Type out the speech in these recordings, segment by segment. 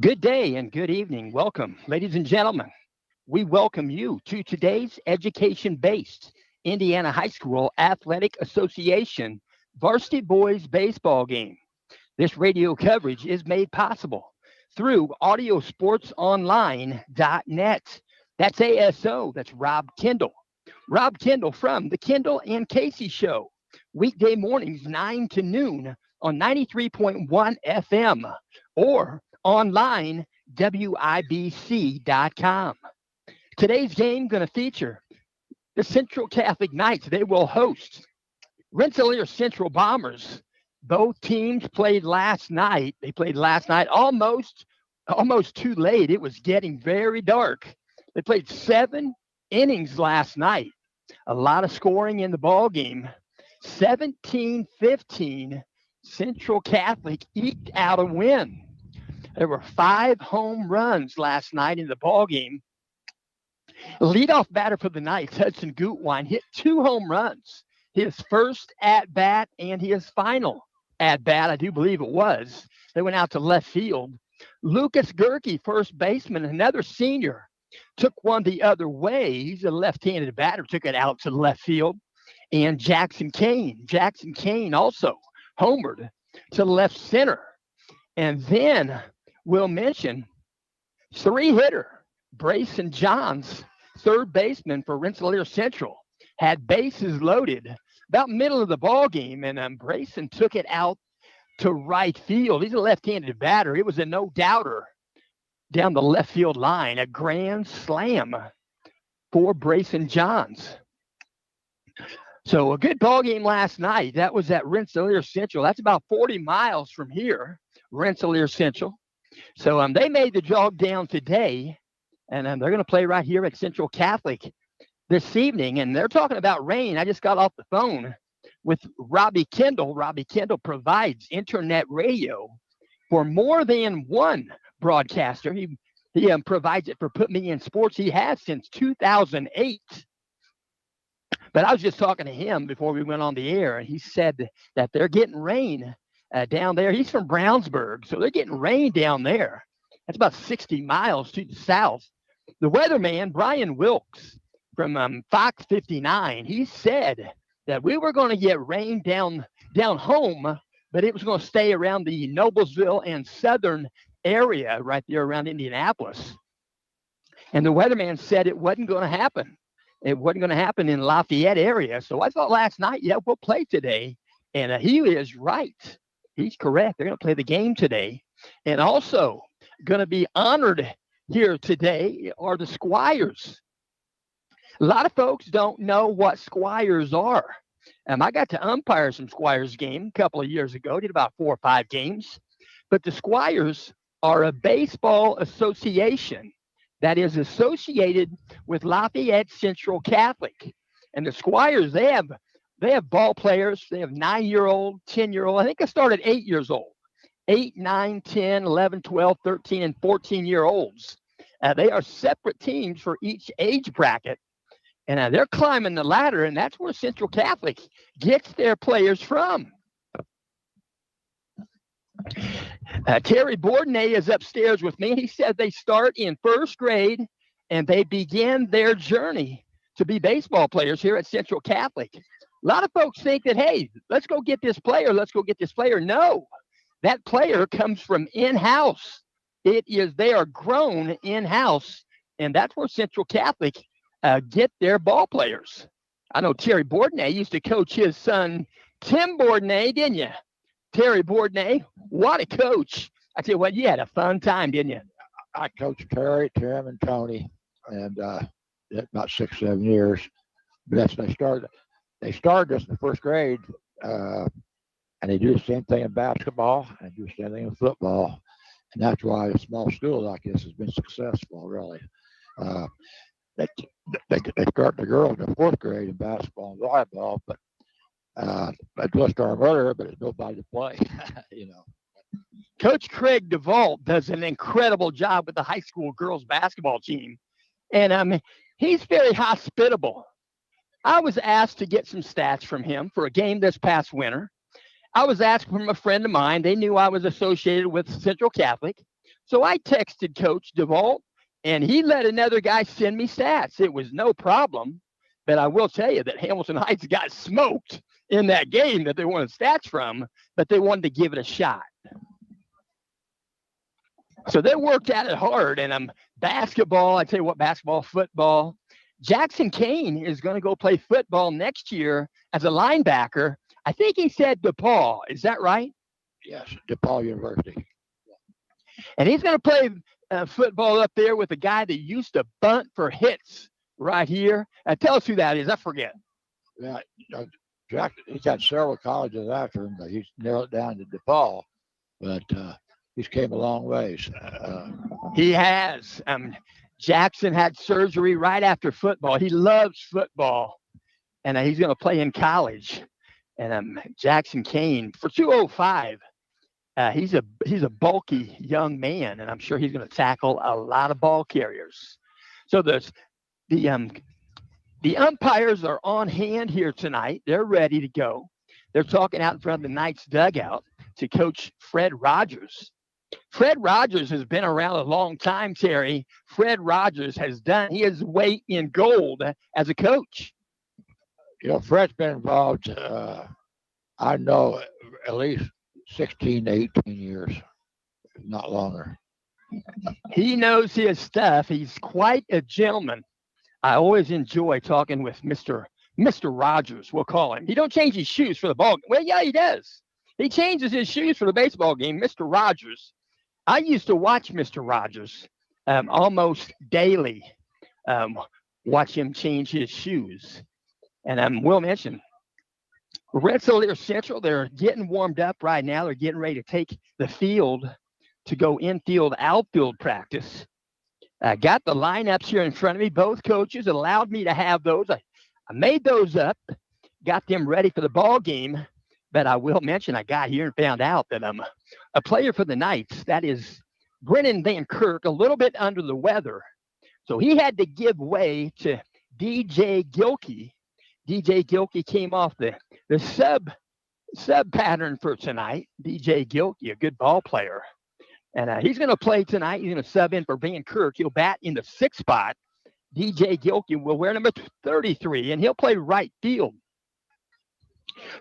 Good day and good evening. Welcome, ladies and gentlemen. We welcome you to today's education-based Indiana High School Athletic Association Varsity Boys Baseball game. This radio coverage is made possible through audiosportsonline.net. That's ASO. That's Rob Kendall. Rob Kendall from The Kendall and Casey Show. Weekday mornings, 9 to noon on 93.1 FM or online, WIBC.com. Today's game going to feature the Central Catholic Knights. They will host Rensselaer Central Bombers. Both teams played last night. They played last night almost too late. It was getting very dark. They played 7 innings last night. A lot of scoring in the ball game. 17-15, Central Catholic eked out a win. There were 5 home runs last night in the ball game. Leadoff batter for the Knights, Hudson Gutwine, hit 2 home runs. His first at-bat and his final at-bat, I do believe it was. They went out to left field. Lucas Gerke, first baseman, another senior, took one the other way. He's a left-handed batter, took it out to left field. And Jackson Kane also homered to left center. And then we'll mention 3-hitter Brayson Johns, third baseman for Rensselaer Central, had bases loaded about middle of the ball game, and Brayson took it out to right field. He's a left-handed batter. It was a no-doubter down the left field line, a grand slam for Brayson Johns. So a good ball game last night. That was at Rensselaer Central. That's about 40 miles from here, Rensselaer Central. So they made the jog down today, and they're going to play right here at Central Catholic this evening. And they're talking about rain. I just got off the phone with Robbie Kendall. Robbie Kendall provides internet radio for more than one broadcaster. He provides it for Put Me in Sports. He has since 2008. But I was just talking to him before we went on the air, and he said that they're getting rain down there. He's from Brownsburg, so they're getting rain down there. That's about 60 miles to the south. The weatherman, Brian Wilkes from Fox 59, he said that we were going to get rain down home, but it was going to stay around the Noblesville and southern area right there around Indianapolis. And the weatherman said it wasn't going to happen. It wasn't going to happen in Lafayette area. So I thought last night, yeah, we'll play today. And he is right. He's correct. They're going to play the game today. And also going to be honored here today are the Squires. A lot of folks don't know what Squires are. I got to umpire some Squires game a couple of years ago, did about 4 or 5 games. But the Squires are a baseball association that is associated with Lafayette Central Catholic. And the Squires, they have ball players. They have 9-year-old, 10-year-old. I think they started 8 years old. 8, 9, 10, 11, 12, 13, and 14-year-olds. They are separate teams for each age bracket. And they're climbing the ladder, and that's where Central Catholic gets their players from. Terry Bourdonnais is upstairs with me. He said they start in first grade, and they begin their journey to be baseball players here at Central Catholic. A lot of folks think that, hey, let's go get this player. No, that player comes from in-house. They are grown in-house, and that's where Central Catholic get their ball players. I know Terry Bourdonnais used to coach his son, Tim Bourdonnais, didn't you? Terry Bourdonnais, what a coach. I tell you what, you had a fun time, didn't you? I coached Terry, Tim, and Tony, and about 6, 7 years. But that's when they started us in the first grade, and they do the same thing in basketball and do the same thing in football. And that's why a small school like this has been successful, really. Uh, they, they start the girls in the fourth grade in basketball and volleyball, but they'd list our earlier, but there's nobody to play, you know. Coach Craig DeVault does an incredible job with the high school girls basketball team. And he's very hospitable. I was asked to get some stats from him for a game this past winter. I was asked from a friend of mine. They knew I was associated with Central Catholic. So I texted Coach DeVault, and he let another guy send me stats. It was no problem. But I will tell you that Hamilton Heights got smoked in that game that they wanted stats from, but they wanted to give it a shot. So they worked at it hard. And basketball, I tell you what, basketball, football. Jackson Kane is going to go play football next year as a linebacker. I think he said DePaul. Is that right? Yes, DePaul University. And he's going to play football up there with a guy that used to bunt for hits right here. Tell us who that is. I forget. Yeah, Jackson, he's got several colleges after him, but he's narrowed it down to DePaul. But he's came a long ways. He has. Jackson had surgery right after football. He loves football, and he's going to play in college. And Jackson Kane for 205. He's a bulky young man, and I'm sure he's going to tackle a lot of ball carriers. So the umpires are on hand here tonight. They're ready to go. They're talking out in front of the Knights dugout to Coach Fred Rogers. Fred Rogers has been around a long time, Terry. Fred Rogers he has weight in gold as a coach. You know, Fred's been involved, I know, at least 16 to 18 years, if not longer. He knows his stuff. He's quite a gentleman. I always enjoy talking with Mr. Rogers, we'll call him. He don't change his shoes for the ball game. Well, yeah, he does. He changes his shoes for the baseball game, Mr. Rogers. I used to watch Mr. Rogers almost daily, watch him change his shoes. And we'll mention Rennselaer Central, they're getting warmed up right now. They're getting ready to take the field to go infield, outfield practice. I got the lineups here in front of me. Both coaches allowed me to have those. I made those up, got them ready for the ball game. But I will mention I got here and found out that a player for the Knights, that is Brennan Van Kirk, a little bit under the weather. So he had to give way to DJ Gilkey. DJ Gilkey came off the sub pattern for tonight. DJ Gilkey, a good ball player. And he's going to play tonight. He's going to sub in for Van Kirk. He'll bat in the sixth spot. DJ Gilkey will wear number 33, and he'll play right field.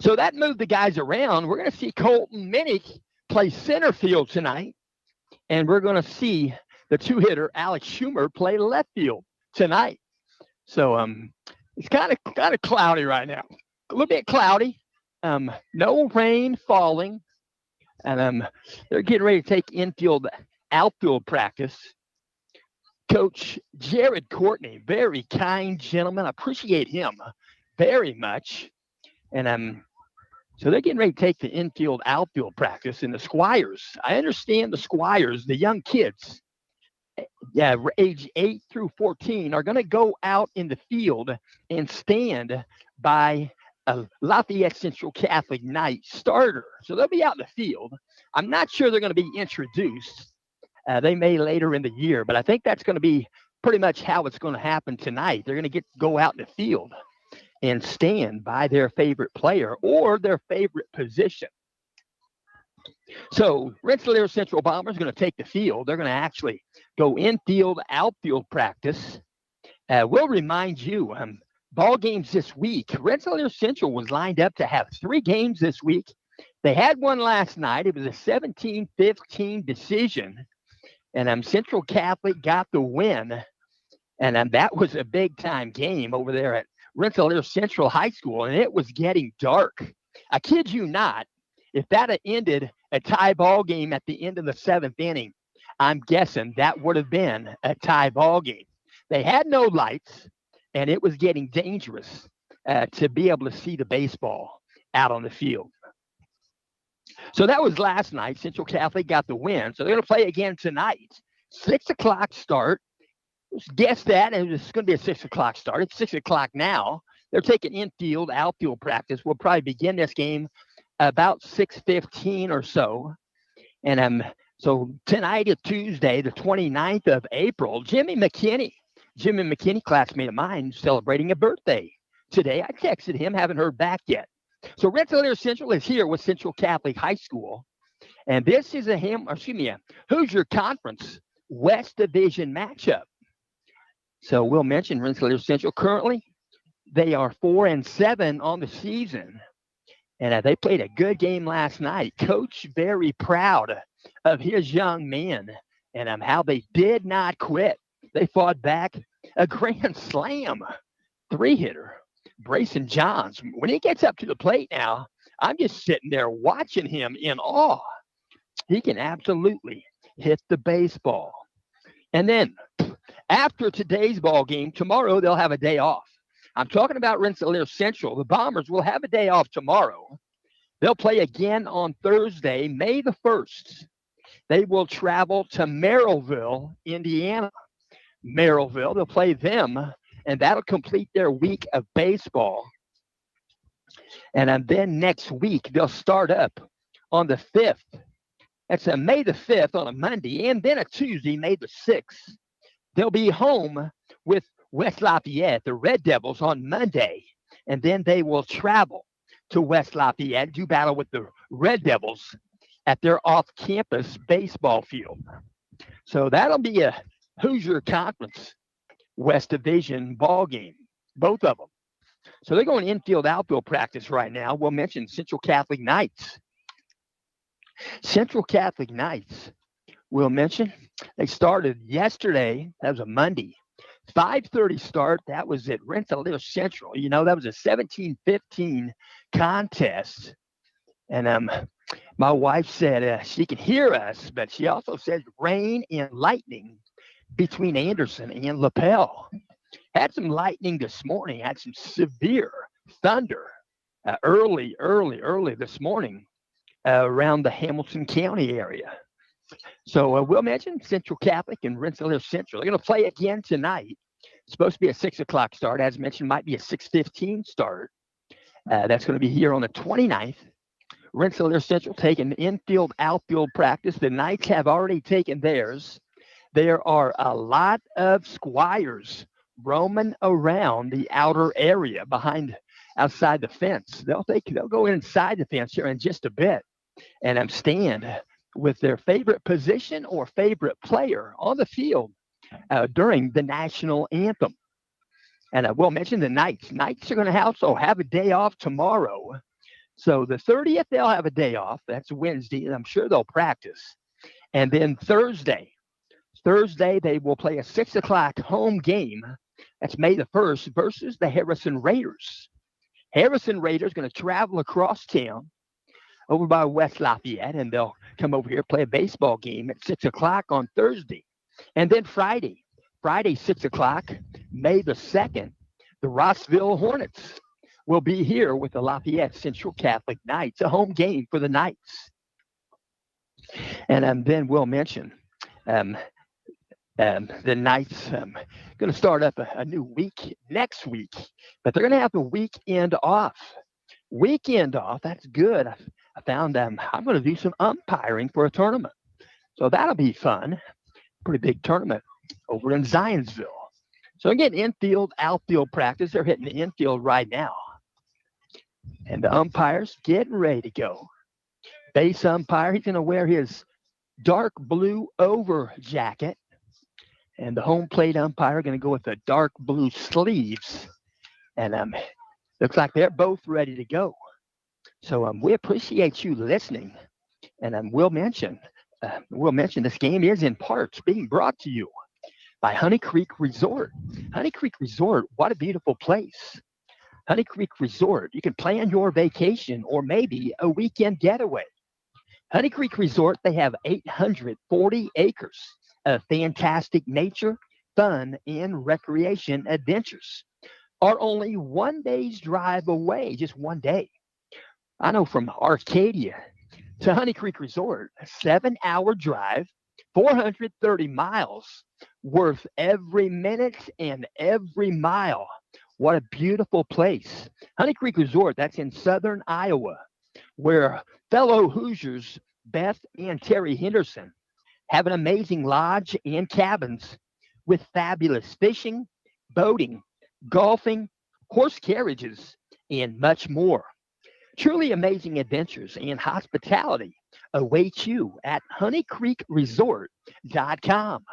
So that moved the guys around. We're going to see Colton Minnick play center field tonight. And we're going to see the two-hitter Alex Schumer play left field tonight. So it's kind of cloudy right now. A little bit cloudy. No rain falling. And they're getting ready to take infield, outfield practice. Coach Jared Courtney, very kind gentleman. I appreciate him very much. And so they're getting ready to take the infield, outfield practice. And the Squires, I understand the Squires, the young kids, age 8 through 14, are going to go out in the field and stand by a Lafayette Central Catholic Knight starter. So they'll be out in the field. I'm not sure they're going to be introduced. They may later in the year, but I think that's going to be pretty much how it's going to happen tonight. They're going to go out in the field and stand by their favorite player or their favorite position. So Rensselaer Central Bombers are going to take the field. They're going to actually go infield, outfield practice. We'll remind you, ball games this week. Rensselaer Central was lined up to have 3 games this week. They had one last night. It was a 17-15 decision. And Central Catholic got the win. And that was a big-time game over there at Rensselaer Central High School, and it was getting dark. I kid you not, if that had ended a tie ball game at the end of the 7th inning, I'm guessing that would have been a tie ball game. They had no lights, and it was getting dangerous to be able to see the baseball out on the field. So that was last night. Central Catholic got the win. So they're going to play again tonight. 6 o'clock start. Guess that. And it's going to be a 6 o'clock start. It's 6 o'clock now. They're taking infield, outfield practice. We'll probably begin this game about 6:15 or so. And so tonight is Tuesday, the 29th of April. Jimmy McKinney, classmate of mine, celebrating a birthday today. I texted him, haven't heard back yet. So Rensselaer Central is here with Central Catholic High School. And this is a Hoosier Conference West Division matchup. So we'll mention Rensselaer Central currently. They are 4-7 on the season. And they played a good game last night. Coach very proud of his young men and how they did not quit. They fought back a grand slam 3-hitter. Brayson Johns, when he gets up to the plate now, I'm just sitting there watching him in awe. He can absolutely hit the baseball. And then after today's ball game, tomorrow they'll have a day off. I'm talking about Rensselaer Central. The Bombers will have a day off tomorrow. They'll play again on Thursday, May the 1st. They will travel to Merrillville, Indiana. Merrillville, they'll play them, and that'll complete their week of baseball. And then next week, they'll start up on the 5th. That's May the 5th on a Monday, and then a Tuesday, May the 6th. They'll be home with West Lafayette, the Red Devils, on Monday, and then they will travel to West Lafayette, do battle with the Red Devils at their off-campus baseball field. So that'll be a Hoosier Conference West Division ball game, both of them. So they're going infield, outfield practice right now. We'll mention Central Catholic Knights. Central Catholic Knights, we'll mention, they started yesterday. That was a Monday. 5:30 start. That was at Rensselaer Central. You know, that was a 17-15 contest. And my wife said she can hear us, but she also said rain and lightning between Anderson and LaPel. Had some lightning this morning. Had some severe thunder early this morning around the Hamilton County area. So we'll mention Central Catholic and Rensselaer Central. They're going to play again tonight. It's supposed to be a 6 o'clock start. As mentioned, might be a 6:15 start. That's going to be here on the 29th. Rensselaer Central taking infield, outfield practice. The Knights have already taken theirs. There are a lot of squires roaming around the outer area outside the fence. They'll go inside the fence here in just a bit and stand with their favorite position or favorite player on the field during the national anthem. And I will mention the Knights. Knights are going to also have a day off tomorrow. So the 30th, they'll have a day off. That's Wednesday, and I'm sure they'll practice. And then Thursday, they will play a 6 o'clock home game. That's May the 1st versus the Harrison Raiders. Harrison Raiders going to travel across town over by West Lafayette, and they'll come over here, play a baseball game at 6 o'clock on Thursday. And then Friday, 6 o'clock, May the 2nd, the Rossville Hornets will be here with the Lafayette Central Catholic Knights, a home game for the Knights. And then we'll mention the Knights going to start up a new week next week, but they're going to have the weekend off. That's good. I found I'm going to do some umpiring for a tournament. So that'll be fun. Pretty big tournament over in Zionsville. So again, infield, outfield practice. They're hitting the infield right now. And the umpire's getting ready to go. Base umpire, he's going to wear his dark blue over jacket. And the home plate umpire going to go with the dark blue sleeves. And looks like they're both ready to go. So we appreciate you listening. And we'll mention this game is in parts being brought to you by Honey Creek Resort. Honey Creek Resort, what a beautiful place. Honey Creek Resort, you can plan your vacation or maybe a weekend getaway. Honey Creek Resort, they have 840 acres of fantastic nature, fun, and recreation adventures. Are only 1 day's drive away, just 1 day. I know from Arcadia to Honey Creek Resort, a 7-hour drive, 430 miles, worth every minute and every mile. What a beautiful place. Honey Creek Resort, that's in southern Iowa, where fellow Hoosiers Beth and Terry Henderson have an amazing lodge and cabins with fabulous fishing, boating, golfing, horse carriages, and much more. Truly amazing adventures and hospitality await you at honeycreekresort.com.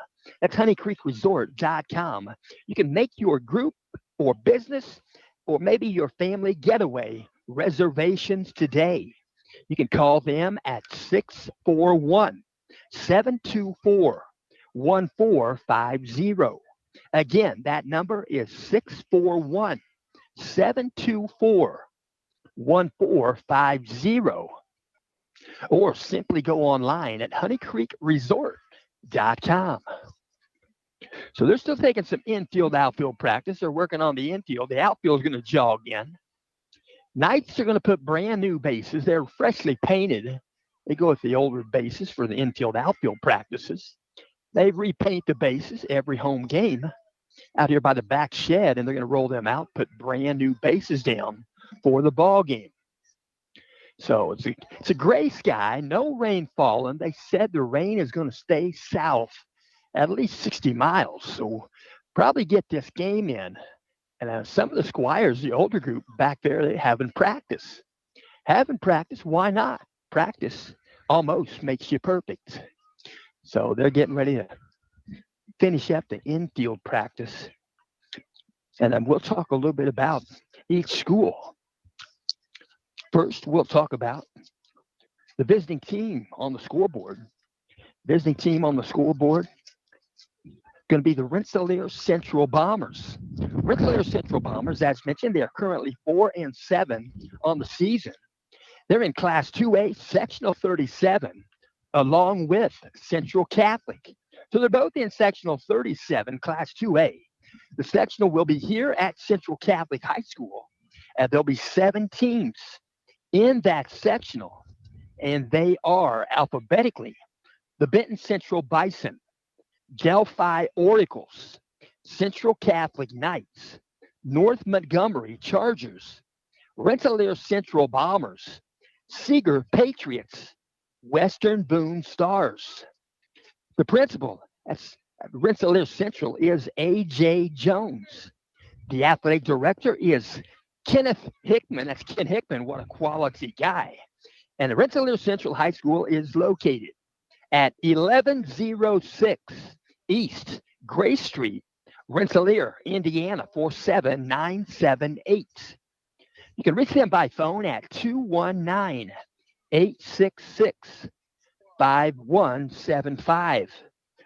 That's honeycreekresort.com. You can make your group or business or maybe your family getaway reservations today. You can call them at 641 724 1450. Again, that number is 641 724 1450, or simply go online at honeycreekresort.com. So they're still taking some infield outfield practice. They're working on the infield. The outfield is going to jog in. Knights are going to put brand new bases. They're freshly painted. They go with the older bases for the infield outfield practices. They repaint the bases every home game out here by the back shed, and they're going to roll them out, put brand new bases down for the ball game. So it's a gray sky, no rain falling. They said the rain is going to stay south at least 60 miles. So probably get this game in. And some of the Squires, the older group back there, they haven't practiced. Haven't practiced, why not? Practice almost makes you perfect. So they're getting ready to finish up the infield practice. And then we'll talk a little bit about each school. First, we'll talk about the visiting team on the scoreboard. Visiting team on the scoreboard going to be the Rensselaer Central Bombers. Rensselaer Central Bombers, as mentioned, they are currently 4-7 on the season. They're in Class 2A, Sectional 37, along with Central Catholic. So they're both in Sectional 37, Class 2A. The sectional will be here at Central Catholic High School, and there'll be 7 teams in that sectional, and they are alphabetically the Benton Central Bison, Delphi Oracles, Central Catholic Knights, North Montgomery Chargers, Rensselaer Central Bombers, Seeger Patriots, Western Boone Stars. The principal at Rensselaer Central is A.J. Jones. The athletic director is Kenneth Hickman. That's Ken Hickman. What a quality guy. And the Rensselaer Central High School is located at 1106 East Grace Street, Rensselaer, Indiana, 47978. You can reach them by phone at 219-866-5175.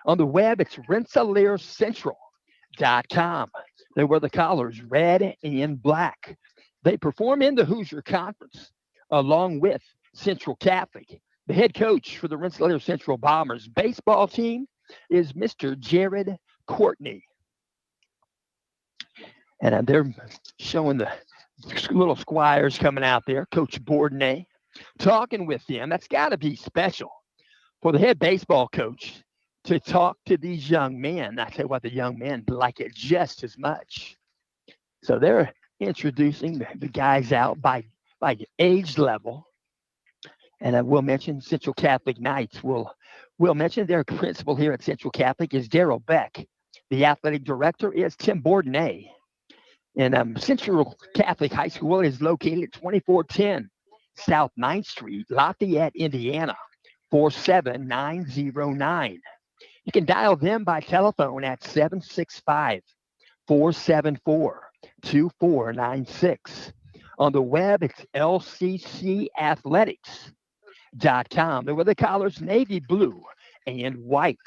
On the web, it's RensselaerCentral.com. They wear the collars red and black. They perform in the Hoosier Conference along with Central Catholic. The head coach for the Rensselaer Central Bombers baseball team is Mr. Jared Courtney. And they're showing the little Squires coming out there, Coach Bourdonnais, talking with them. That's got to be special for the head baseball coach to talk to these young men. I tell you what, the young men like it just as much. So they're introducing the guys out by age level. And I will mention Central Catholic Knights. We'll mention their principal here at Central Catholic is Daryl Beck. The athletic director is Tim Bourdonnais. And Central Catholic High School is located at 2410 South 9th Street, Lafayette, Indiana, 47909. You can dial them by telephone at 765-474-2496. On the web, it's LCCathletics.com. They wear the collars navy blue and white.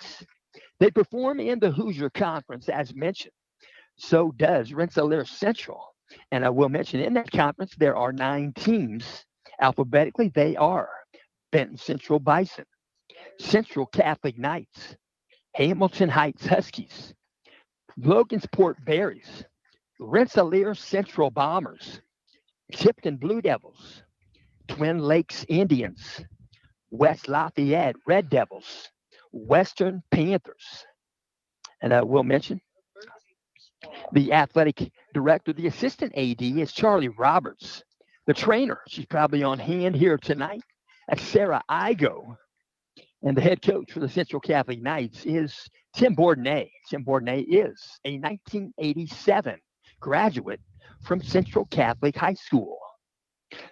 They perform in the Hoosier Conference, as mentioned. So does Rensselaer Central. And I will mention in that conference, there are 9 teams. Alphabetically, they are Benton Central Bison, Central Catholic Knights, Hamilton Heights Huskies, Logansport Berries, Rensselaer Central Bombers, Tipton Blue Devils, Twin Lakes Indians, West Lafayette Red Devils, Western Panthers. And we'll mention the athletic director, the assistant AD is Charlie Roberts. The trainer, she's probably on hand here tonight, that's Sarah Igo. And the head coach for the Central Catholic Knights is Tim Bourdonnais. Tim Bourdonnais is a 1987 graduate from Central Catholic High School.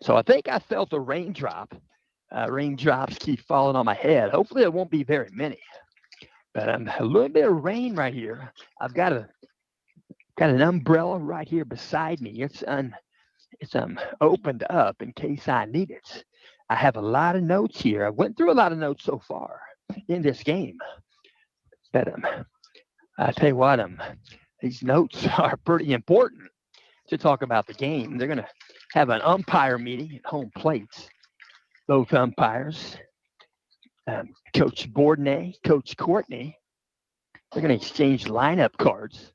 So I think I felt a raindrop. Raindrops keep falling on my head. Hopefully it won't be very many. But a little bit of rain right here. I've got an umbrella right here beside me. It's opened up in case I need it. I have a lot of notes here. I went through a lot of notes so far in this game. But I tell you what, these notes are pretty important to talk about the game. They're going to have an umpire meeting at home plate. Both umpires, Coach Bourdonnais, Coach Courtney, they're going to exchange lineup cards.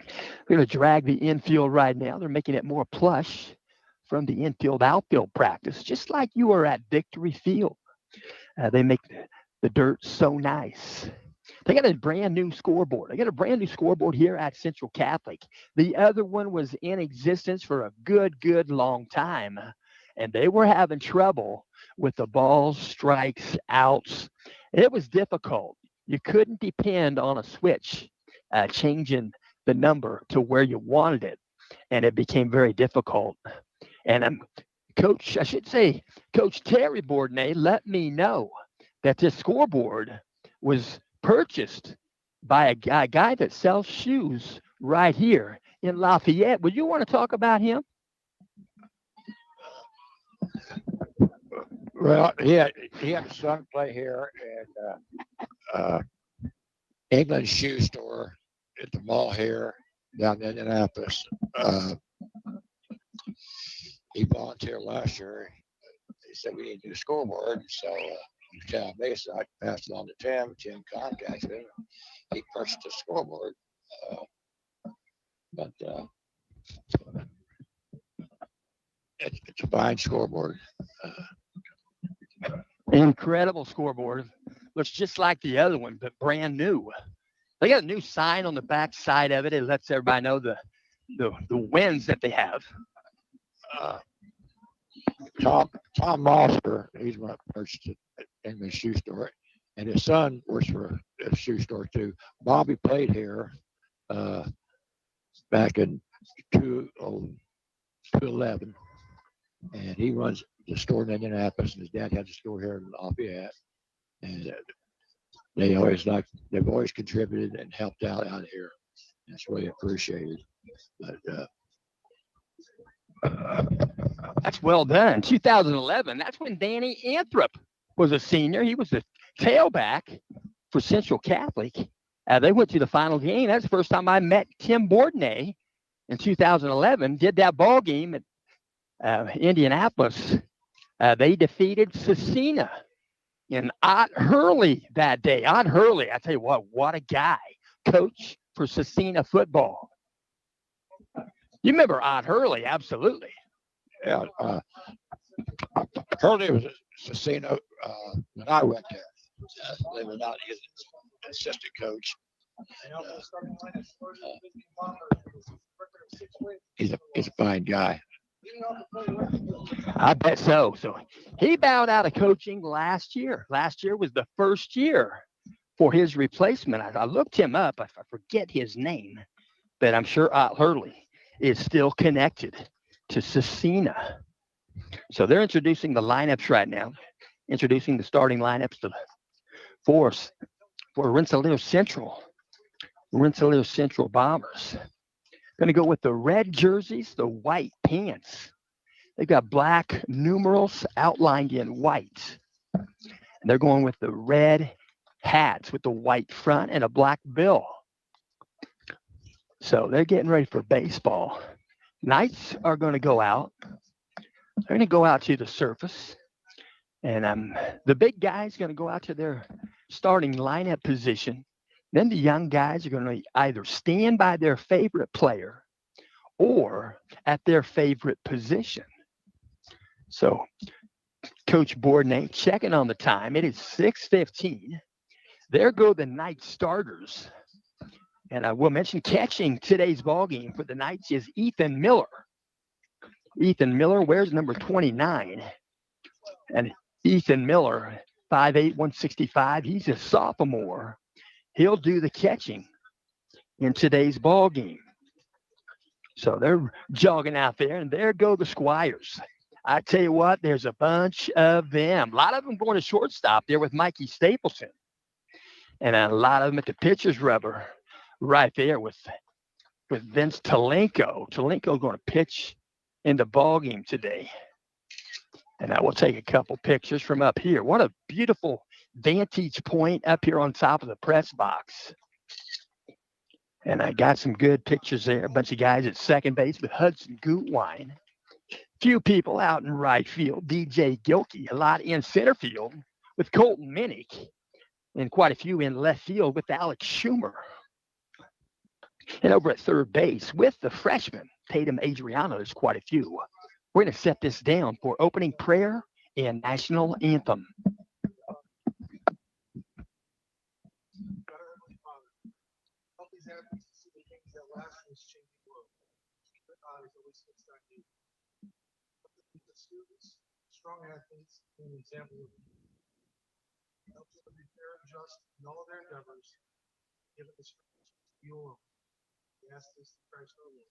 They're going to drag the infield right now. They're making it more plush from the infield-outfield practice, just like you were at Victory Field. They make the dirt so nice. They got a brand new scoreboard. They got a brand new scoreboard here at Central Catholic. The other one was in existence for a good long time, and they were having trouble with the balls, strikes, outs. It was difficult. You couldn't depend on a switch changing the number to where you wanted it, and it became very difficult. And Coach Terry Bourdonnais let me know that this scoreboard was purchased by a guy that sells shoes right here in Lafayette. Would you want to talk about him? Well, he had a son play here at England Shoe Store at the mall here down in Indianapolis. He volunteered last year. He said we need a new scoreboard, so he told me, so I passed it on to Tim. Tim contacted him. He purchased a scoreboard, but it's a fine scoreboard. Incredible scoreboard. Looks just like the other one, but brand new. They got a new sign on the back side of it. It lets everybody know the wins that they have. Tom Mosker, he's one that purchased it in the shoe store, and his son works for a shoe store too. Bobby played here back in 2011, and he runs the store in Indianapolis, and his dad had a store here in Lafayette, and they've always contributed and helped out here. That's really appreciated. But that's well done. 2011, that's when Danny Anthrop was a senior. He was the tailback for Central Catholic. They went to the final game. That's the first time I met Tim Bourdonnais in 2011. Did that ball game at Indianapolis. They defeated Cecina in Ott Hurley that day. Ott Hurley, I tell you what a guy. Coach for Cecina football. You remember Ott Hurley, absolutely. Yeah, Hurley was a Cecina when I went there. They were not his assistant coach. He's a fine guy. I bet so. So he bowed out of coaching last year. Last year was the first year for his replacement. I looked him up. I forget his name, but I'm sure Ott Hurley is still connected to Cecina. So they're introducing the lineups right now, introducing the starting lineups for Rensselaer Central Bombers. Going to go with the red jerseys, the white pants. They've got black numerals outlined in white. And they're going with the red hats with the white front and a black bill. So they're getting ready for baseball. Knights are going to go out. They're going to go out to the surface. And the big guys are going to go out to their starting lineup position. Then the young guys are going to either stand by their favorite player or at their favorite position. So Coach Bourdonnais checking on the time. It is 6:15. There go the Knights starters. And I will mention catching today's ball game for the Knights is Ethan Miller. Ethan Miller wears number 29. And Ethan Miller, 5'8", 165. He's a sophomore. He'll do the catching in today's ball game. So they're jogging out there, and there go the Squires. I tell you what, there's a bunch of them. A lot of them going to shortstop there with Mikey Stapleton. And a lot of them at the pitcher's rubber right there with Vince Talenko. Talenko going to pitch in the ball game today. And I will take a couple pictures from up here. What a beautiful vantage point up here on top of the press box. And I got some good pictures there. A bunch of guys at second base with Hudson Gutwine. Few people out in right field. DJ Gilkey. A lot in center field with Colton Minnick. And quite a few in left field with Alex Schumer. And over at third base with the freshman, Tatum Adriano, there's quite a few. We're going to set this down for opening prayer and national anthem. Strong athletes and an example of help them to be fair and just in all their endeavors, given the strength you alone. We ask this in Christ our Lord.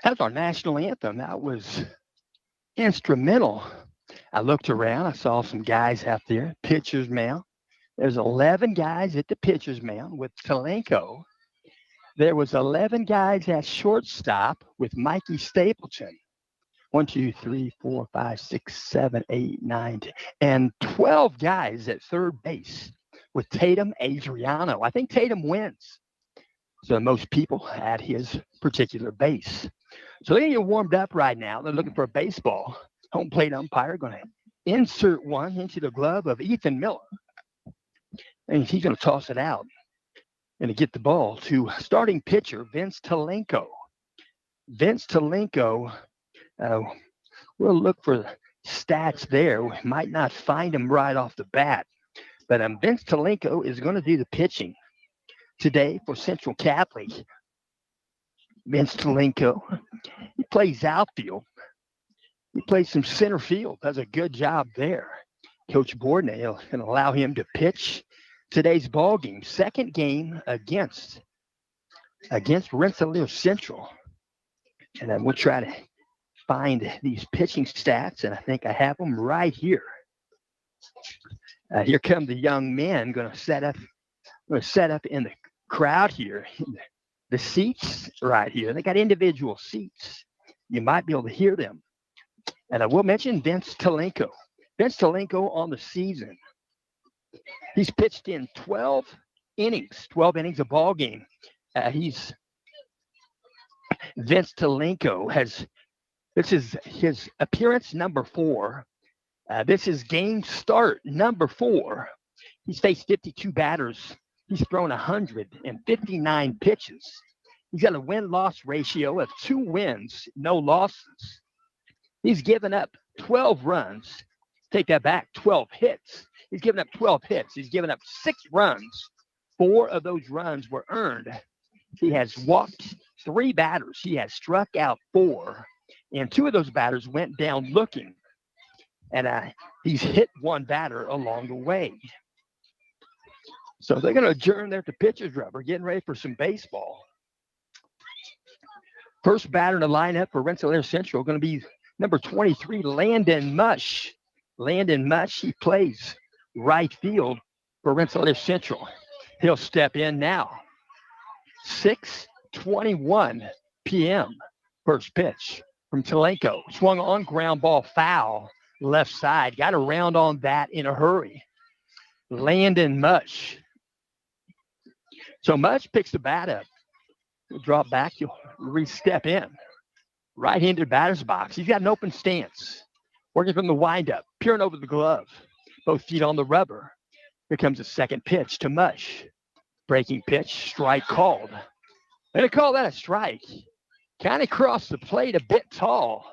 That's our national anthem. That was instrumental. I looked around. I saw some guys out there, pitcher's mound. There's 11 guys at the pitcher's mound with Talenko. There was 11 guys at shortstop with Mikey Stapleton. 1, 2, 3, 4, 5, 6, 7, 8, 9, 10, and 12 guys at third base with Tatum Adriano. I think Tatum wins. So most people at his particular base. So they're getting warmed up right now. They're looking for a baseball. Home plate umpire going to insert one into the glove of Ethan Miller. And he's going to toss it out and to get the ball to starting pitcher Vince Talenko. Vince Talenko, we'll look for stats there. We might not find him right off the bat. But Vince Talenko is going to do the pitching today for Central Catholic. Vince Talenko, he plays outfield. He plays some center field. Does a good job there. Coach Bourdonnais can allow him to pitch today's ball game. Second game against Rennselaer Central. And then we'll try to find these pitching stats, and I think I have them right here. Here come the young men going to set up in the crowd here. The seats right here. They got individual seats. You might be able to hear them. And I will mention Vince Talenko. Vince Talenko on the season. He's pitched in 12 innings of ball game. Vince Talenko this is his appearance number 4. This is game start number 4. He's faced 52 batters He's thrown 159 pitches. He's got a win-loss ratio of 2 wins, no losses. He's given up 12 runs. Take that back, 12 hits. He's given up 12 hits. He's given up 6 runs. 4 of those runs were earned. He has walked 3 batters. He has struck out 4. And 2 of those batters went down looking. And he's hit 1 batter along the way. So they're going to adjourn there to pitcher's rubber, getting ready for some baseball. First batter in the lineup for Rensselaer Central going to be number 23, Landon Mush. Landon Mush, he plays right field for Rensselaer Central. He'll step in now. 6:21 p.m. First pitch from Telenko. Swung on, ground ball foul, left side. Got around on that in a hurry. Landon Mush. So Mush picks the bat up. He'll drop back. He'll re-step in. Right-handed batter's box. He's got an open stance. Working from the windup. Peering over the glove. Both feet on the rubber. Here comes the second pitch to Mush. Breaking pitch. Strike called. They're going to call that a strike. Kind of crossed the plate a bit tall.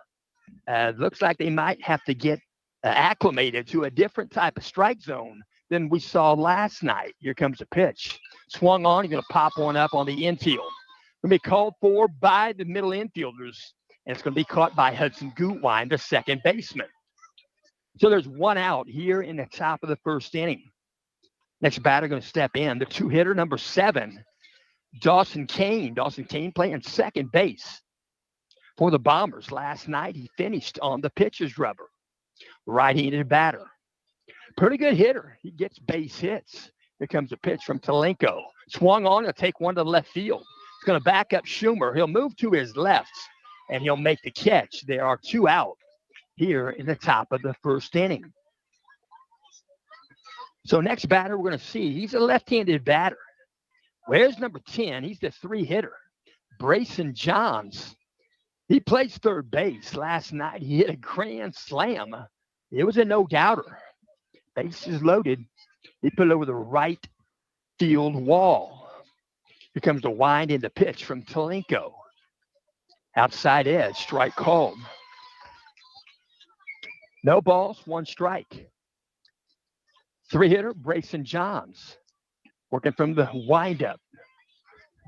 Looks like they might have to get acclimated to a different type of strike zone than we saw last night. Here comes the pitch. Swung on. He's going to pop one up on the infield. Going to be called for by the middle infielders. And it's going to be caught by Hudson Gutwein, the second baseman. So there's 1 out here in the top of the first inning. Next batter going to step in. The 2-hitter, number 7, Dawson Kane. Dawson Kane playing second base for the Bombers. Last night he finished on the pitcher's rubber. Right-handed batter. Pretty good hitter. He gets base hits. Here comes a pitch from Telenko. Swung on to take one to left field. He's going to back up Schumer. He'll move to his left, and he'll make the catch. There are 2 out here in the top of the first inning. So next batter we're going to see, he's a left-handed batter. Where's number 10? He's the 3-hitter. Brayson Johns. He plays third base. Last night he hit a grand slam. It was a no-doubter. Bases loaded. He put it over the right field wall. Here comes the wind in the pitch from Telenko. Outside edge, strike called. No balls, 1 strike. 3-hitter, Brayson Johns. Working from the windup.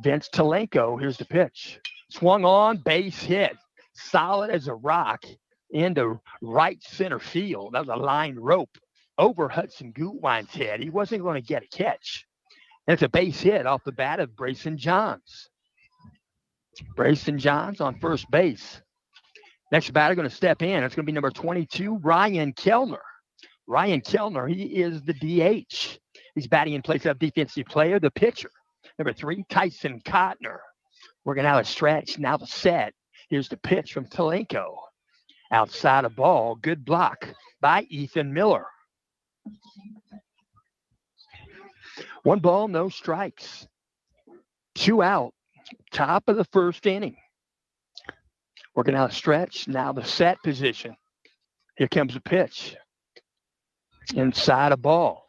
Vince Telenko, here's the pitch. Swung on, base hit. Solid as a rock into right center field. That was a line rope over Hudson Gutwein's head. He wasn't going to get a catch. And it's a base hit off the bat of Brayson Johns. Brayson Johns on first base. Next batter going to step in. It's going to be number 22, Ryan Kellner. Ryan Kellner, he is the DH. He's batting in place of defensive player, the pitcher. Number 3, Tyson Cotner. Working out a stretch, now the set. Here's the pitch from Telenko. Outside of ball, good block by Ethan Miller. 1 ball, no strikes. 2 out, top of the first inning. Working out a stretch, now the set position. Here comes the pitch. Inside a ball.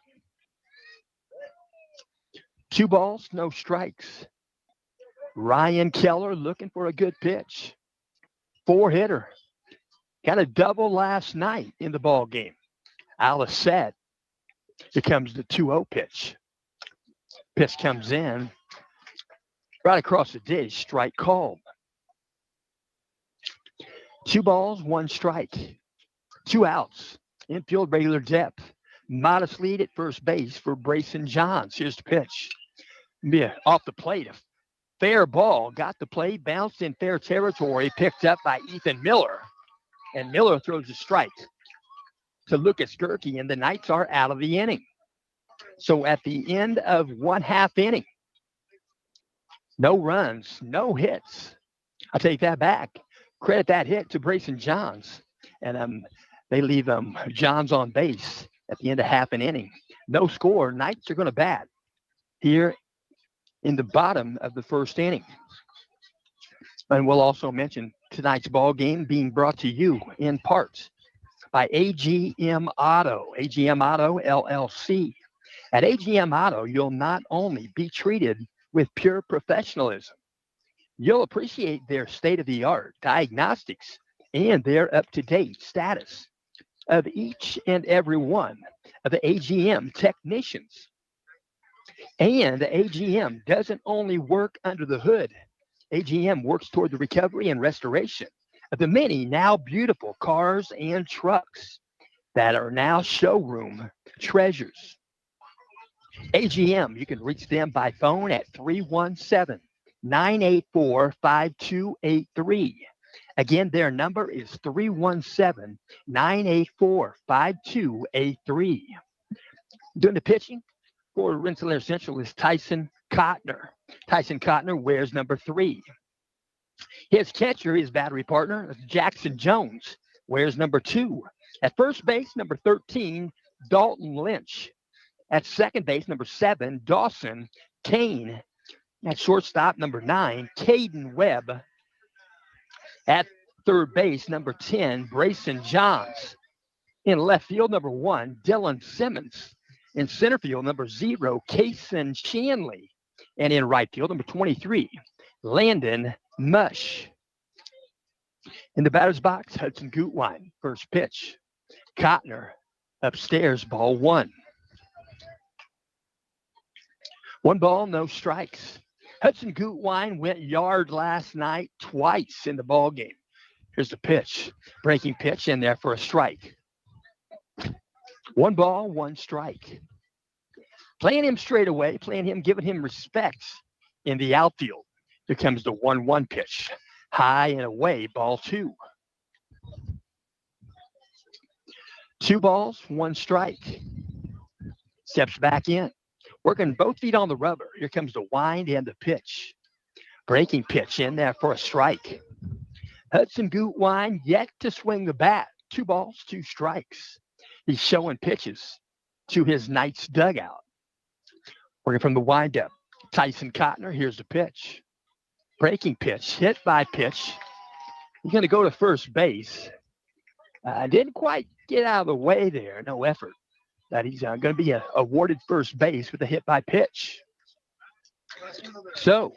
2 balls, no strikes. Ryan Keller looking for a good pitch. 4-hitter. Got a double last night in the ball game. Alice set. Here comes the 2-0 pitch. Pitch comes in. Right across the dish, strike called. 2 balls, 1 strike. 2 outs. Infield regular depth. Modest lead at first base for Brayson Johns. Here's the pitch. Yeah, off the plate. A fair ball. Got the play. Bounced in fair territory. Picked up by Ethan Miller. And Miller throws a strike to Lucas Gerke. And the Knights are out of the inning. So at the end of 1/2 inning, no runs, no hits. I'll take that back. Credit that hit to Brayson Johns. And they leave Johns on base at the end of 1/2 inning. No score. Knights are going to bat here in the bottom of the first inning. And we'll also mention tonight's ball game being brought to you in part by AGM Auto, AGM Auto LLC. At AGM Auto, you'll not only be treated with pure professionalism, you'll appreciate their state-of-the-art diagnostics and their up-to-date status of each and every one of the AGM technicians. And AGM doesn't only work under the hood. AGM works toward the recovery and restoration of the many now beautiful cars and trucks that are now showroom treasures. AGM, you can reach them by phone at 317 984 5283. Again, their number is 317 984 5283. Doing the pitching for Rensselaer Central is Tyson Cotner. Tyson Cotner wears number 3. His catcher, his battery partner, is Jackson Jones, wears number 2. At first base, number 13, Dalton Lynch. At second base, number 7, Dawson Kane. At shortstop, number 9, Caden Webb. At third base, number 10, Brayson Johns. In left field, number 1, Dylan Simmons. In center field, number 0, Kason Shanley. And in right field, number 23, Landon Mush. In the batter's box, Hudson Gutwein. First pitch. Cotner upstairs, ball 1. 1 ball, no strikes. Hudson Gutwein went yard last night twice in the ball game. Here's the pitch. Breaking pitch in there for a strike. 1 ball, 1 strike. Playing him straight away, giving him respect in the outfield. Here comes the 1-1 pitch. High and away, ball 2. 2 balls, 1 strike. Steps back in. Working both feet on the rubber. Here comes the wind and the pitch. Breaking pitch in there for a strike. Hudson Gutwein yet to swing the bat. 2 balls, 2 strikes. He's showing pitches to his Knights dugout. Working from the windup. Tyson Cotner, here's the pitch. Breaking pitch, hit by pitch. He's going to go to first base. Didn't quite get out of the way there. No effort. That he's going to be awarded first base with a hit by pitch. So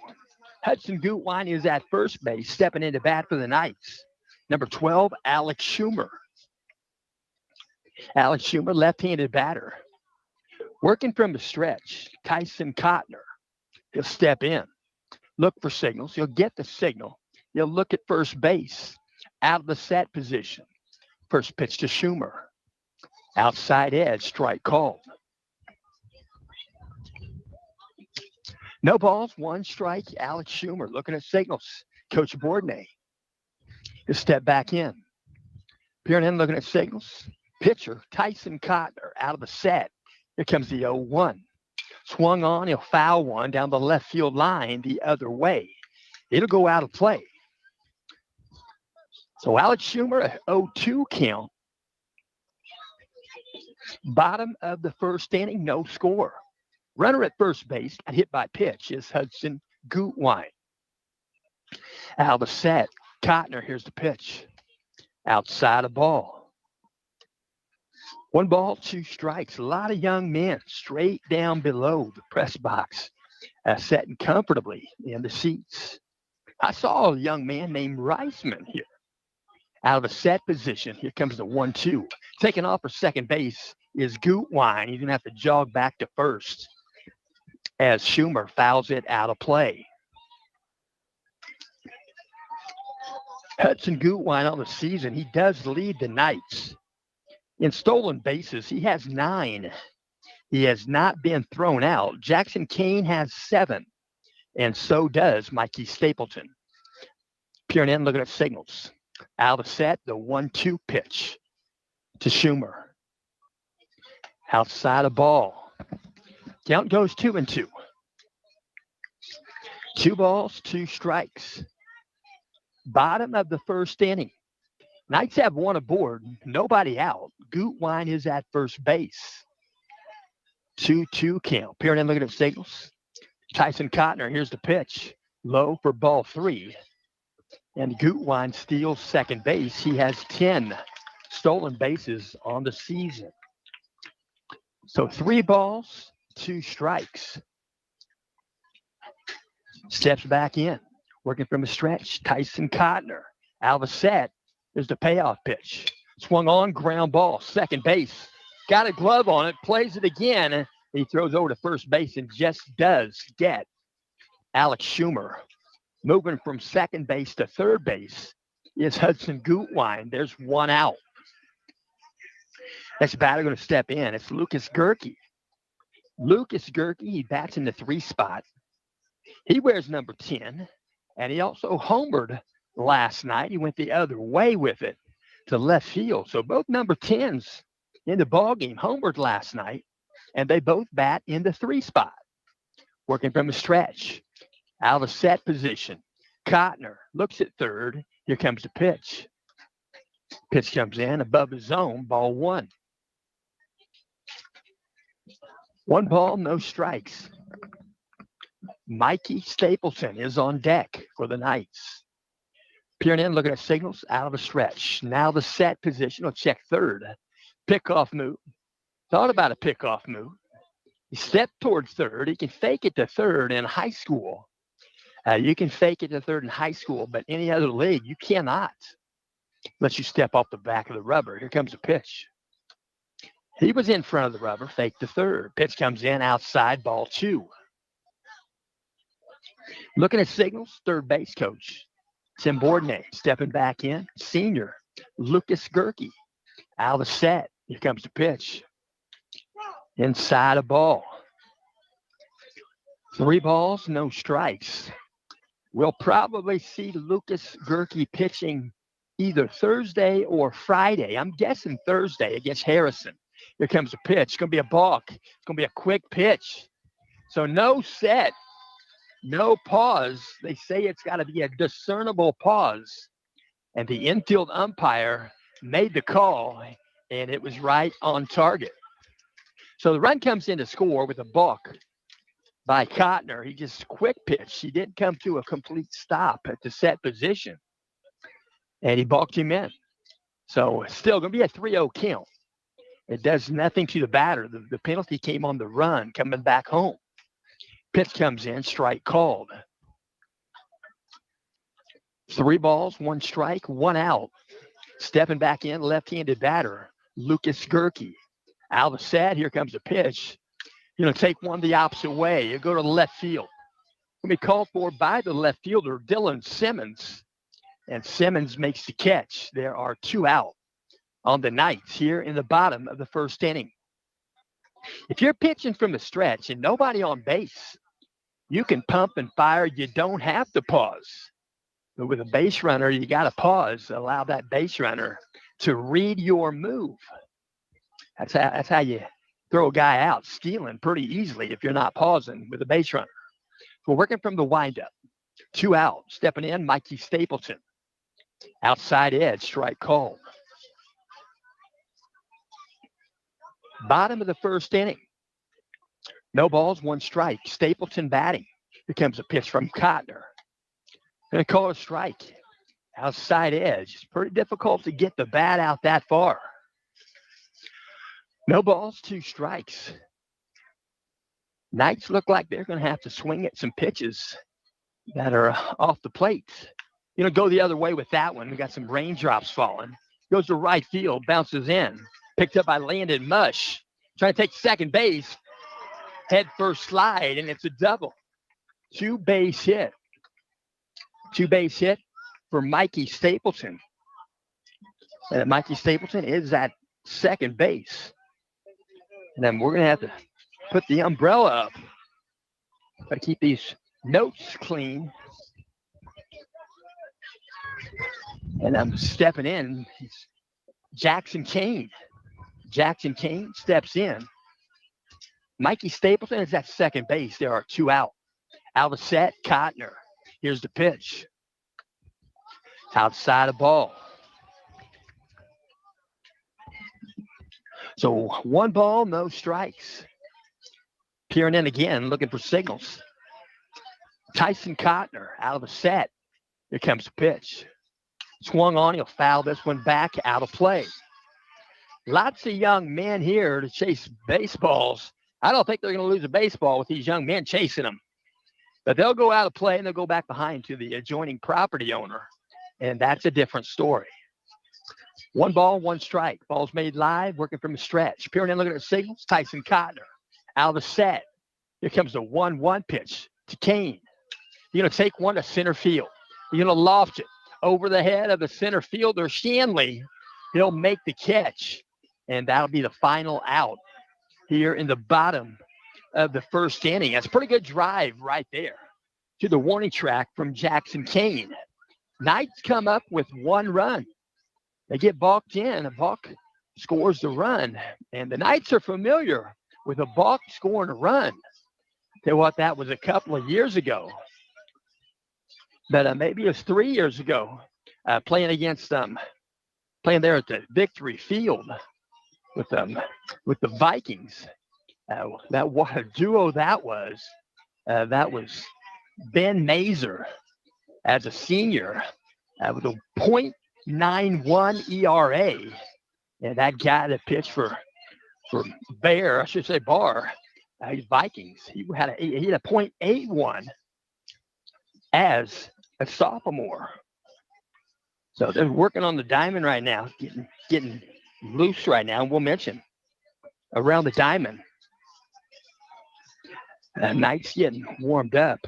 Hudson Gutwein is at first base, stepping into bat for the Knights. Number 12, Alex Schumer. Alex Schumer, left-handed batter. Working from the stretch, Tyson Cotner. He'll step in, look for signals. He'll get the signal. He'll look at first base, out of the set position. First pitch to Schumer. Outside edge, strike called. No balls, 1 strike. Alex Schumer looking at signals. Coach Bourdonnais. He'll step back in. Peering in, looking at signals. Pitcher, Tyson Cotner, out of the set. Here comes the 0-1. Swung on, he'll foul one down the left field line the other way. It'll go out of play. So Alex Schumer, a 0-2 count. Bottom of the first inning, no score. Runner at first base, got hit by pitch, is Hudson Gutwein. Out of the set, Cotner, here's the pitch. Outside of ball. 1 ball, 2 strikes. A lot of young men straight down below the press box, sitting comfortably in the seats. I saw a young man named Reisman here. Out of a set position, here comes the 1-2. Taking off for second base is Gutwein. He's going to have to jog back to first as Schumer fouls it out of play. Hudson Gutwein on the season, he does lead the Knights. In stolen bases, he has 9. He has not been thrown out. Jackson Kane has 7, and so does Mikey Stapleton. Peering in, looking at signals. Out of set, the 1-2 pitch to Schumer. Outside of ball. Count goes 2-2. 2 balls, 2 strikes. Bottom of the first inning. Knights have 1 aboard, nobody out. Gutwein is at first base. 2-2 count. Peering in, looking at signals. Tyson Cotner, here's the pitch. Low for ball 3. And Gutwein steals second base. He has 10 stolen bases on the season. So 3 balls, 2 strikes. Steps back in, working from a stretch. Tyson Cotner out of a set. There's the payoff pitch. Swung on, ground ball, second base. Got a glove on it, plays it again. He throws over to first base and just does get Alex Schumer. Moving from second base to third base is Hudson Gutwein. There's 1 out. Next batter going to step in. It's Lucas Gerke. Lucas Gerke, he bats in the 3 spot. He wears number 10, and he also homered last night. He went the other way with it to left field. So both number 10s in the ballgame homered last night, and they both bat in the 3 spot. Working from a stretch, out of set position. Cotner looks at third. Here comes the pitch. Pitch comes in above the zone, ball 1. 1 ball, no strikes. Mikey Stapleton is on deck for the Knights. Peering in, looking at signals, out of a stretch. Now the set position. Will check third. Pickoff move. Thought about a pickoff move. He stepped towards third. He can fake it to third in high school. You can fake it to third in high school, but any other league, you cannot. Unless you step off the back of the rubber. Here comes a pitch. He was in front of the rubber, fake to third. Pitch comes in outside, ball 2. Looking at signals, third base coach Tim Bourdonnais stepping back in. Senior Lucas Gerke out of the set. Here comes the pitch. Inside a ball. 3 balls, no strikes. We'll probably see Lucas Gerke pitching either Thursday or Friday. I'm guessing Thursday against Harrison. Here comes the pitch. It's going to be a balk. It's going to be a quick pitch. So no set, no pause. They say it's got to be a discernible pause. And the infield umpire made the call, and it was right on target. So the run comes in to score with a balk by Cotner. He just quick pitch. He didn't come to a complete stop at the set position. And he balked him in. So it's still going to be a 3-0 count. It does nothing to the batter. The penalty came on the run coming back home. Pitch comes in, strike called. 3 balls, 1 strike, 1 out. Stepping back in, left-handed batter, Lucas Gerke. Out of the set, here comes a pitch. Take one the opposite way. You go to the left field. Going to be called for by the left fielder, Dylan Simmons. And Simmons makes the catch. There are 2 out on the Knights here in the bottom of the first inning. If you're pitching from the stretch and nobody on base, you can pump and fire. You don't have to pause. But with a base runner, you got to pause. Allow that base runner to read your move. That's how you throw a guy out, stealing pretty easily if you're not pausing with a base runner. We're working from the windup. 2 out. Stepping in, Mikey Stapleton. Outside edge, strike called. Bottom of the first inning. No balls, 1 strike. Stapleton batting. Here comes a pitch from Cotner. Going to call a strike. Outside edge. It's pretty difficult to get the bat out that far. No balls, 2 strikes. Knights look like they're going to have to swing at some pitches that are off the plate. Go the other way with that one. We got some raindrops falling. Goes to right field, bounces in. Picked up by Landon Mush. Trying to take second base. Head first slide, and it's a double. 2-base hit. 2-base hit for Mikey Stapleton. And Mikey Stapleton is at second base. And then we're going to have to put the umbrella up. Got to keep these notes clean. And I'm stepping in. It's Jackson Kane. Jackson Kane steps in. Mikey Stapleton is at second base. There are 2 out. Out of set, Cotner. Here's the pitch. Outside the ball. So 1 ball, no strikes. Peering in again, looking for signals. Tyson Cotner out of the set. Here comes the pitch. Swung on, he'll foul this one back, out of play. Lots of young men here to chase baseballs I don't think they're going to lose a baseball with these young men chasing them. But they'll go out of play and they'll go back behind to the adjoining property owner. And that's a different story. 1 ball, 1 strike. Ball's made live, working from a stretch. Peering in, looking at the signals. Tyson Cotner out of the set. Here comes the 1-1 pitch to Kane. You're going to take one to center field. You're going to loft it over the head of the center fielder, Shanley. He'll make the catch. And that'll be the final out here in the bottom of the first inning. That's a pretty good drive right there to the warning track from Jackson Kane. Knights come up with 1 run. They get balked in. A balk scores the run. And the Knights are familiar with a balk scoring a run. Tell you what, that was a couple of years ago. But maybe it was 3 years ago, playing there at the Victory Field with the Vikings. That what a duo that was. That was Ben Mazer as a senior with a .91 ERA. And that guy that pitched for Bar, Vikings, he had a .81 as a sophomore. So they're working on the diamond right now, getting loose right now. And we'll mention around the diamond, Knights getting warmed up.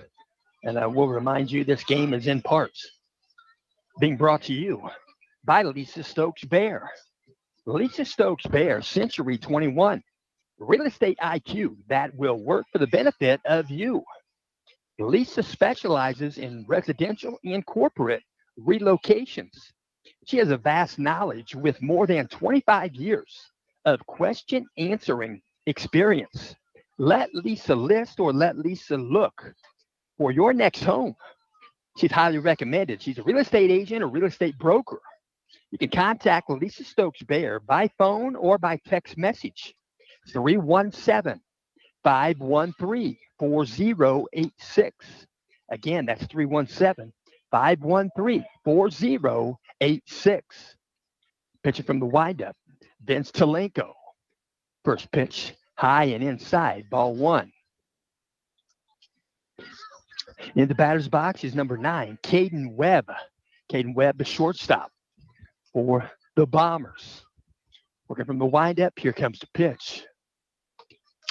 And I will remind you this game is in parts being brought to you by Lisa Stokes Bear. Lisa Stokes Bear, Century 21. Real estate IQ that will work for the benefit of you. Lisa specializes in residential and corporate relocations. She has a vast knowledge with more than 25 years of question answering experience. Let Lisa list or let Lisa look for your next home. She's highly recommended. She's a real estate agent or real estate broker. You can contact Lisa Stokes Bear by phone or by text message. 317-513-4086. Again, that's 317-513-4086. Pitching from the windup, Vince Talenko. First pitch, high and inside, ball 1. In the batter's box is number 9, Caden Webb. Caden Webb, the shortstop for the Bombers. Working from the windup, here comes the pitch.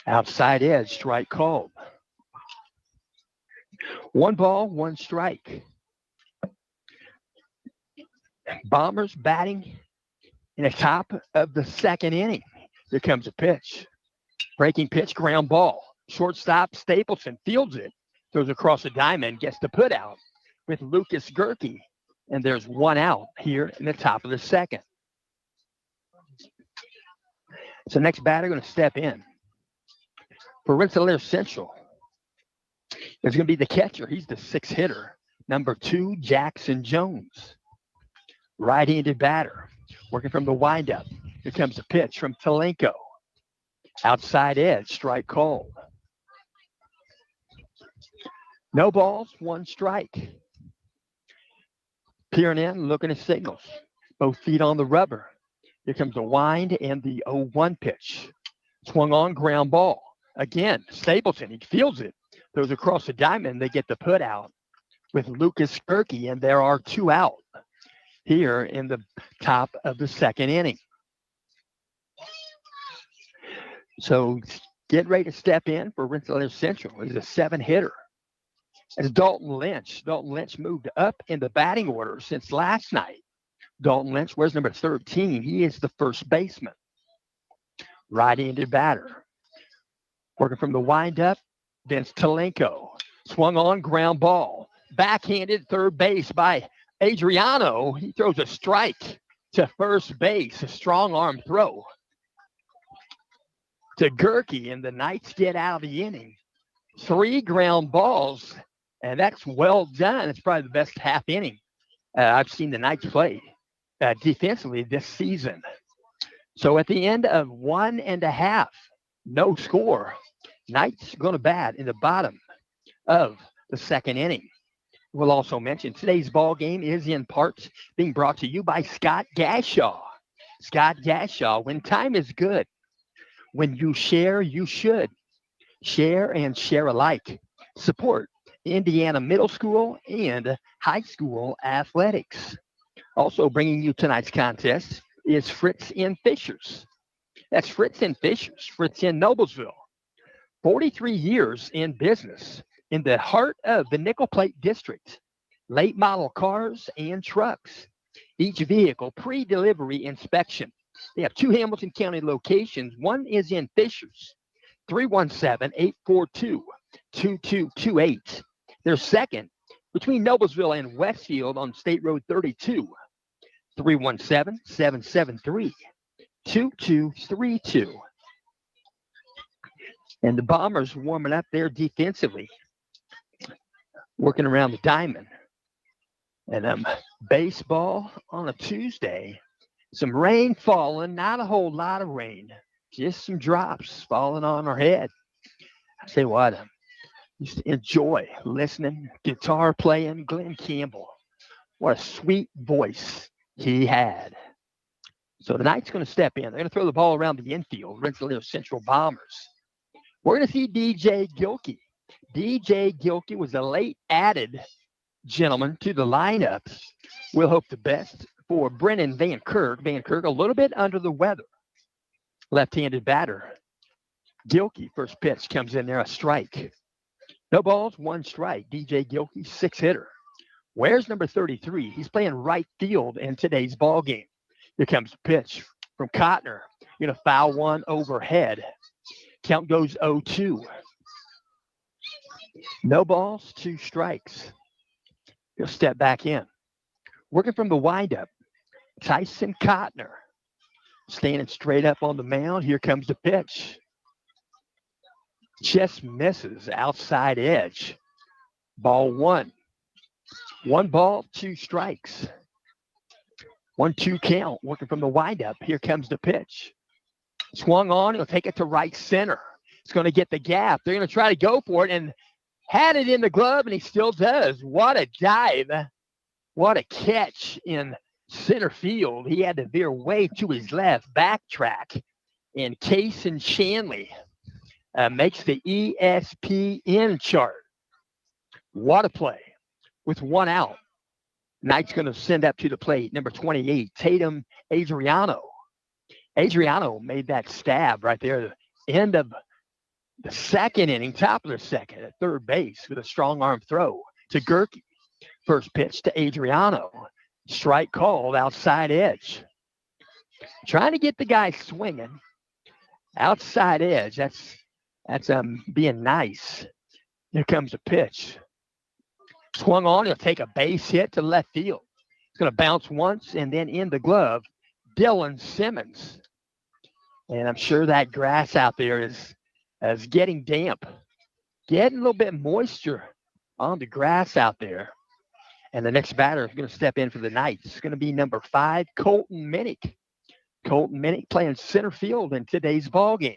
Outside edge, strike called. 1 ball, 1 strike. Bombers batting in the top of the 2nd inning. Here comes a pitch. Breaking pitch, ground ball. Shortstop Stapleton fields it. Throws across the diamond, gets the put out with Lucas Gerke. And there's 1 out here in the top of the 2nd. So next batter going to step in for Rensselaer Central. There's going to be the catcher. He's the 6th hitter, number 2, Jackson Jones. Right-handed batter, working from the windup. Here comes a pitch from Talenko. Outside edge, strike called. No balls, 1 strike. Peering in, looking at signals. Both feet on the rubber. Here comes the wind and the 0-1 pitch. Swung on, ground ball. Again, Stapleton, he fields it. Throws across the diamond, they get the put out with Lucas Gerke, and there are 2 out here in the top of the 2nd inning. So get ready to step in for Rensselaer Central. He's a 7-hitter. It's Dalton Lynch. Dalton Lynch moved up in the batting order since last night. Dalton Lynch wears number 13. He is the first baseman. Right-handed batter. Working from the windup, Vince Talenko. Swung on, ground ball. Backhanded third base by Adriano. He throws a strike to first base. A strong arm throw to Gerke, and the Knights get out of the inning. 3 ground balls, and that's well done. It's probably the best half inning I've seen the Knights play defensively this season. So at the end of 1 1/2, no score, Knights going to bat in the bottom of the 2nd inning. We'll also mention today's ball game is in parts being brought to you by Scott Gashaw. Scott Gashaw, when time is good, when you share, you should. Share and share alike. Support Indiana middle school and high school athletics. Also bringing you tonight's contest is Fritz in Fishers. That's Fritz in Fishers, Fritz in Noblesville. 43 years in business in the heart of the Nickel Plate District. Late model cars and trucks. Each vehicle pre-delivery inspection. They have 2 Hamilton County locations. One is in Fishers, 317-842-2228. Their second between Noblesville and Westfield on State Road 32, 317-773-2232. And the Bombers warming up there defensively, working around the diamond. And baseball on a Tuesday. Some rain falling, not a whole lot of rain, just some drops falling on our head. I say what, used to enjoy listening, guitar playing, Glenn Campbell. What a sweet voice he had. So the Knights going to step in. They're going to throw the ball around the infield. Rennselaer Central Bombers. We're going to see DJ Gilkey. DJ Gilkey was a late added gentleman to the lineup. We'll hope the best for Brennan Van Kirk. Van Kirk a little bit under the weather. Left-handed batter. Gilkey, first pitch, comes in there, a strike. No balls, 1 strike. DJ Gilkey, 6-hitter. Where's number 33? He's playing right field in today's ball game. Here comes the pitch from Cotner. Going to foul one overhead. Count goes 0-2. No balls, 2 strikes. He'll step back in. Working from the windup, Tyson Cotner. Standing straight up on the mound. Here comes the pitch. Just misses outside edge. Ball 1. 1 ball, 2 strikes. 1-2 count. Working from the windup. Here comes the pitch. Swung on. He'll take it to right center. It's going to get the gap. They're going to try to go for it and had it in the glove, and he still does. What a dive. What a catch in center field. He had to veer way to his left, backtrack. And Kaysen Shanley makes the ESPN chart. What a play with 1 out. Knight's going to send up to the plate, number 28, Tatum Adriano. Adriano made that stab right there at the end of the second inning, top of the second, at third base with a strong arm throw to Gerke. First pitch to Adriano. Strike called outside edge. Trying to get the guy swinging. Outside edge. That's being nice. Here comes the pitch. Swung on. He'll take a base hit to left field. It's going to bounce once and then in the glove. Dylan Simmons. And I'm sure that grass out there is getting damp. Getting a little bit moisture on the grass out there. And the next batter is going to step in for the Knights. It's going to be number 5, Colton Minnick. Colton Minnick playing center field in today's ball game.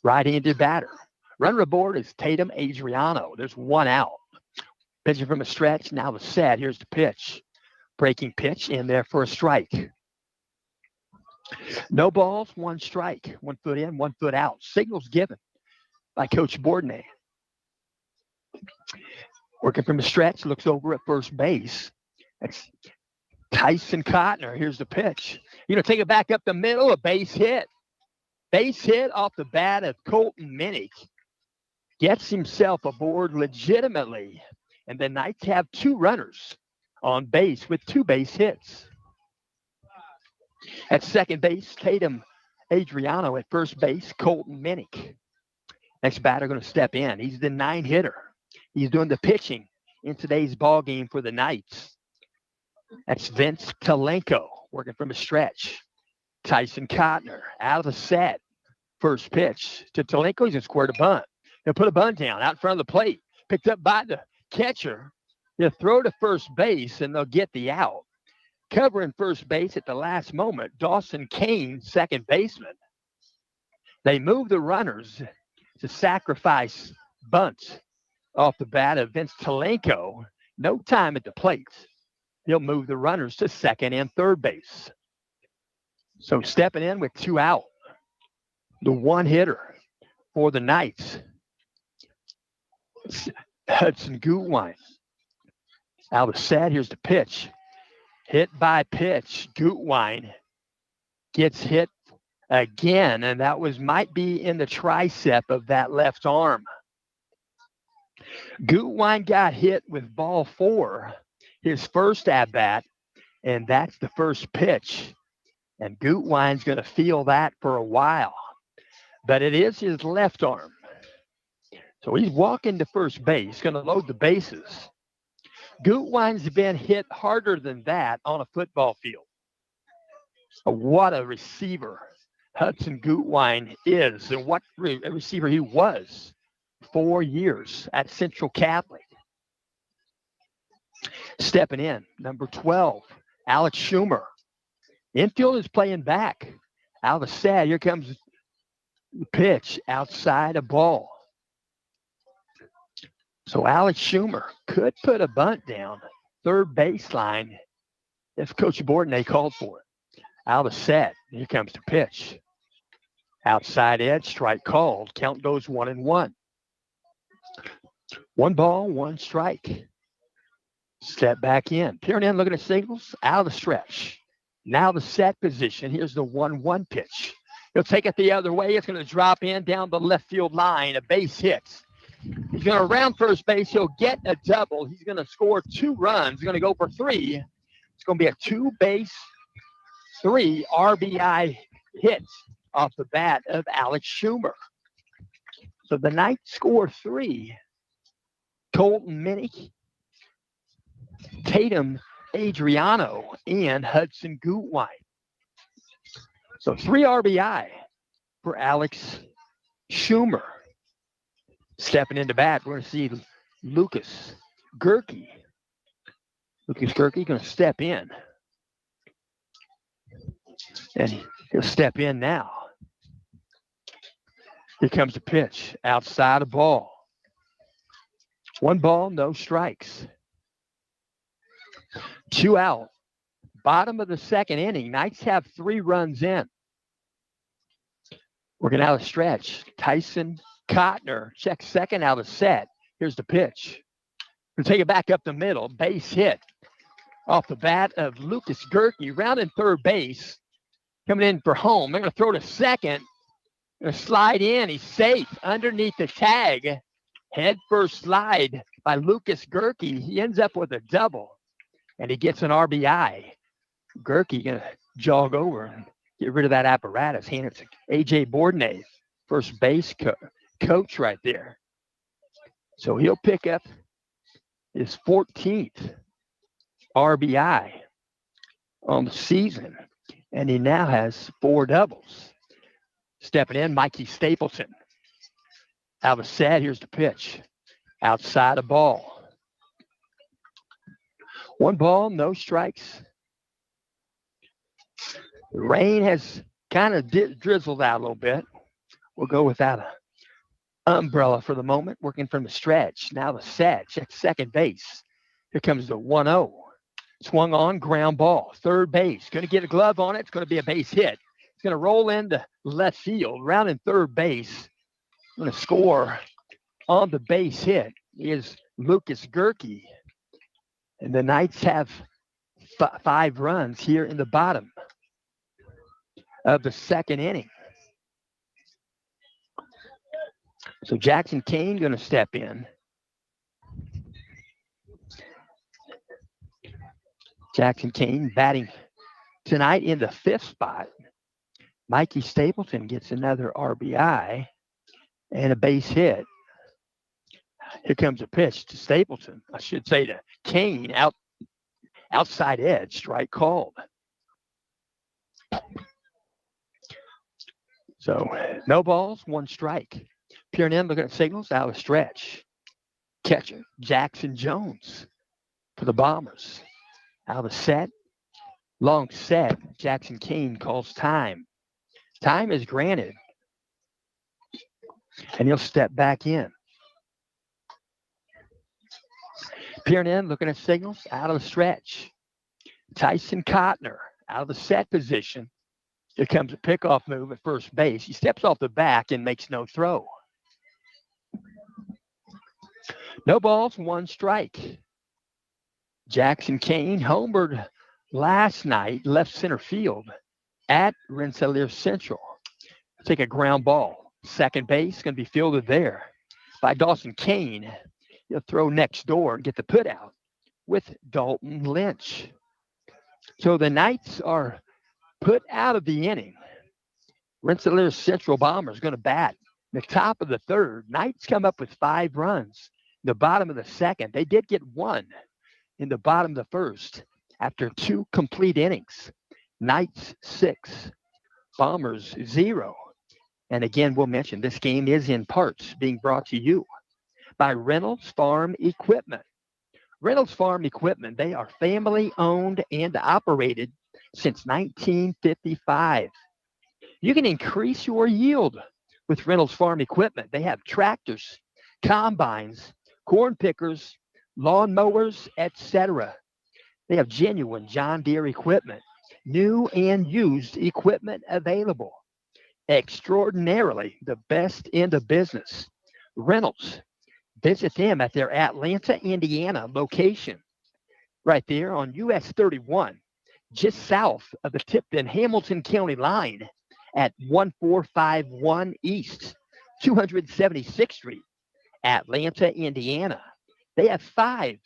Right-handed batter. Runner aboard is Tatum Adriano. There's 1 out. Pitching from a stretch. Now the set. Here's the pitch. Breaking pitch in there for a strike. No balls, 1 strike. 1 foot in, 1 foot out. Signals given by Coach Bourdonnais. Working from the stretch, looks over at first base. That's Tyson Cotner. Here's the pitch. Take it back up the middle, a base hit. Base hit off the bat of Colton Minnick. Gets himself aboard legitimately. And the Knights have 2 runners on base with 2 base hits. At second base, Tatum Adriano. At first base, Colton Minnick. Next batter going to step in. He's the 9-hitter. He's doing the pitching in today's ball game for the Knights. That's Vince Talenko working from a stretch. Tyson Cotner out of the set. First pitch to Talenko. He's going to square the bunt. He'll put a bunt down out in front of the plate. Picked up by the catcher. He'll throw to first base, and they'll get the out. Covering first base at the last moment, Dawson Kane, second baseman. They move the runners to sacrifice bunts off the bat of Vince Talenko. No time at the plate. He'll move the runners to second and third base. So stepping in with 2 out. The 1-hitter, for the Knights. Hudson Gutwein. Out of the set, here's the pitch. Hit by pitch. Gutwein gets hit again, and that might be in the tricep of that left arm. Gutwein got hit with ball 4, his first at-bat, and that's the first pitch. And Gutwein's going to feel that for a while. But it is his left arm. So he's walking to first base, going to load the bases. Gutwein's been hit harder than that on a football field. What a receiver Hudson Gutwein is, and what a receiver he was 4 years at Central Catholic. Stepping in, number 12, Alex Schumer. Infield is playing back. Out of the set, here comes the pitch outside a ball. So Alex Schumer could put a bunt down third baseline if Coach Bordenay called for it. Out of the set, here comes the pitch. Outside edge, strike called. Count goes 1-1. 1 ball, 1 strike. Step back in. Peering in, looking at signals. Out of the stretch. Now the set position. Here's the 1-1 pitch. He'll take it the other way. It's going to drop in down the left field line. A base hit. He's going to round first base. He'll get a double. He's going to score 2 runs. He's going to go for 3. It's going to be a 2-base, 3 RBI hit off the bat of Alex Schumer. So the Knights score 3. Colton Minnick, Tatum Adriano, and Hudson Gutwein. So 3 RBI for Alex Schumer. Stepping into bat, we're going to see Lucas Gerke. Lucas Gerke going to step in. And he'll step in now. Here comes the pitch. Outside a ball. 1 ball, no strikes. 2 out. Bottom of the second inning. Knights have 3 runs in. Working out a stretch. Tyson Cotner checks second out of set. Here's the pitch. We'll take it back up the middle. Base hit off the bat of Lucas Gerke. Rounding third base. Coming in for home. They're going to throw to second. Going to slide in. He's safe underneath the tag. Head first slide by Lucas Gerke. He ends up with a double. And he gets an RBI. Gerke going to jog over and get rid of that apparatus. Hand it to A.J. Bordenay, first base coach right there. So he'll pick up his 14th RBI on the season. And he now has 4 doubles. Stepping in, Mikey Stapleton. Out of the set, here's the pitch. Outside a ball. 1 ball, no strikes. The rain has kind of drizzled out a little bit. We'll go without an umbrella for the moment, working from the stretch. Now the set, check second base. Here comes the 1-0. Swung on, ground ball. Third base, going to get a glove on it. It's going to be a base hit. It's going to roll into left field, rounding third base. Going to score on the base hit is Lucas Gerke. And the Knights have 5 runs here in the bottom of the second inning. So Jackson Kane going to step in. Jackson Kane batting tonight in the 5th spot. Mikey Stapleton gets another RBI and a base hit. Here comes a pitch to Stapleton. I should say to Kane, outside edge, strike called. So no balls, 1 strike. Peering in, looking at signals, out of stretch. Catcher, Jackson Jones for the Bombers. Out of set, long set. Jackson Kane calls time. Time is granted. And he'll step back in. Peering in, looking at signals, out of the stretch. Tyson Cotner out of the set position. Here comes a pickoff move at first base. He steps off the back and makes no throw. No balls, one strike. Jackson Kane homered last night, left center field at Rensselaer Central. Take a ground ball. Second base going to be fielded there by Dawson Kane. He'll throw next door and get the put out with Dalton Lynch. So the Knights are put out of the inning. Rensselaer Central Bombers going to bat the top of the third. Knights come up with 5 runs. The bottom of the second, they did get 1 in the bottom of the first after 2 complete innings. Knights 6, Bombers 0. And again, we'll mention this game is in parts being brought to you by Reynolds Farm Equipment. Reynolds Farm Equipment, they are family owned and operated since 1955. You can increase your yield with Reynolds Farm Equipment. They have tractors, combines, corn pickers, lawn mowers, etc. They have genuine John Deere equipment, new and used equipment available. Extraordinarily the best in the business. Reynolds. Visit them at their Atlanta, Indiana location, right there on US 31, just south of the Tipton-Hamilton County line at 1451 East 276th Street, Atlanta, Indiana. They have five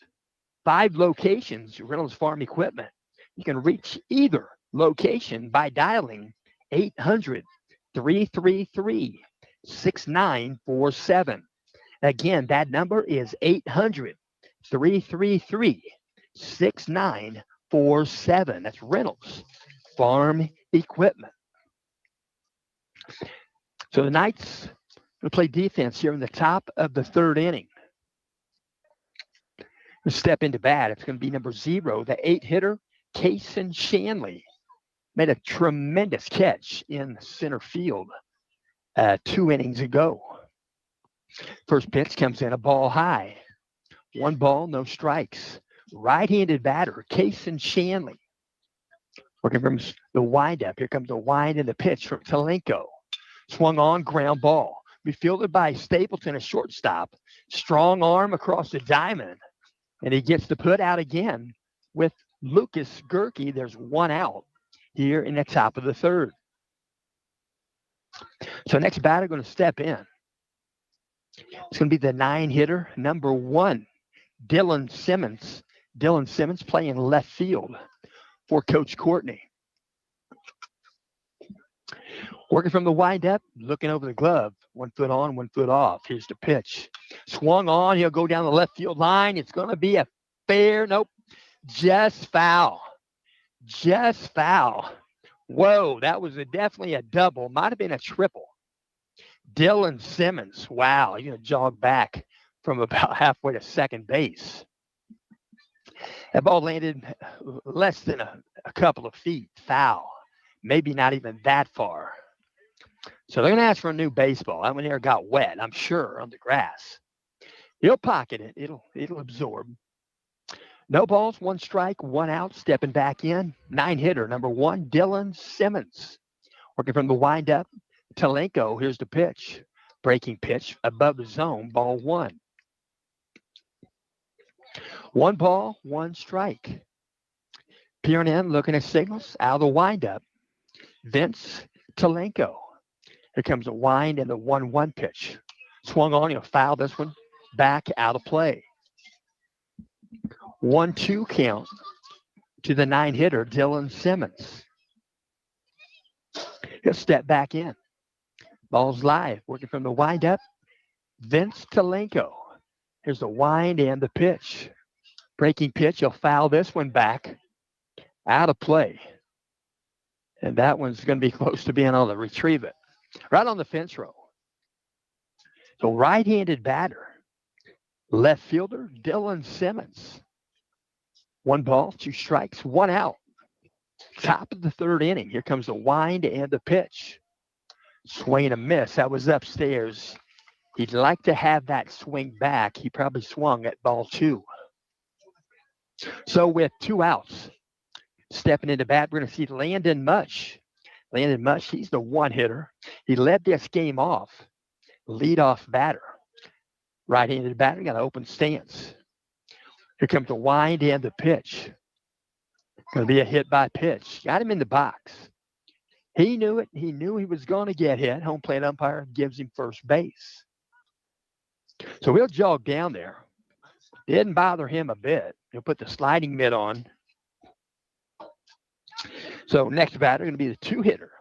locations, Reynolds Farm Equipment. You can reach either location by dialing 800-333-6947. Again, that number is 800-333-6947. That's Reynolds Farm Equipment. So the Knights going to play defense here in the top of the third inning. Step into bat. It's going to be number 0, the 8-hitter, Kaysen Shanley. Made a tremendous catch in center field 2 innings ago. First pitch comes in a ball high. 1 ball, no strikes. Right-handed batter, Kaysen Shanley. Working from the windup. Here comes the wind and the pitch from Talenko. Swung on, ground ball. Be fielded by Stapleton, a shortstop. Strong arm across the diamond. And he gets the put out again with Lucas Gerke. There's 1 out here in the top of the third. So next batter going to step in. It's going to be the 9-hitter, number 1, Dylan Simmons. Dylan Simmons playing left field for Coach Courtney. Working from the windup, looking over the glove. 1 foot on, 1 foot off. Here's the pitch. Swung on. He'll go down the left field line. It's going to be a fair, nope, just foul. Just foul. Whoa, that was definitely a double. Might have been a triple. Dylan Simmons, wow, he's going to jog back from about halfway to second base. That ball landed less than a couple of feet, foul. Maybe not even that far. So they're going to ask for a new baseball. That one there got wet, I'm sure, on the grass. He'll pocket it. It'll absorb. No balls, 1 strike, 1 out, stepping back in. 9-hitter, number 1, Dylan Simmons. Working from the windup. Talenko, here's the pitch. Breaking pitch above the zone, ball 1. 1 ball, 1 strike. Peering in, looking at signals, out of the windup. Vince Talenko. Here comes a wind and the 1-1 pitch. Swung on, he'll foul this one back out of play. 1-2 count to the 9-hitter, Dylan Simmons. He'll step back in. Ball's live, working from the windup. Vince Talenko. Here's the wind and the pitch. Breaking pitch, he'll foul this one back out of play. And that one's going to be close to being able to retrieve it. Right on the fence row. So right-handed batter. Left fielder, Dylan Simmons. 1 ball, 2 strikes, 1 out. Top of the third inning. Here comes the wind and the pitch. Swing and a miss. That was upstairs. He'd like to have that swing back. He probably swung at ball 2. So with 2 outs, stepping into bat, we're going to see Landon Mush. Landon Mush, he's the 1-hitter. He led this game off. Leadoff batter. Right-handed batter got an open stance. Here comes the wind and the pitch. Going to be a hit by pitch. Got him in the box. He knew it. He knew he was going to get hit. Home plate umpire gives him first base. So he'll jog down there. Didn't bother him a bit. He'll put the sliding mitt on. So next batter going to be the two-hitter,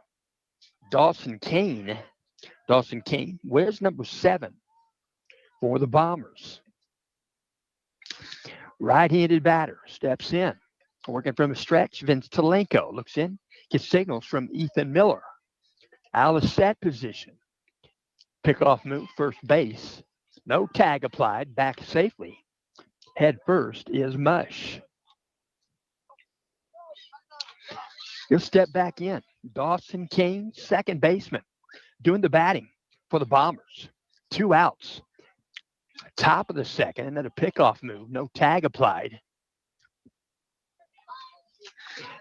Dawson Kane. Dawson Kane wears number 7 for the Bombers. Right-handed batter steps in. Working from a stretch, Vince Talenko looks in, gets signals from Ethan Miller. Out of set position. Pickoff move, first base. No tag applied, back safely. Head first is Mush. He'll step back in. Dawson Kane, second baseman, doing the batting for the Bombers. 2 outs. Top of the second, another pickoff move, no tag applied.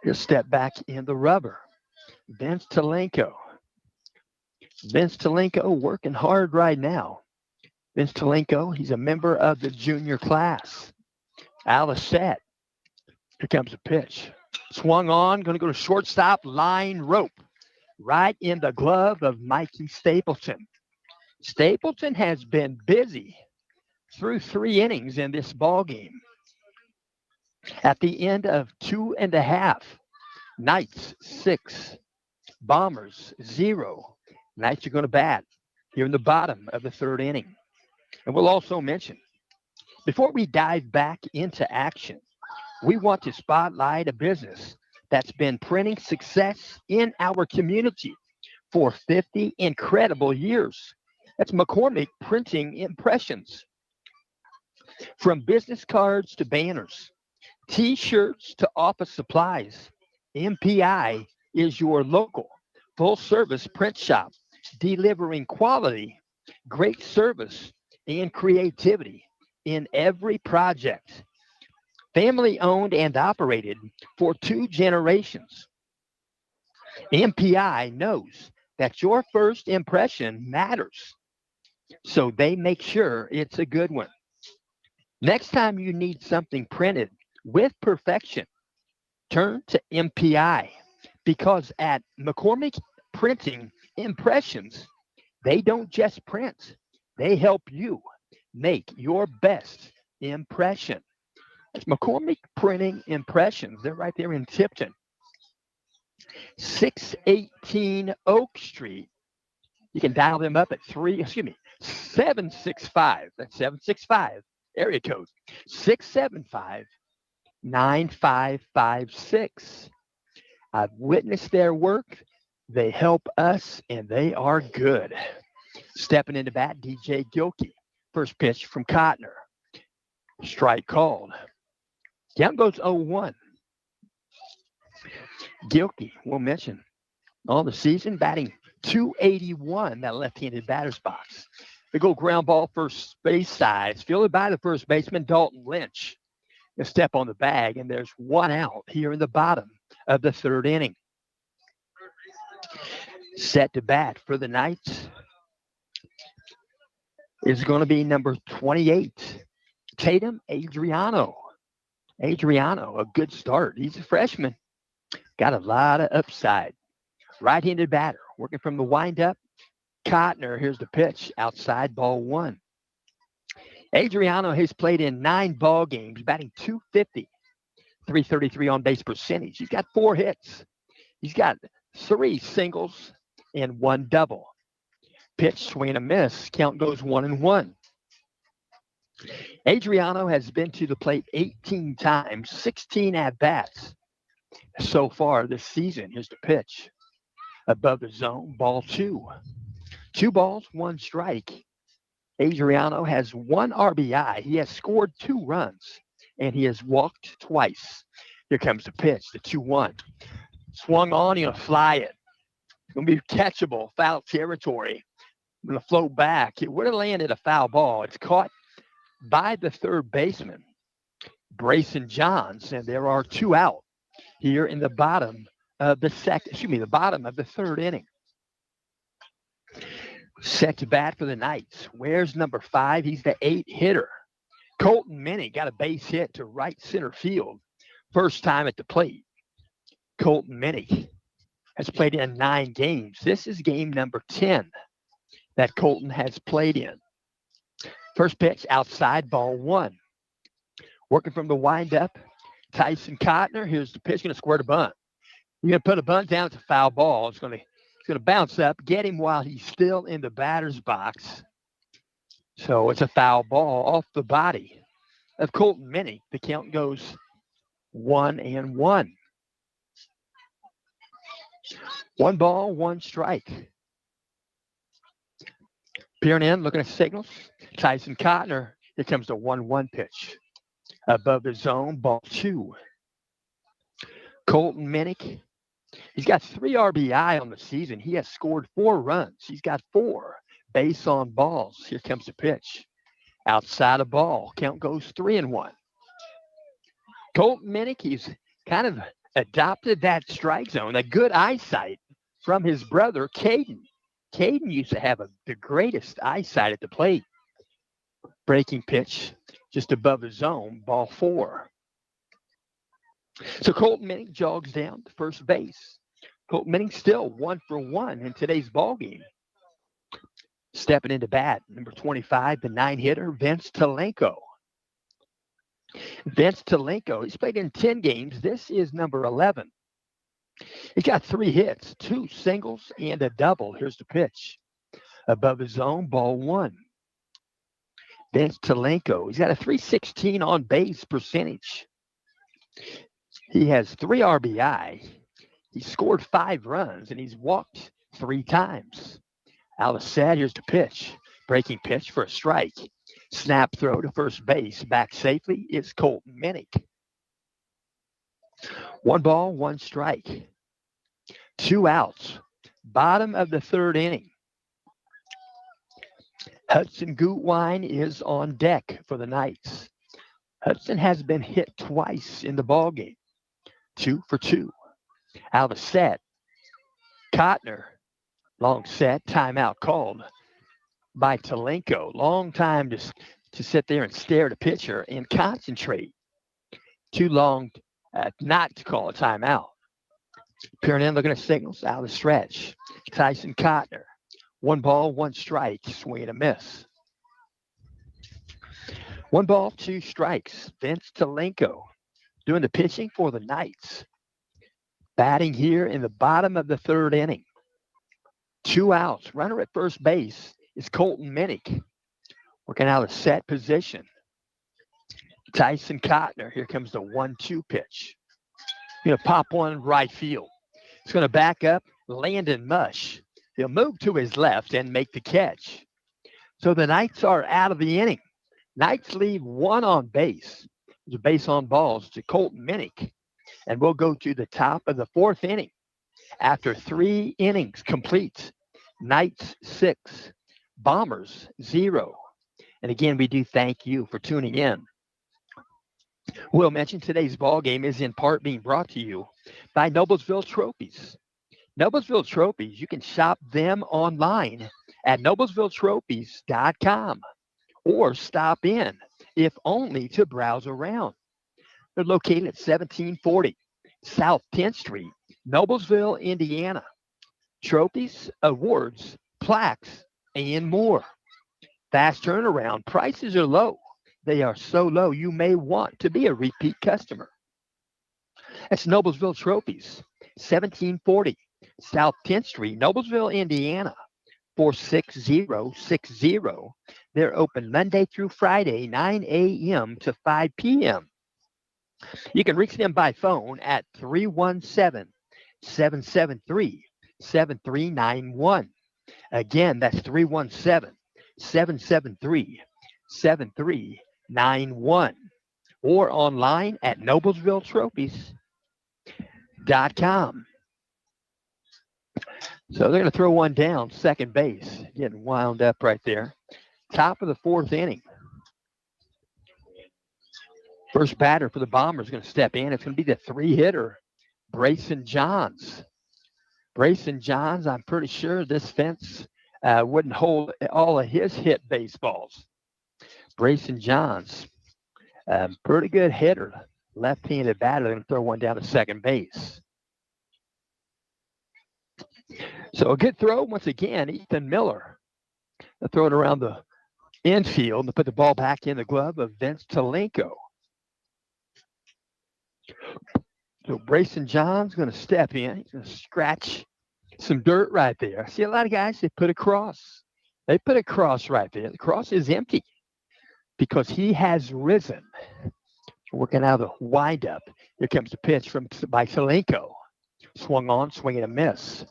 He'll step back in the rubber. Vince Talenko. Vince Talenko working hard right now. Vince Talenko, he's a member of the junior class. Out of set. Here comes a pitch. Swung on, going to go to shortstop, line rope. Right in the glove of Mikey Stapleton. Stapleton has been busy through 3 innings in this ball game. At the end of 2.5, Knights 6, Bombers 0. Knights are going to bat here in the bottom of the 3rd inning. And we'll also mention, before we dive back into action, we want to spotlight a business that's been printing success in our community for 50 incredible years. That's McCormick Printing Impressions. From business cards to banners, T-shirts to office supplies, MPI is your local full-service print shop, delivering quality, great service, and creativity in every project. Family owned and operated for 2 generations. MPI knows that your first impression matters, so they make sure it's a good one. Next time you need something printed with perfection, turn to MPI, because at McCormick Printing Impressions, they don't just print, they help you make your best impression. It's McCormick Printing Impressions. They're right there in Tipton. 618 Oak Street. You can dial them up at 765. That's 765. Area code 675-9556. I've witnessed their work. They help us, and they are good. Stepping into bat, DJ Gilkey. First pitch from Cotner. Strike called. Count goes 0-1. Gilkey, we'll mention, on the season, batting .281, that left-handed batter's box. They go ground ball first base side. It's fielded by the first baseman, Dalton Lynch. A step on the bag, and there's 1 out here in the bottom of the 3rd inning. Set to bat for the Knights is going to be number 28, Tatum Adriano. Adriano, a good start. He's a freshman. Got a lot of upside. Right-handed batter, working from the windup. Cotner, here's the pitch, outside, ball 1. Adriano has played in 9 ball games, batting .250, .333 on base percentage. He's got 4 hits. He's got 3 singles and 1 double. Pitch, swing and a miss. Count goes 1-1. Adriano has been to the plate 18 times, 16 at-bats so far this season. Here's the pitch. Above the zone, ball 2. 2 balls, 1 strike. Adriano has 1 RBI. He has scored 2 runs, and he has walked twice. Here comes the pitch, the 2-1. Swung on, he'll fly it. It's going to be catchable, foul territory. I'm going to float back. It would have landed a foul ball. It's caught by the 3rd baseman, Brayson Johns, and there are 2 out here in the bottom of the 3rd inning. Set to bat for the Knights. Where's number 5? He's the 8 hitter. Colton Minnie got a base hit to right center field. First time at the plate. Colton Minnie has played in 9 games. This is game number 10 that Colton has played in. First pitch outside, ball 1. Working from the windup, Tyson Cotner. Here's the pitch, going to squirt a bunt. You're going to put a bunt down, it's a foul ball. It's going to bounce up, get him while he's still in the batter's box. So it's a foul ball off the body of Colton Minnie. The count goes 1-1. 1 ball, 1 strike. Peering in, looking at signals. Tyson Cotner. Here comes the 1-1 pitch. Above the zone, ball 2. Colton Minnick. He's got 3 RBI on the season. He has scored 4 runs. He's got 4 base on balls. Here comes the pitch. Outside of ball. Count goes 3-1. Colton Minnick, he's kind of adopted that strike zone, a good eyesight from his brother, Caden. Caden used to have the greatest eyesight at the plate. Breaking pitch just above the zone, ball 4. So Colton Minnick jogs down to first base. Colton Minnick still 1 for 1 in today's ball game. Stepping into bat, number 25, the 9 hitter, Vince Talenko. Vince Talenko, he's played in 10 games. This is number 11. He's got 3 hits, 2 singles, and a double. Here's the pitch. Above the zone, ball 1. Vince Talenko, he's got a .316 on base percentage. He has 3 RBI. He scored 5 runs, and he's walked 3 times. Alisette, here's the pitch. Breaking pitch for a strike. Snap throw to first base. Back safely is Colton Minnick. 1 ball, 1 strike. 2 outs. Bottom of the 3rd inning. Hudson Gutwein is on deck for the Knights. Hudson has been hit twice in the ballgame. 2 for 2. Out of set. Cotner. Long set. Timeout called by Talenko. Long time to sit there and stare at a pitcher and concentrate. Too long not to call a timeout. Peering in, looking at signals. Out of the stretch. Tyson Cotner. 1 ball, 1 strike. Swing and a miss. 1 ball, 2 strikes. Vince Talenko doing the pitching for the Knights. Batting here in the bottom of the 3rd inning. 2 outs. Runner at first base is Colton Minnick. Working out of set position. Tyson Cotner. Here comes the 1-2 pitch. Going to pop one right field. It's going to back up. Landon Mush. He'll move to his left and make the catch. So the Knights are out of the inning. Knights leave 1 on base. There's a base on balls to Colton Minnick. And we'll go to the top of the 4th inning. After 3 innings complete, Knights 6, Bombers 0. And again, we do thank you for tuning in. We'll mention today's ball game is in part being brought to you by Noblesville Trophies. Noblesville Trophies, you can shop them online at noblesvilletrophies.com or stop in, if only to browse around. They're located at 1740 South 10th Street, Noblesville, Indiana. Trophies, awards, plaques, and more. Fast turnaround. Prices are low. They are so low you may want to be a repeat customer. That's Noblesville Trophies, 1740 South 10th Street, Noblesville, Indiana, 46060. They're open Monday through Friday, 9 a.m. to 5 p.m. You can reach them by phone at 317-773-7391. Again, that's 317-773-7391. Or online at noblesvilletrophies.com. So they're going to throw one down, second base, getting wound up right there. Top of the 4th inning. First batter for the Bombers is going to step in. It's going to be the 3-hitter, Brayson Johns. Brayson Johns, I'm pretty sure this fence wouldn't hold all of his hit baseballs. Brayson Johns, pretty good hitter, left-handed batter, going to throw one down to second base. So a good throw once again, Ethan Miller. Throw it around the infield to put the ball back in the glove of Vince Talenko. So Brayson John's going to step in. He's going to scratch some dirt right there. I see a lot of guys, they put a cross. They put a cross right there. The cross is empty because he has risen. Working out a windup. Here comes the pitch by Talenko. Swung on, swing and a miss.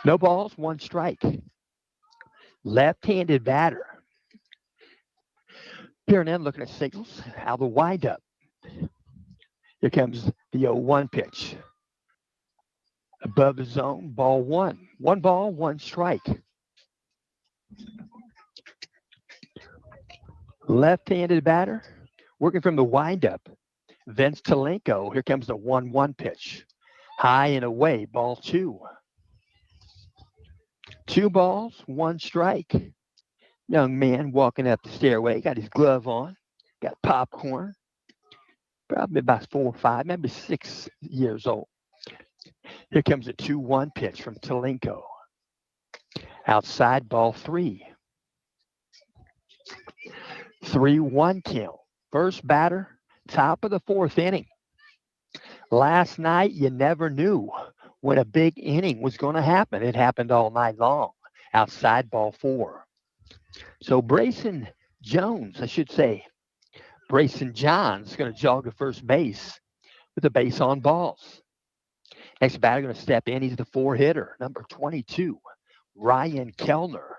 No balls, one strike. Left-handed batter. Peering in, looking at signals. Out of the windup. Here comes the 0-1 pitch. Above the zone, ball one. One ball, one strike. Left-handed batter. Working from the windup. Vince Talenko. Here comes the 1-1 pitch. High and away, ball two. 2 balls, 1 strike. Young man walking up the stairway, got his glove on, got popcorn. Probably about 4 or 5, maybe 6 years old. Here comes a 2-1 pitch from Talenko. Outside, ball 3. 3-1 count. First batter, top of the 4th inning. Last night, you never knew when a big inning was going to happen. It happened all night long. Outside, ball 4. So Brayson Jones, I should say, Brayson Johns going to jog to first base with a base on balls. Next batter going to step in. He's the 4-hitter, number 22, Ryan Kellner.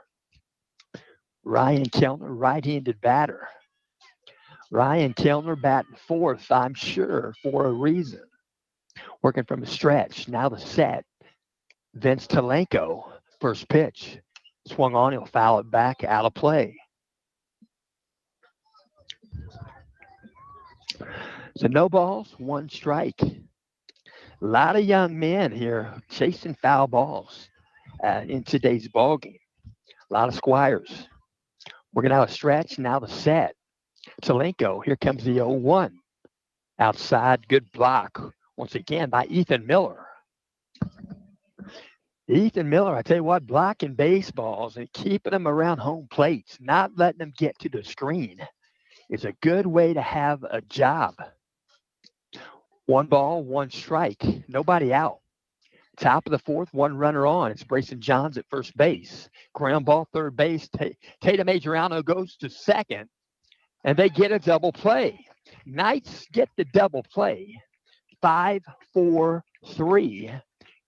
Ryan Kellner, right-handed batter. Ryan Kellner batting 4th, I'm sure, for a reason. Working from the stretch. Now the set. Vince Talenko, first pitch. Swung on, he'll foul it back, out of play. So no balls, 1 strike. A lot of young men here chasing foul balls in today's ball game. A lot of squires. Working out a stretch, now the set. Talenko, here comes the 0-1. Outside, good block. Once again by Ethan Miller. Ethan Miller, I tell you what, blocking baseballs and keeping them around home plates, not letting them get to the screen, is a good way to have a job. 1 ball, 1 strike. Nobody out. Top of the 4th, 1 runner on. It's Brayson Johns at first base. Ground ball, third base. Tatum Adriano goes to second, and they get a double play. Knights get the double play. 5-4-3.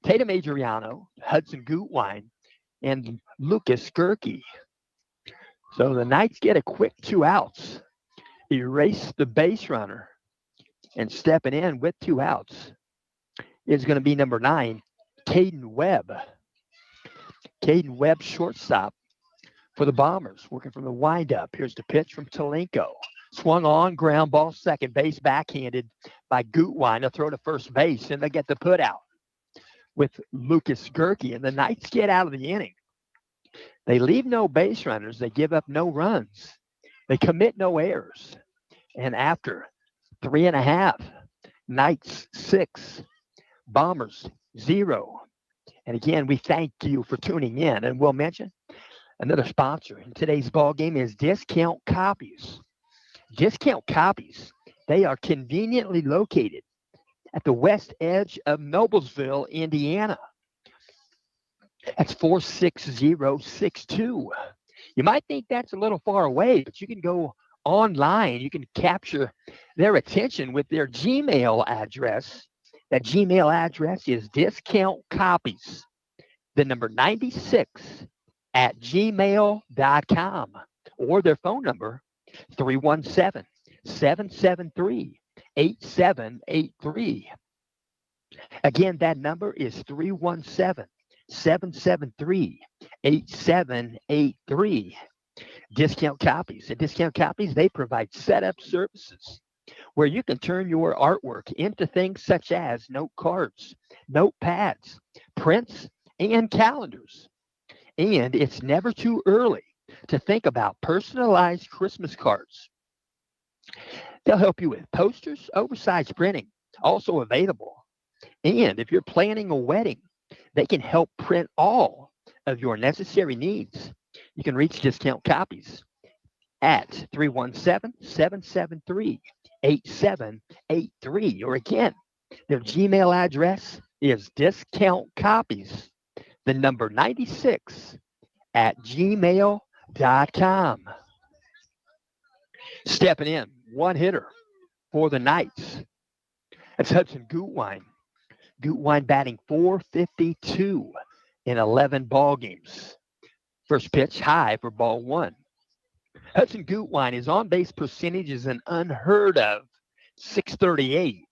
Tatum Adriano, Hudson Gutwine, and Lucas Gerke. So the Knights get a quick 2 outs. Erase the base runner, and stepping in with 2 outs is going to be number 9, Caden Webb. Caden Webb, shortstop for the Bombers, working from the windup. Here's the pitch from Talenko. Swung on, ground ball, second base, backhanded by Gutwine. They'll throw to first base, and they get the put out with Lucas Gerke. And the Knights get out of the inning. They leave no base runners. They give up no runs. They commit no errors. And after 3.5, Knights 6, Bombers 0. And again, we thank you for tuning in. And we'll mention another sponsor in today's ball game is Discount Copies. Discount Copies, they are conveniently located at the west edge of Noblesville, Indiana. That's 46062. You might think that's a little far away, but you can go online. You can capture their attention with their Gmail address. That Gmail address is discountcopies, the number 96 at gmail.com, or their phone number 317-773-8783. Again, that number is 317-773-8783. Discount Copies. At Discount Copies, they provide setup services where you can turn your artwork into things such as note cards, notepads, prints, and calendars. And it's never too early to think about personalized Christmas cards. They'll help you with posters, oversized printing, also available. And if you're planning a wedding, they can help print all of your necessary needs. You can reach discount copies at 317-773-8783. Or again, their Gmail address is discountcopies, the number 96 at gmail.com. Stepping in, one hitter for the Knights. That's Hudson Gutwein. Gutwein batting .452 in 11 ball games. First pitch high for ball one. Hudson Gutwein, his on-base percentage is an unheard of .638.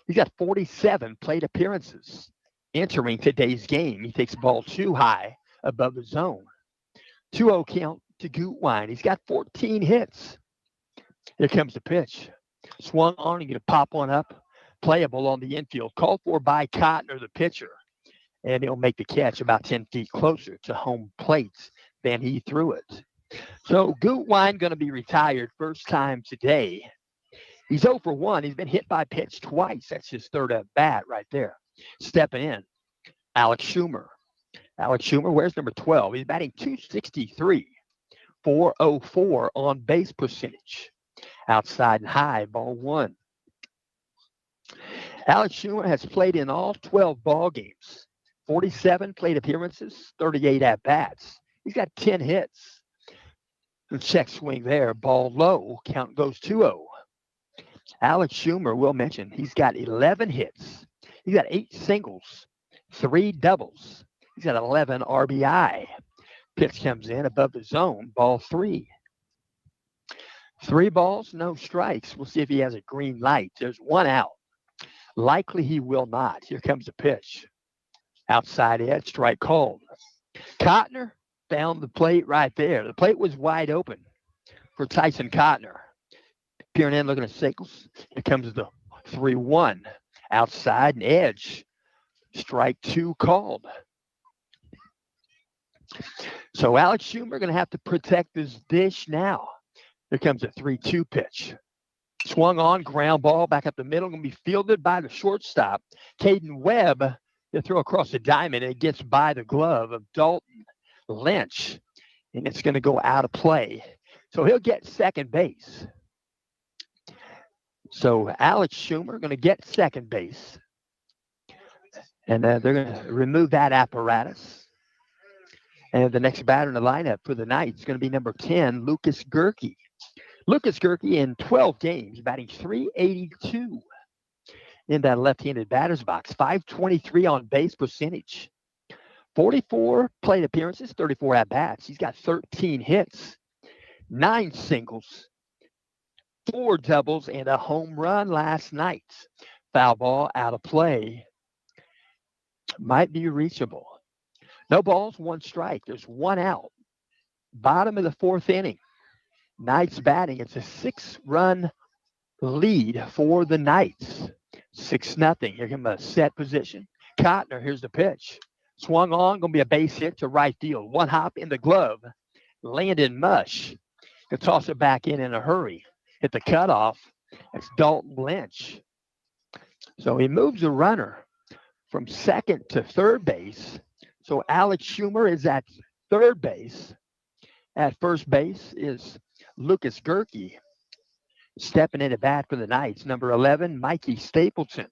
He's got 47 plate appearances. Entering today's game, he takes ball two high above the zone. 2-0 count to Gutwein. He's got 14 hits. Here comes the pitch. Swung on, he's going to pop one up. Playable on the infield. Called for by Cotner, the pitcher. And he'll make the catch about 10 feet closer to home plate than he threw it. So Gutwein going to be retired first time today. He's 0 for 1. He's been hit by pitch twice. That's his third at bat right there. Stepping in, Alex Schumer. Alex Schumer wears number 12. He's batting .263, .404 on base percentage. Outside and high, ball one. Alex Schumer has played in all 12 ball games, 47 plate appearances, 38 at-bats. He's got 10 hits. The check swing there, ball low, count goes 2-0. Alex Schumer, will mention, he's got 11 hits. He's got 8 singles, 3 doubles. He's got 11 RBI. Pitch comes in above the zone, ball 3. 3 balls, no strikes. We'll see if he has a green light. There's one out. Likely he will not. Here comes the pitch. Outside edge, strike called. Cotner found the plate right there. The plate was wide open for Tyson Cotner. Peering in, looking at Sickles. Here comes the 3-1. Outside and edge. Strike 2 called. So Alex Schumer going to have to protect this dish now. Here comes a 3-2 pitch. Swung on, ground ball back up the middle. Going to be fielded by the shortstop. Caden Webb. He'll throw across the diamond. And it gets by the glove of Dalton Lynch. And it's going to go out of play. So he'll get second base. So Alex Schumer going to get second base. And they're going to remove that apparatus. And the next batter in the lineup for the Knights is going to be number 10, Lucas Gerke. Lucas Gerke in 12 games, batting .382 in that left-handed batter's box. .523 on base percentage. 44 plate appearances, 34 at-bats. He's got 13 hits, 9 singles, 4 doubles, and a home run last night. Foul ball out of play. Might be reachable. No balls, 1 strike. There's 1 out. Bottom of the 4th inning. Knights batting. It's a 6-run lead for the Knights. 6-0. Here comes a set position. Cotner, here's the pitch. Swung on, going to be a base hit to right field. 1 hop in the glove. Landon Mush. He'll toss it back in a hurry. Hit the cutoff. That's Dalton Lynch. So he moves the runner from second to third base. So Alex Schumer is at third base. At first base is Lucas Gerke. Stepping in at bat for the Knights, number 11, Mikey Stapleton.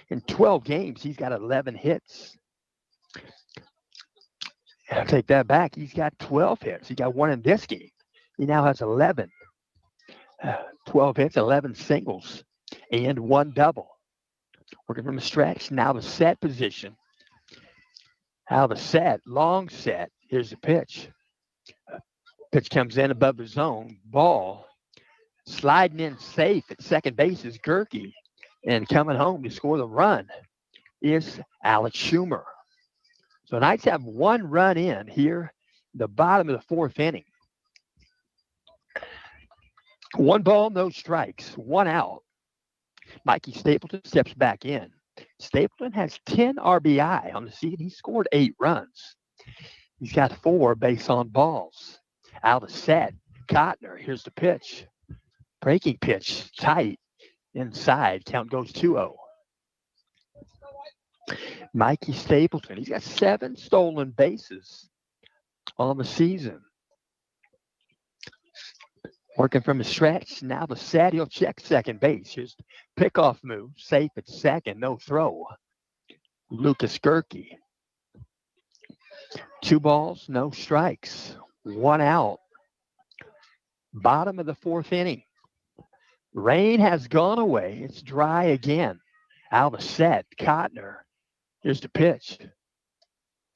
In 12 games, he's got 11 hits. I'll take that back. He's got 12 hits. He got 1 in this game. He now has 11. 12 hits, 11 singles, and 1 double. Working from a stretch. Now the set position. How the set, long set. Here's the pitch. Pitch comes in above the zone. Ball. Sliding in safe at second base is Gerke. And coming home to score the run is Alex Schumer. So Knights have 1 run in here, the bottom of the 4th inning. 1 ball, no strikes, 1 out. Mikey Stapleton steps back in. Stapleton has 10 RBI on the season. He scored 8 runs. He's got 4 base on balls. Out of set. Cotner, here's the pitch. Breaking pitch, tight, inside. Count goes 2-0. Mikey Stapleton, he's got 7 stolen bases on the season. Working from the stretch. Now the set, he'll check second base. Here's the pickoff move. Safe at second, no throw. Lucas Gerke. 2 balls, no strikes. 1 out. Bottom of the 4th inning. Rain has gone away. It's dry again. Out of set. Cotner. Here's the pitch.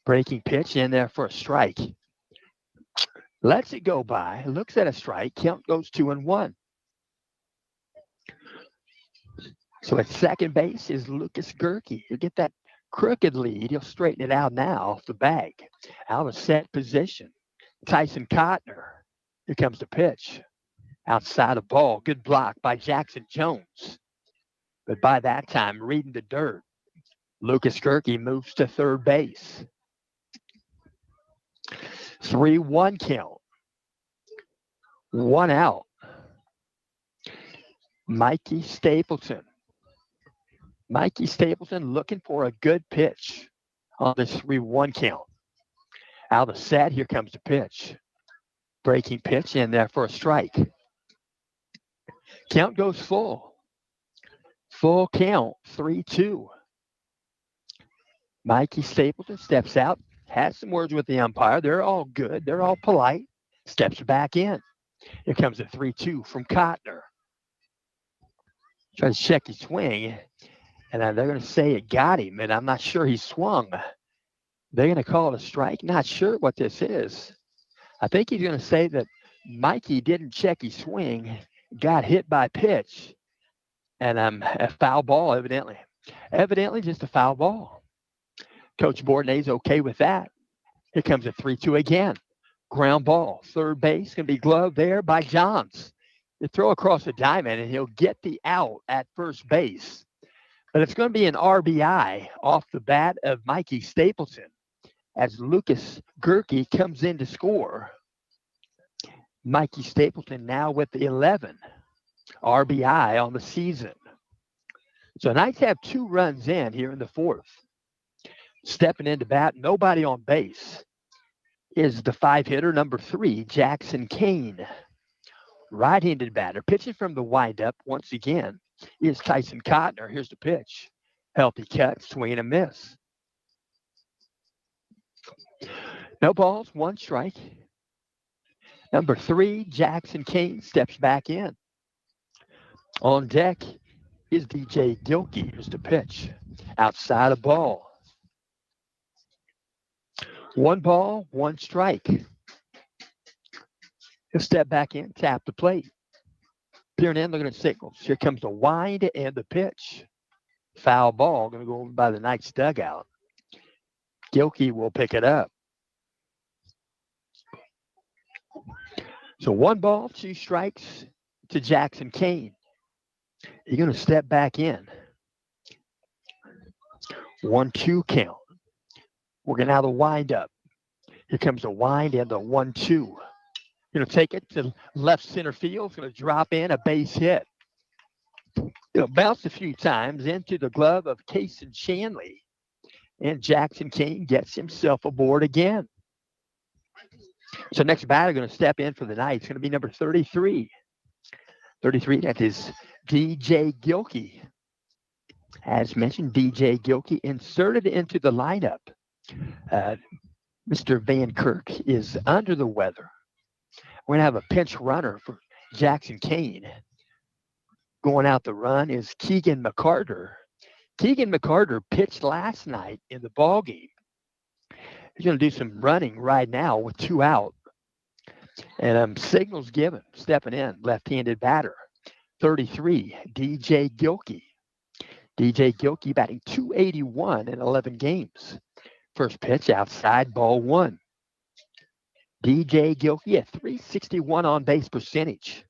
Breaking pitch in there for a strike. Lets it go by. Looks at a strike. Count goes 2-1. So at second base is Lucas Gerke. He'll get that crooked lead. He'll straighten it out now off the bag. Out of set position. Tyson Cotner. Here comes the pitch. Outside of ball. Good block by Jackson Jones. But by that time, reading the dirt. Lucas Gerke moves to third base. 3-1 count. 1 out. Mikey Stapleton. Mikey Stapleton looking for a good pitch on this 3-1 count. Out of set, here comes the pitch. Breaking pitch in there for a strike. Count goes full. Full count, 3-2. Mikey Stapleton steps out, has some words with the umpire. They're all good. They're all polite. Steps back in. Here comes a 3-2 from Cotner. Tries to check his swing, and they're going to say it got him, and I'm not sure he swung. They're going to call it a strike. Not sure what this is. I think he's going to say that Mikey didn't check his swing, got hit by pitch, and a foul ball, evidently. Evidently just a foul ball. Coach Bourdonnais okay with that. Here comes a 3-2 again. Ground ball. Third base going to be gloved there by Johns. You throw across the diamond, and he'll get the out at first base. But it's going to be an RBI off the bat of Mikey Stapleton as Lucas Gerke comes in to score. Mikey Stapleton now with the 11 RBI on the season. So Knights have 2 runs in here in the 4th. Stepping into bat, nobody on base, is the 5-hitter, number 3, Jackson Kane. Right-handed batter, pitching from the windup once again, is Tyson Cotner. Here's the pitch. Healthy cut, swing and a miss. No balls, 1 strike. Number 3, Jackson Kane steps back in. On deck is DJ Gilkey. Here's the pitch. Outside of ball. 1 ball, 1 strike. He'll step back in, tap the plate. Peering in, looking at signals. Here comes the wind and the pitch. Foul ball, going to go over by the Knights dugout. Gilkey will pick it up. So 1 ball, 2 strikes to Jackson Kane. He's going to step back in. 1-2 count. We're going to have the wind up. Here comes the wind and the 1-2. Going to take it to left center field. It's going to drop in a base hit. It'll bounce a few times into the glove of Cason Shanley. And Jackson Kane gets himself aboard again. So next batter going to step in for the Knights. It's going to be number 33. 33, that is DJ Gilkey. As mentioned, DJ Gilkey inserted into the lineup. Mr. Van Kirk is under the weather. We're going to have a pinch runner for Jackson Kane. Going out the run is Keegan McCarter. Keegan McCarter pitched last night in the ball game. He's going to do some running right now with 2 out. And signals given. Stepping in, left-handed batter. 33, DJ Gilkey. DJ Gilkey batting .281 in 11 games. First pitch outside, ball 1. DJ Gilkey at .361 on base percentage.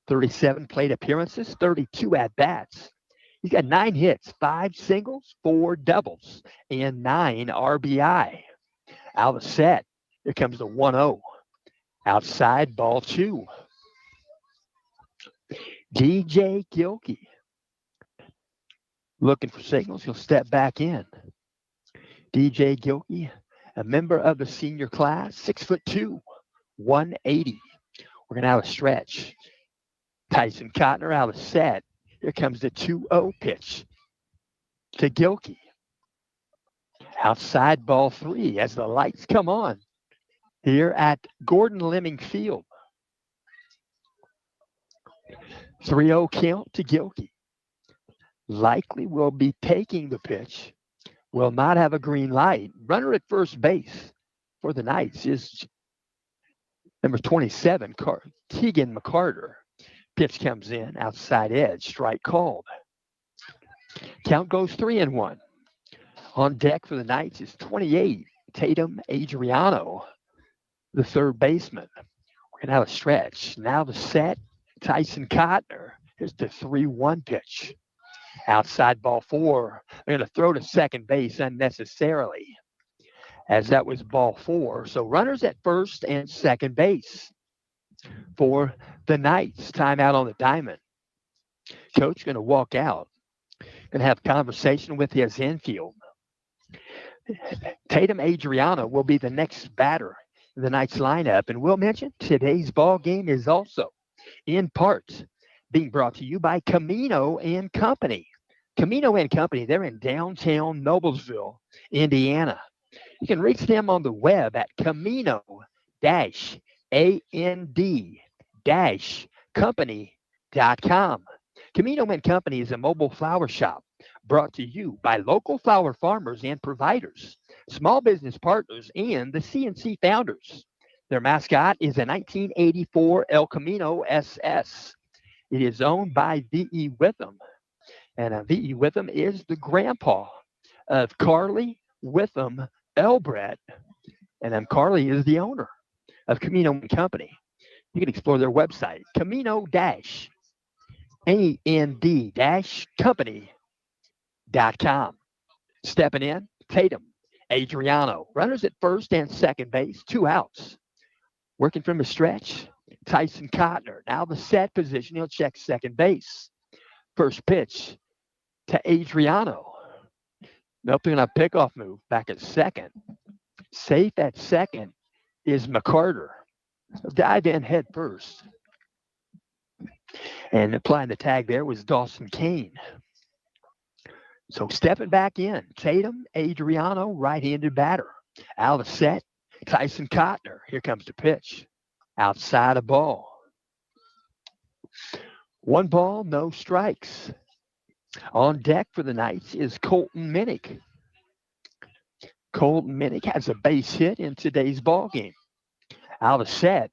37 plate appearances, 32 at-bats. He's got 9 hits, 5 singles, 4 doubles, and 9 RBI. Out of the set, here comes the 1-0. Outside, ball 2. DJ Gilkey looking for signals. He'll step back in. DJ Gilkey, a member of the senior class, 6'2", 180. We're going to have a stretch. Tyson Cotner out of set. Here comes the 2-0 pitch to Gilkey. Outside, ball 3 as the lights come on here at Gordon Lemming Field. 3-0 count to Gilkey. Likely will be taking the pitch. Will not have a green light. Runner at first base for the Knights is number 27, Keegan McCarter. Pitch comes in, outside edge, strike called. Count goes 3-1. On deck for the Knights is 28, Tatum Adriano, the third baseman. We're going to have a stretch. Now the set, Tyson Cotner. Here's the 3-1 pitch. Outside, ball 4. They're going to throw to second base unnecessarily, as that was ball 4. So runners at first and second base for the Knights. Timeout on the diamond. Coach going to walk out. Going to have a conversation with his infield. Tatum Adriano will be the next batter in the Knights lineup. And we'll mention today's ball game is also in part being brought to you by Camino and Company. Camino and Company, they're in downtown Noblesville, Indiana. You can reach them on the web at camino-and-company.com. Camino and Company is a mobile flower shop brought to you by local flower farmers and providers, small business partners, and the CNC founders. Their mascot is a 1984 El Camino SS. It is owned by V.E. Witham, and V.E. Witham is the grandpa of Carly Witham Elbrett, and Carly is the owner of Camino and Company. You can explore their website, camino-and-company.com. Stepping in, Tatum Adriano. Runners at first and second base, 2 outs. Working from the stretch, Tyson Cotner. Now the set position, he'll check second base. First pitch to Adriano. Nothing on a pickoff move back at second. Safe at second is McCarter. Dive in head first. And applying the tag there was Dawson Kane. So stepping back in, Tatum Adriano, right-handed batter. Out of the set, Tyson Cotner. Here comes the pitch. Outside a ball. 1 ball, no strikes. On deck for the Knights is Colton Minnick. Colton Minnick has a base hit in today's ball game. Out of the set,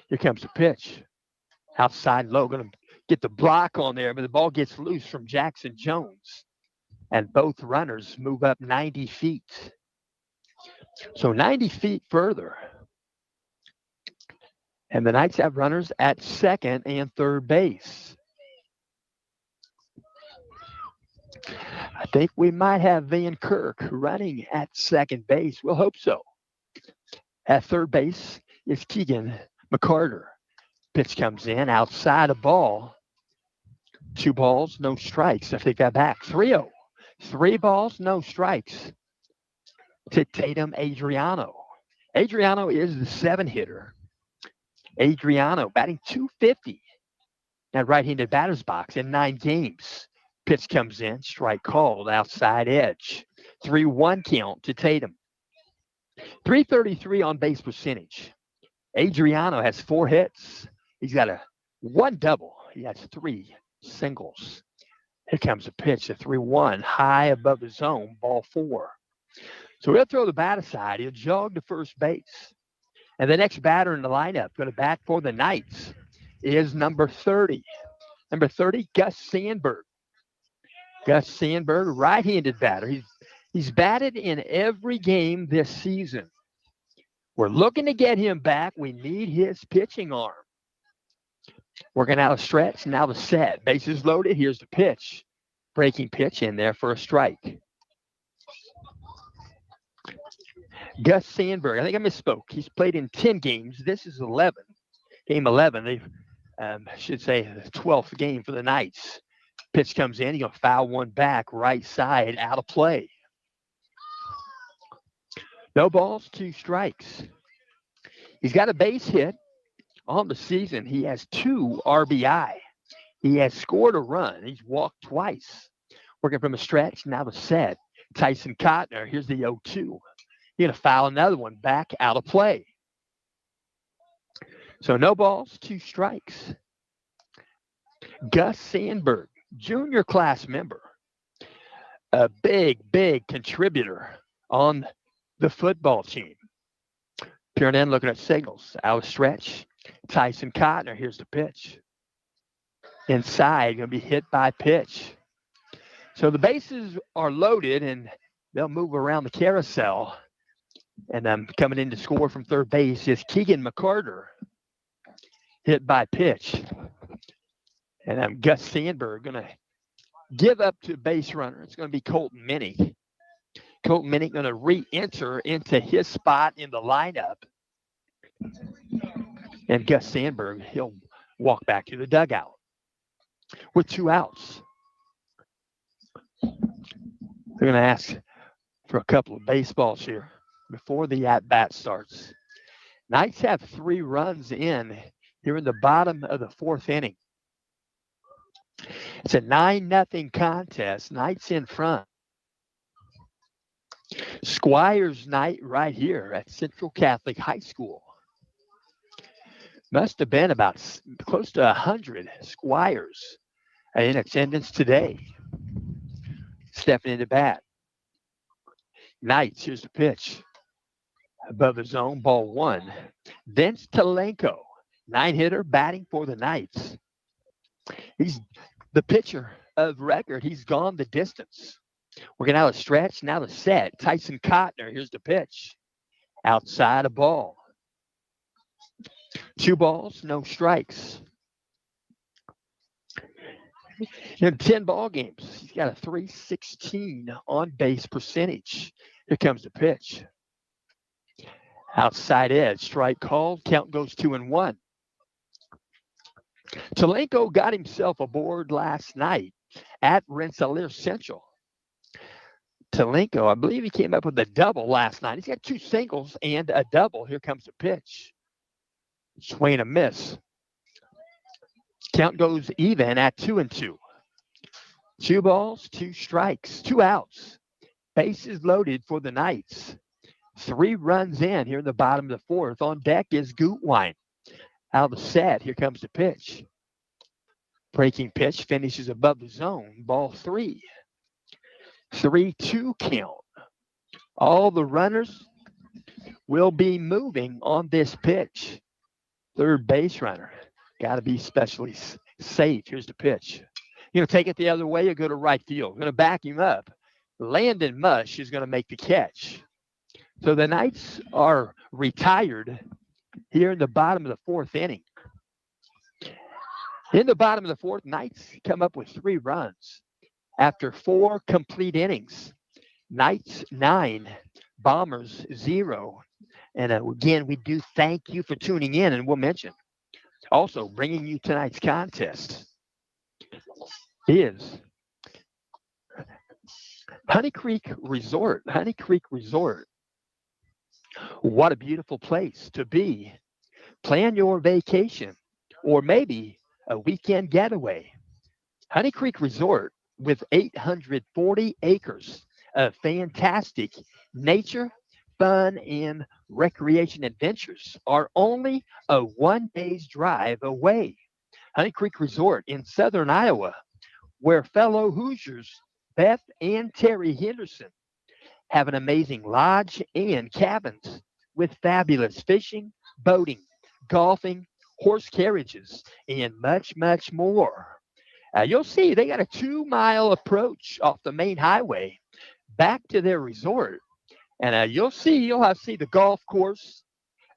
here comes the pitch. Outside low, going to get the block on there, but the ball gets loose from Jackson Jones. And both runners move up 90 feet. So 90 feet further. And the Knights have runners at second and third base. I think we might have Van Kirk running at second base. We'll hope so. At third base is Keegan McCarter. Pitch comes in, outside a ball. 2 balls, no strikes. I take that back. 3-0. 3 balls, no strikes to Tatum Adriano. Adriano is the 7-hitter. Adriano batting .250 at right-handed batter's box in 9 games. Pitch comes in, strike called, outside edge. 3-1 count to Tatum. .333 on base percentage. Adriano has 4 hits. He's got 1 double. He has 3 singles. Here comes a pitch, a 3-1, high above the zone, ball 4. So he'll throw the bat aside. He'll jog to first base. And the next batter in the lineup going to bat for the Knights is number 30. Number 30, Gus Sandberg. Gus Sandberg, right-handed batter. He's batted in every game this season. We're looking to get him back. We need his pitching arm. Working out a stretch, now the set. Bases loaded. Here's the pitch. Breaking pitch in there for a strike. Gus Sandberg, I think I misspoke. He's played in 10 games. This is 11. Game 11. They should say the 12th game for the Knights. Pitch comes in. He's going to foul one back, right side, out of play. No balls, 2 strikes. He's got a base hit on the season. He has 2 RBI. He has scored a run. He's walked twice. Working from a stretch, now the set. Tyson Cotner, here's the 0-2. He's going to foul another one back, out of play. So no balls, 2 strikes. Gus Sandberg, junior class member. A big, big contributor on the football team. Peering in, looking at signals. Out of stretch. Tyson Cotner, here's the pitch. Inside, going to be hit by pitch. So the bases are loaded, and they'll move around the carousel. And coming in to score from third base is Keegan McCarter. Hit by pitch. And Gus Sandberg going to give up to base runner. It's going to be Colton Minnick. Colton Minnick going to re-enter into his spot in the lineup. And Gus Sandberg, he'll walk back to the dugout with 2 outs. They're going to ask for a couple of baseballs here before the at-bat starts. Knights have 3 runs in here in the bottom of the 4th inning. It's a 9-0 contest. Knights in front. Squires night right here at Central Catholic High School. Must have been about close to 100 Squires in attendance today. Stepping into bat. Knights, here's the pitch. Above the zone, ball 1. Vince Talenko, 9-hitter, batting for the Knights. He's the pitcher of record. He's gone the distance. Working out a stretch, now the set. Tyson Cotner, here's the pitch. Outside a ball. 2 balls, no strikes. In 10 ball games, he's got a .316 on-base percentage. Here comes the pitch. Outside edge, strike called. Count goes 2-1. Talenko got himself aboard last night at Rennselaer Central. Talenko, I believe he came up with a double last night. He's got 2 singles and a double. Here comes the pitch. Swing and a miss. Count goes even at 2-2. 2 balls, 2 strikes, 2 outs. Bases loaded for the Knights. 3 runs in here in the bottom of the 4th. On deck is Gutwein. Out of the set, here comes the pitch. Breaking pitch finishes above the zone. Ball 3. 3-2 count. All the runners will be moving on this pitch. Third base runner. Got to be especially safe. Here's the pitch. You're going to take it the other way or go to right field. We're going to back him up. Landon Mush is going to make the catch. So the Knights are retired here in the bottom of the 4th inning. In the bottom of the 4th, Knights come up with 3 runs after 4 complete innings. Knights 9, Bombers 0. And again, we do thank you for tuning in, and we'll mention also bringing you tonight's contest is Honey Creek Resort. Honey Creek Resort. What a beautiful place to be. Plan your vacation or maybe a weekend getaway. Honey Creek Resort with 840 acres of fantastic nature, fun, and recreation adventures are only a 1 day's drive away. Honey Creek Resort in southern Iowa, where fellow Hoosiers Beth and Terry Henderson have an amazing lodge and cabins with fabulous fishing, boating, golfing, horse carriages, and much, much more. You'll see they got a 2-mile approach off the main highway back to their resort. And you'll see the golf course.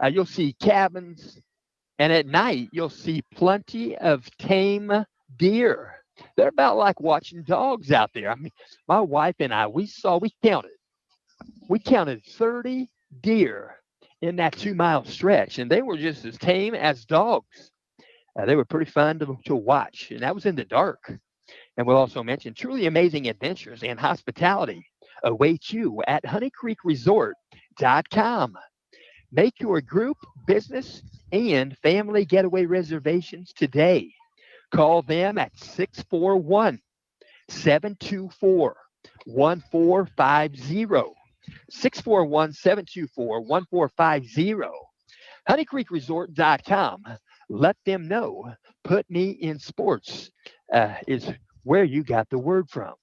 You'll see cabins. And at night, you'll see plenty of tame deer. They're about like watching dogs out there. I mean, my wife and I, we counted 30 deer in that 2 mile stretch, and they were just as tame as dogs. They were pretty fun to watch, and that was in the dark. And we'll also mention truly amazing adventures and hospitality await you at honeycreekresort.com. Make your group, business, and family getaway reservations today. Call them at 641-724-1450. 641-724-1450. Honeycreekresort.com. Let them know Put Me in Sports is where you got the word from.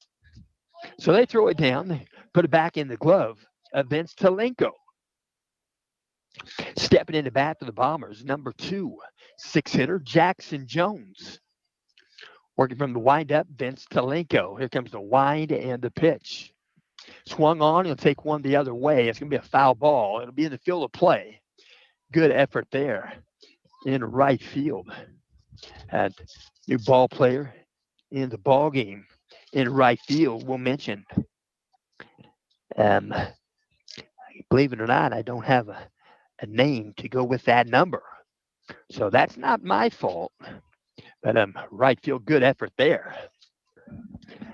So they throw it down, they put it back in the glove of Vince Talenko. Stepping in the bat for the Bombers, number 2, 6-hitter Jackson Jones. Working from the windup, Vince Talenko. Here comes the wind and the pitch. Swung on, he'll take one the other way. It's going to be a foul ball. It'll be in the field of play. Good effort there in right field. And new ball player in the ball game in right field. We'll mention, believe it or not, I don't have a name to go with that number. So that's not my fault. But right field, good effort there.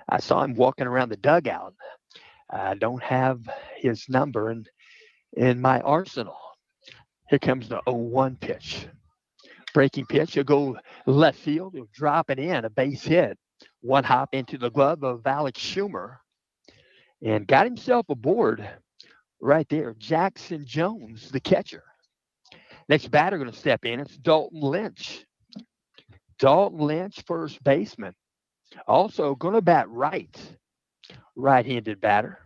I saw him walking around the dugout. I don't have his number in my arsenal. Here comes the 0-1 pitch. Breaking pitch. He'll go left field. He'll drop it in, a base hit. One hop into the glove of Alex Schumer. And got himself aboard right there. Jackson Jones, the catcher. Next batter going to step in. It's Dalton Lynch. Dalton Lynch, first baseman. Also going to bat right-handed batter.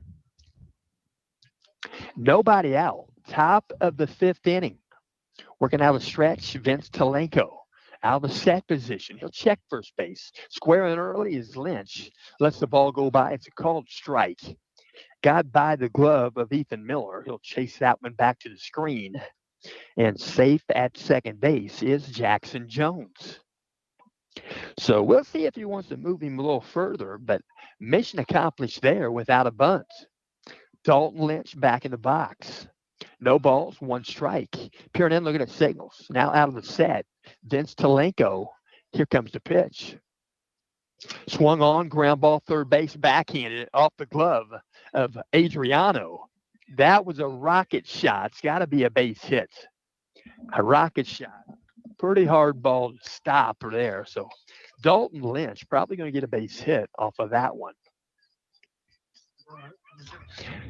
Nobody out. Top of the 5th inning. Working out of the stretch, Vince Talenko. Out of the set position. He'll check first base. Squaring early is Lynch. Lets the ball go by. It's a called strike. Got by the glove of Ethan Miller. He'll chase that one back to the screen. And safe at second base is Jackson Jones. So we'll see if he wants to move him a little further, but mission accomplished there without a bunt. Dalton Lynch back in the box. No balls, 1 strike. Peering in, looking at signals. Now out of the set. Vince Talenko. Here comes the pitch. Swung on, ground ball, third base, backhanded off the glove of Adriano. That was a rocket shot. It's got to be a base hit. A rocket shot. Pretty hard ball to stop there. So Dalton Lynch probably going to get a base hit off of that one.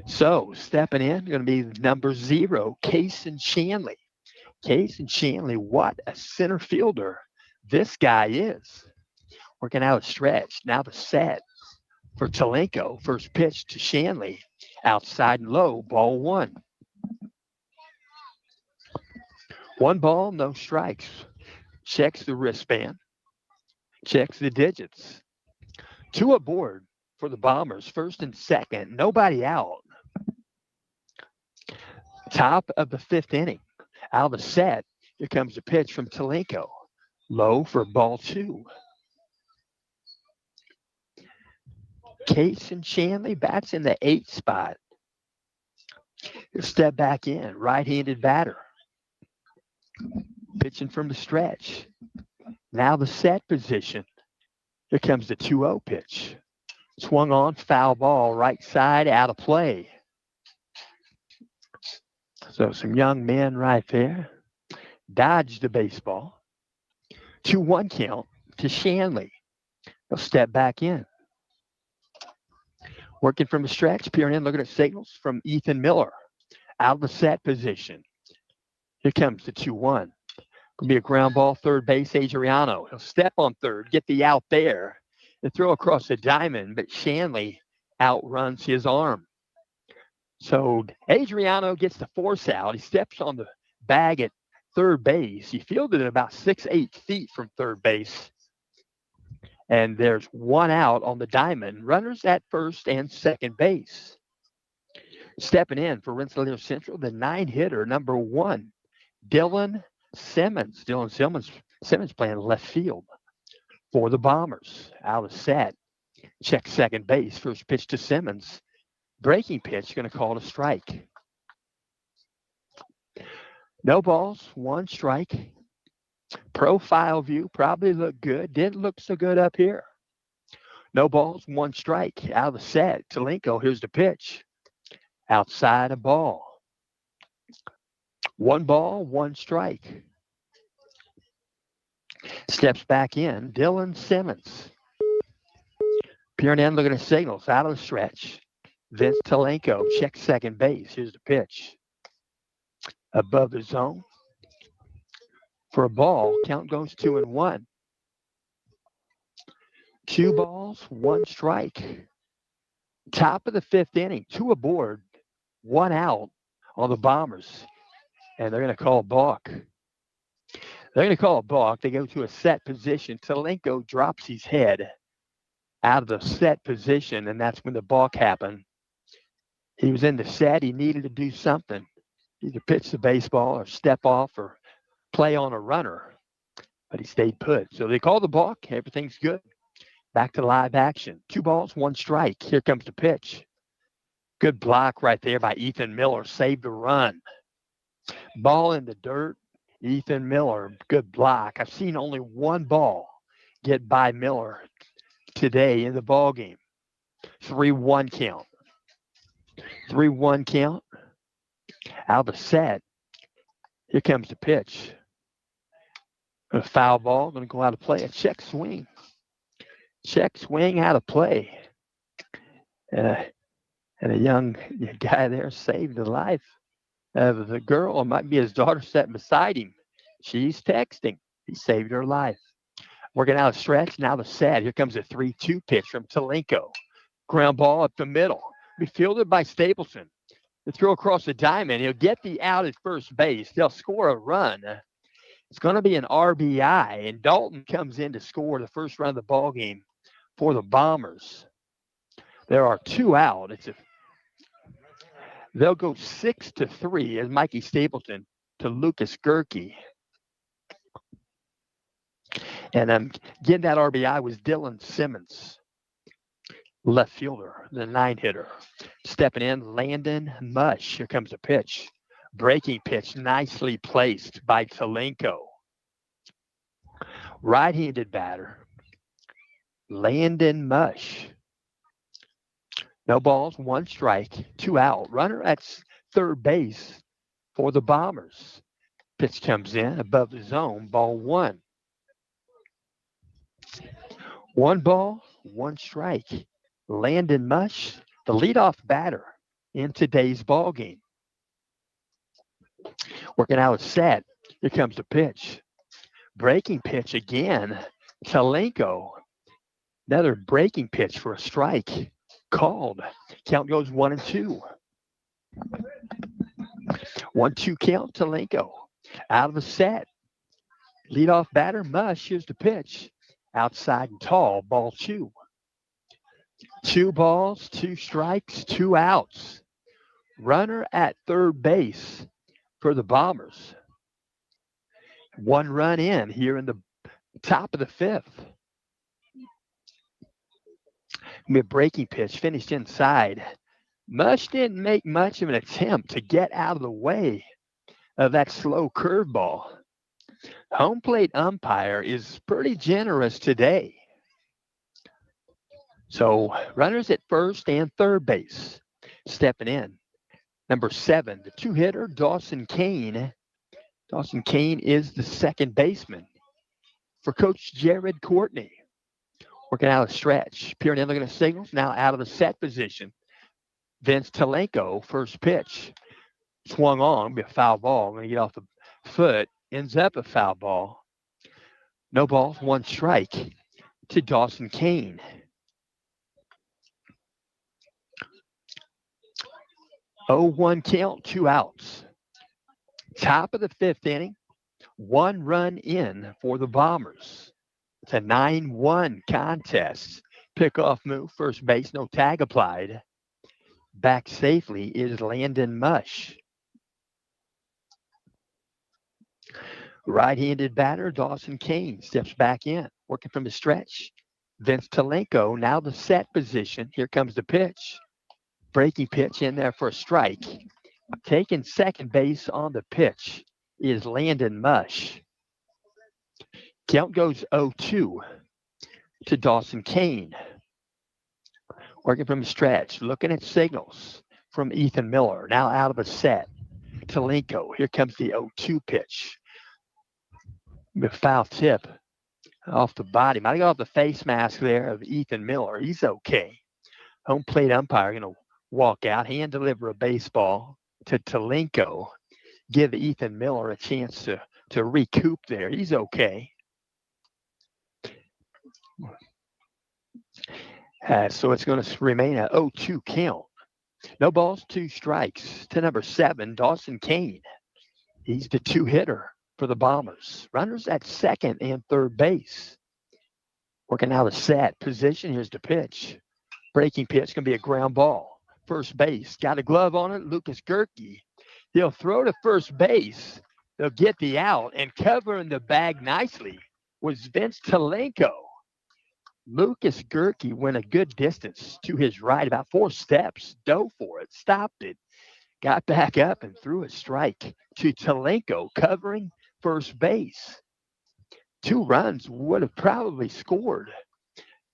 So stepping in, going to be number 0, Cason Shanley. Cason Shanley, what a center fielder this guy is. Working out a stretch. Now the set for Talenko. First pitch to Shanley. Outside and low, ball 1. 1 ball, no strikes. Checks the wristband. Checks the digits. 2 aboard for the Bombers. First and second. Nobody out. Top of the 5th inning. Out of the set. Here comes the pitch from Talenko. Low for ball 2. Cason Shanley bats in the 8th spot. He'll step back in. Right-handed batter. Pitching from the stretch. Now the set position. Here comes the 2-0 pitch. Swung on, foul ball, right side, out of play. So some young men right there. Dodged the baseball. 2-1 count to Shanley. He'll step back in. Working from the stretch, peering in, looking at signals from Ethan Miller. Out of the set position. Here comes the 2-1. Going to be a ground ball, third base, Adriano. He'll step on third, get the out there, and throw across the diamond, but Shanley outruns his arm. So Adriano gets the force out. He steps on the bag at third base. He fielded it about 6-8 feet from third base. And there's 1 out on the diamond. Runners at first and second base. Stepping in for Rensselaer Central, the 9-hitter, number 1, Dylan Simmons. Dylan Simmons playing left field. for the Bombers. Out of set. Check second base. First pitch to Simmons. Breaking pitch, going to call it a strike. No balls, one strike. Profile view probably looked good. Didn't look so good up here. No balls, one strike. Out of the set. Talenko, here's the pitch. Outside a ball. One ball, one strike. Steps back in. Dylan Simmons. Peering in, looking at signals. Out of the stretch. Vince Talenko checks second base. Here's the pitch. Above the zone. For a ball, count goes 2-1. 2 balls, 1 strike. Top of the 5th inning, 2 aboard, 1 out on the Bombers. And they're going to call a balk. They're going to call a balk. They go to a set position. Talenko drops his head out of the set position, and that's when the balk happened. He was in the set. He needed to do something. Either pitch the baseball or step off or play on a runner. But he stayed put. So they call the balk. Everything's good. Back to live action. 2 balls, 1 strike. Here comes the pitch. Good block right there by Ethan Miller. Saved the run. Ball in the dirt. Ethan Miller, good block. I've seen only 1 ball get by Miller today in the ball game. 3-1 count. 3-1 count. Out of the set. Here comes the pitch. A foul ball. Going to go out of play. A check swing. Check swing out of play. And a young guy there saved the life of the girl. It might be his daughter sitting beside him. She's texting. He saved her life. Working out a stretch. Now the set. Here comes a 3-2 pitch from Talenko. Ground ball up the middle. Be fielded by Stapleton. The throw across the diamond. He'll get the out at first base. They'll score a run. It's going to be an RBI. And Dalton comes in to score the first run of the ball game for the Bombers. There are 2 out. They'll go 6-3 as Mikey Stapleton to Lucas Gerke. And getting that RBI was Dylan Simmons, left fielder, the 9-hitter. Stepping in, Landon Mush. Here comes a pitch. Breaking pitch, nicely placed by Talenko. Right-handed batter, Landon Mush. No balls, 1 strike, 2 out. Runner at third base for the Bombers. Pitch comes in above the zone, ball 1. 1 ball, 1 strike. Landon Mush, the leadoff batter in today's ball game. Working out a set. Here comes the pitch. Breaking pitch again. Talenko. Another breaking pitch for a strike. Called. Count goes 1-2. 1-2 count. Talenko. Out of the set. Leadoff batter. Mush. Here's the pitch. Outside and tall. Ball 2. 2 balls, 2 strikes, 2 outs. Runner at third base for the Bombers. 1 run in here in the top of the 5th. A breaking pitch finished inside. Mush didn't make much of an attempt to get out of the way of that slow curveball. Home plate umpire is pretty generous today. So runners at first and third base. Stepping in. Number 7, the 2-hitter, Dawson Kane. Dawson Kane is the second baseman for Coach Jared Courtney. Working out a stretch. Peering in, looking at signals. Now out of the set position. Vince Talenko, first pitch. Swung on. Be a foul ball. Going to get off the foot. Ends up a foul ball. No balls, 1 strike to Dawson Kane. Oh, 1 count, 2 outs. Top of the 5th inning. 1 run in for the Bombers. It's a 9-1 contest. Pickoff move, first base, no tag applied. Back safely is Landon Mush. Right-handed batter, Dawson Kane steps back in. Working from the stretch. Vince Talenko, now the set position. Here comes the pitch. Breaking pitch in there for a strike. Taking second base on the pitch is Landon Mush. Count goes 0-2 to Dawson Kane. Working from the stretch, looking at signals from Ethan Miller. Now out of a set. Talenko. Here comes the 0-2 pitch. The foul tip off the body. Might have got off the face mask there of Ethan Miller. He's okay. Home plate umpire going to walk out, hand deliver a baseball to Talenko. Give Ethan Miller a chance to recoup there. He's okay. So it's going to remain a 0-2 count. No balls, 2 strikes to number 7, Dawson Kane. He's the 2-hitter for the Bombers. Runners at second and third base. Working out a set position. Here's the pitch. Breaking pitch going to be a ground ball. First base. Got a glove on it. Lucas Gerke. He'll throw to first base. They'll get the out, and covering the bag nicely was Vince Talenko. Lucas Gerke went a good distance to his right, about 4 steps, dove for it, stopped it, got back up and threw a strike to Talenko covering first base. 2 runs would have probably scored,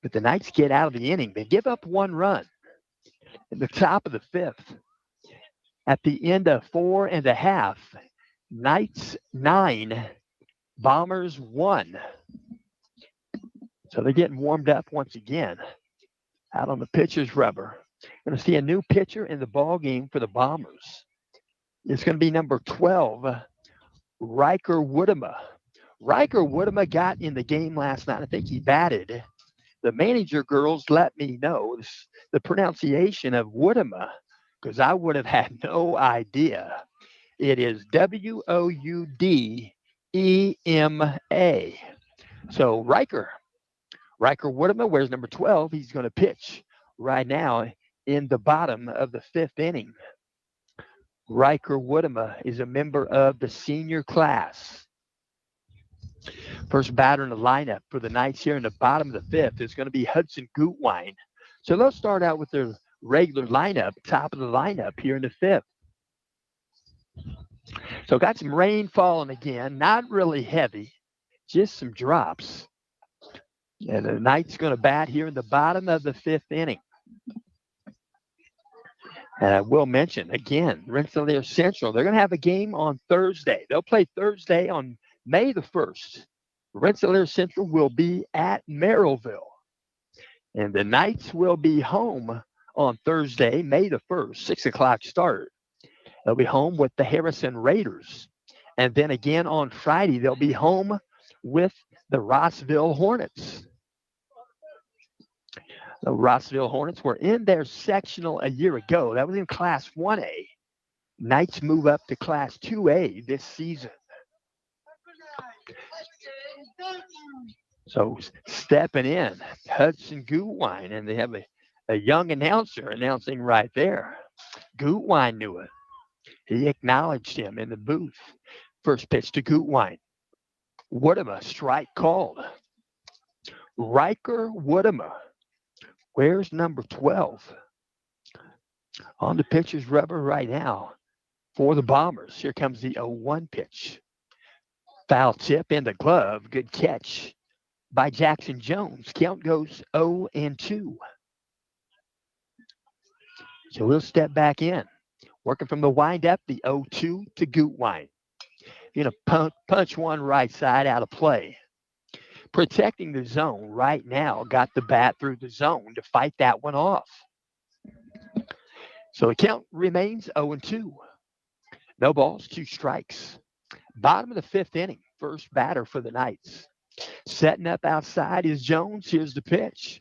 but the Knights get out of the inning. They give up 1 run in the top of the 5th. At the end of 4 1/2, Knights 9, Bombers 1. So they're getting warmed up once again out on the pitcher's rubber. Going to see a new pitcher in the ball game for the Bombers. It's going to be number 12, Riker Woodema. Riker Woodema got in the game last night. I think he batted. The manager girls let me know the pronunciation of Woodema because I would have had no idea. It is Woudema. So Riker Woodema wears number 12. He's going to pitch right now in the bottom of the 5th inning. Riker Woodema is a member of the senior class. First batter in the lineup for the Knights here in the bottom of the 5th is going to be Hudson Gutwein. So they'll start out with their regular lineup, top of the lineup here in the 5th. So got some rain falling again, not really heavy, just some drops. And the Knights going to bat here in the bottom of the 5th inning. And I will mention, again, Rensselaer Central, they're going to have a game on Thursday. They'll play Thursday on May the 1st. Rensselaer Central will be at Merrillville. And the Knights will be home on Thursday, May the 1st, 6 o'clock start. They'll be home with the Harrison Raiders. And then again on Friday, they'll be home with the Rossville Hornets. The Rossville Hornets were in their sectional a year ago. That was in Class 1A. Knights move up to Class 2A this season. So stepping in, Hudson Gutwein, and they have a young announcer announcing right there. Gutwein knew it. He acknowledged him in the booth. First pitch to Gutwein. Woodema, strike called. Riker Woodema. Where's number 12? On the pitcher's rubber right now for the Bombers. Here comes the 0-1 pitch. Foul tip in the glove. Good catch by Jackson Jones. Count goes 0-2. So we'll step back in. Working from the windup, the 0-2 to Gutwein. Going to punch one right side out of play. Protecting the zone right now. Got the bat through the zone to fight that one off. So the count remains 0-2. No balls, 2 strikes. Bottom of the 5th inning. First batter for the Knights. Setting up outside is Jones. Here's the pitch.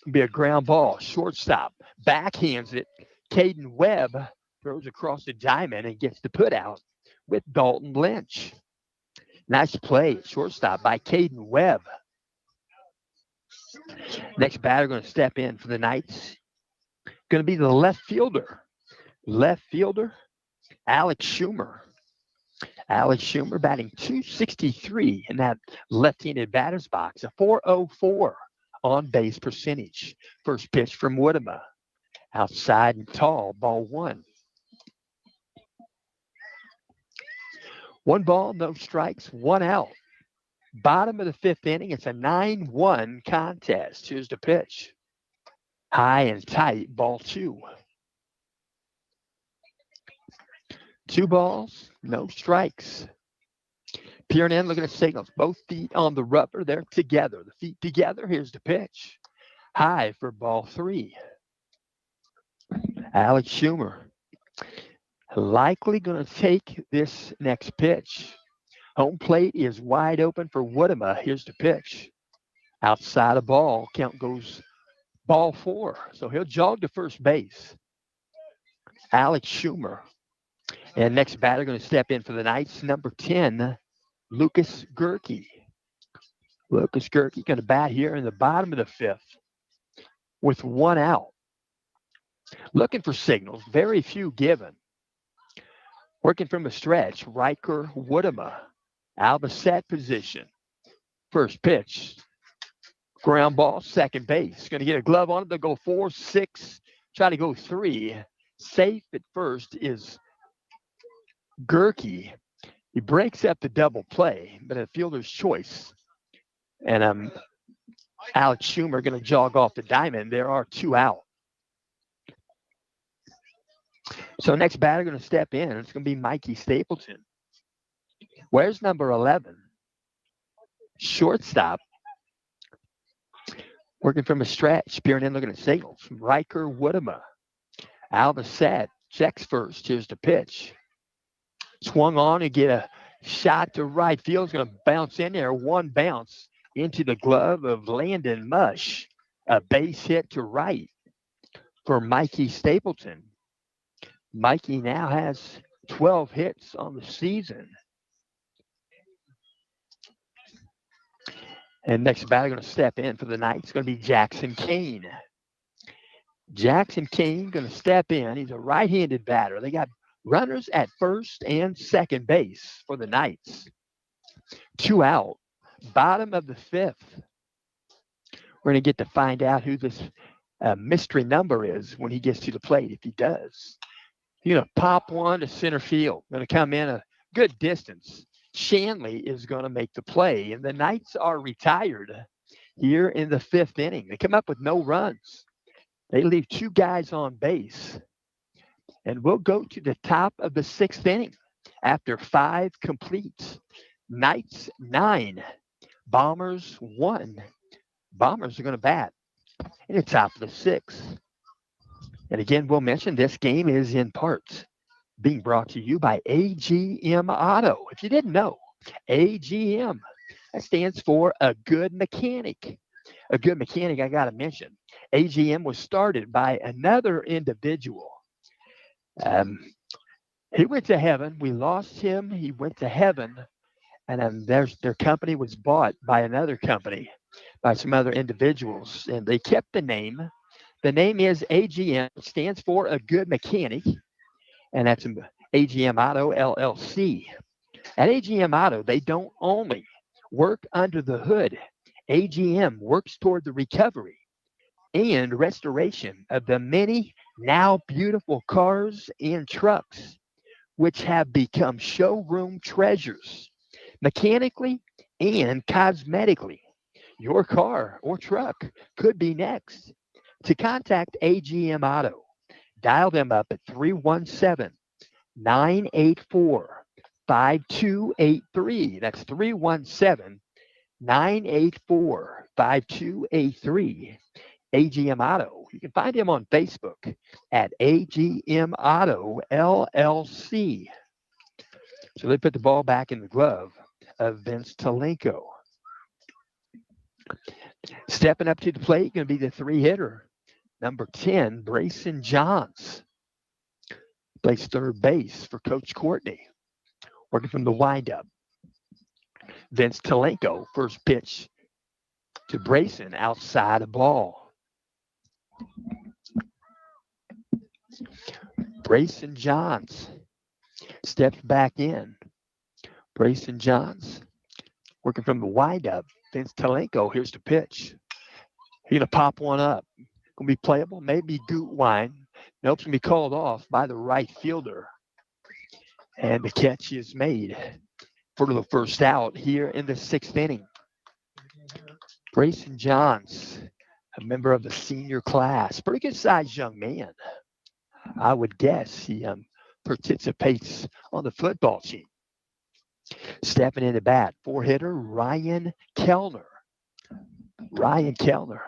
It'll be a ground ball. Shortstop. Backhands it. Caden Webb throws across the diamond and gets the put out with Dalton Lynch. Nice play, shortstop by Caden Webb. Next batter going to step in for the Knights. Going to be the left fielder. Alex Schumer. Alex Schumer batting .263 in that left-handed batter's box, a .404 on-base percentage. First pitch from Woodema. Outside and tall, ball one. 1 ball, no strikes, 1 out. Bottom of the 5th inning, it's a 9-1 contest. Here's the pitch. High and tight, ball 2. 2 balls, no strikes. Peering in, looking at signals. Both feet on the rubber. They're together. The feet together. Here's the pitch. High for ball 3. Alex Schumer likely going to take this next pitch. Home plate is wide open for Woodema. Here's the pitch. Outside of ball. Count goes ball 4. So he'll jog to first base. Alex Schumer. And next batter going to step in for the Knights, number 10, Lucas Gerke. Lucas Gerke going to bat here in the bottom of the 5th with 1 out. Looking for signals, very few given. Working from a stretch, Riker Woodema, out of the set position. First pitch, ground ball, second base. Going to get a glove on it. They'll go 4, 6, try to go 3. Safe at first is Gerke. He breaks up the double play, but a fielder's choice. And Alex Schumer going to jog off the diamond. There are 2 out. So next batter going to step in. It's going to be Mikey Stapleton. Where's number 11? Shortstop. Working from a stretch. Peering in, looking at signals. Riker Woodema. Out of the set. Checks first. Here's the pitch. Swung on and get a shot to right field. It's going to bounce in there. 1 bounce into the glove of Landon Mush. A base hit to right for Mikey Stapleton. Mikey now has 12 hits on the season. And next batter going to step in for the Knights is going to be Jackson Kane. Jackson Kane going to step in. He's a right-handed batter. They got runners at first and second base for the Knights. 2 out. Bottom of the 5th. We're going to get to find out who this mystery number is when he gets to the plate, if he does. He's going to pop one to center field. Going to come in a good distance. Shanley is going to make the play, and the Knights are retired here in the 5th inning. They come up with no runs. They leave 2 guys on base. And we'll go to the top of the 6th inning after 5 completes. Knights 9, Bombers 1. Bombers are going to bat in the top of the 6th. And again, we'll mention this game is in part being brought to you by AGM Auto. If you didn't know, AGM, that stands for a good mechanic. A good mechanic, I got to mention. AGM was started by another individual. He went to heaven. We lost him. He went to heaven. And their company was bought by another company, by some other individuals. And they kept the name. The name is AGM. It stands for a good mechanic. And that's AGM Auto, LLC. At AGM Auto, they don't only work under the hood. AGM works toward the recovery and restoration of the many now beautiful cars and trucks, which have become showroom treasures, mechanically and cosmetically. Your car or truck could be next. To contact AGM Auto, dial them up at 317-984-5283. That's 317-984-5283. AGM Auto. You can find him on Facebook at AGM Auto LLC. So they put the ball back in the glove of Vince Talenko. Stepping up to the plate, going to be the 3-hitter, number 10, Brayson Johns. Plays third base for Coach Courtney. Working from the windup. Vince Talenko, first pitch to Brayson, outside of ball. Brayson Johns steps back in. Grayson Johns working from the windup. Vince Talenko, here's the pitch. He's going to pop one up. Going to be playable, maybe Gutwine. Nope, it's going to be called off by the right fielder. And the catch is made for the first out here in the 6th inning. Grayson Johns, a member of the senior class, pretty good sized young man. I would guess he participates on the football team. Stepping in the bat, 4-hitter Ryan Kellner. Ryan Kellner.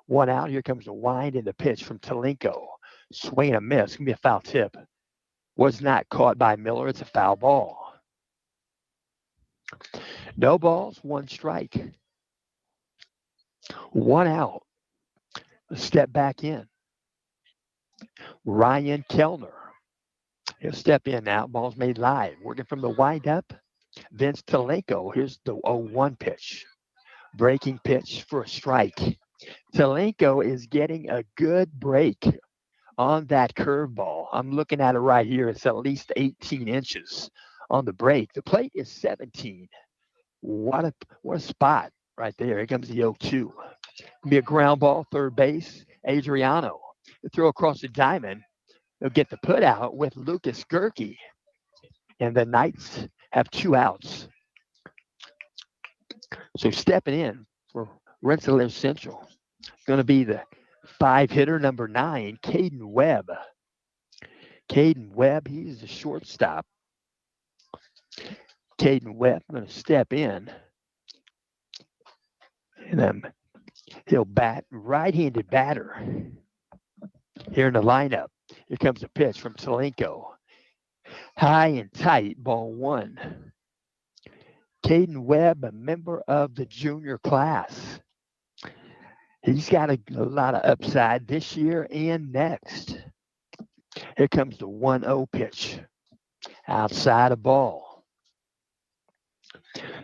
One out. Here comes the wind and the pitch from Talenko. Swing and a miss. It's going to be a foul tip. Was not caught by Miller. It's a foul ball. No balls, 1 strike. 1 out. Step back in. Ryan Kellner. He'll step in now. Ball's made live. Working from the windup. Vince Talenko. Here's the 0-1 pitch. Breaking pitch for a strike. Talenko is getting a good break on that curveball. I'm looking at it right here. It's at least 18 inches on the break. The plate is 17. What a spot right there. Here comes the 0-2. Be a ground ball, third base. Adriano. The throw across the diamond. They'll get the put out with Lucas Gerke. And the Knights have 2 outs. So stepping in for Rensselaer Central, going to be the 5-hitter, number 9, Caden Webb. Caden Webb, he's the shortstop. Caden Webb going to step in. And he'll bat, right-handed batter. Here in the lineup, here comes a pitch from Talenko. High and tight, ball 1. Caden Webb, a member of the junior class. He's got a lot of upside this year and next. Here comes the 1-0 pitch. Outside a ball.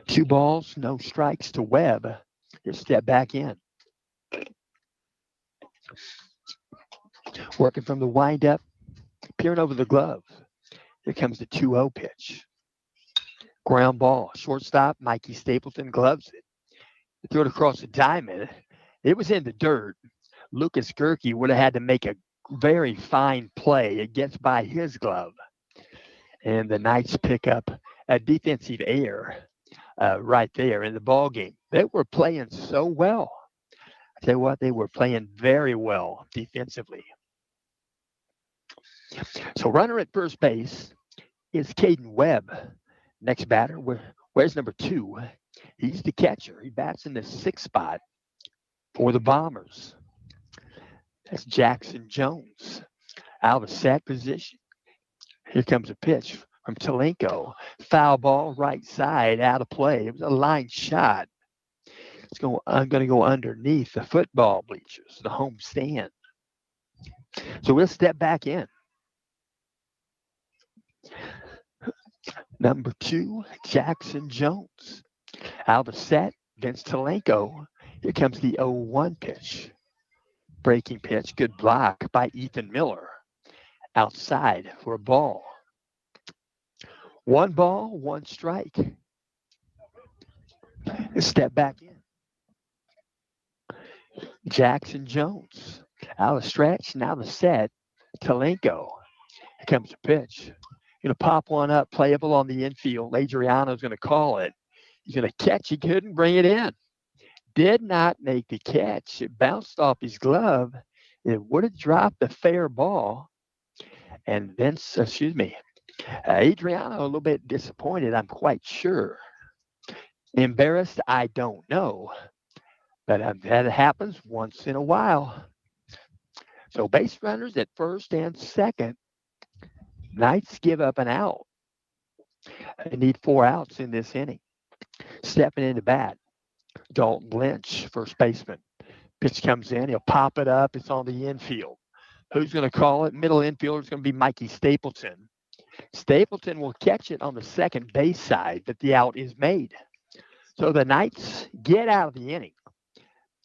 2 balls, no strikes to Webb. He'll step back in. Working from the windup, peering over the glove. Here comes the 2-0 pitch. Ground ball. Shortstop, Mikey Stapleton gloves it. He threw it across the diamond. It was in the dirt. Lucas Gerke would have had to make a very fine play. It gets by his glove. And the Knights pick up a defensive error right there in the ball game. They were playing so well. I tell you what, they were playing very well defensively. So runner at first base is Caden Webb. Next batter, where's number 2? He's the catcher. He bats in the 6th spot for the Bombers. That's Jackson Jones. Out of a set position. Here comes a pitch from Talenko. Foul ball, right side, out of play. It was a line shot. I'm going to go underneath the football bleachers, the home stand. So we'll step back in. Number 2, Jackson Jones. Out of set, Vince Talenko. Here comes the 0-1 pitch. Breaking pitch, good block by Ethan Miller. Outside for a ball. 1 ball, 1 strike. Step back in. Jackson Jones. Out of stretch, now the set. Talenko. Here comes the pitch. Going to pop one up, playable on the infield. Adriano's going to call it. He's going to catch. He couldn't bring it in. Did not make the catch. It bounced off his glove. It would have dropped a fair ball. And Adriano a little bit disappointed, I'm quite sure. Embarrassed, I don't know. But that happens once in a while. So base runners at first and second. Knights give up an out. They need 4 outs in this inning. Stepping into bat, Dalton Lynch, first baseman. Pitch comes in. He'll pop it up. It's on the infield. Who's going to call it? Middle infielder is going to be Mikey Stapleton. Stapleton will catch it on the second base side, but the out is made. So the Knights get out of the inning.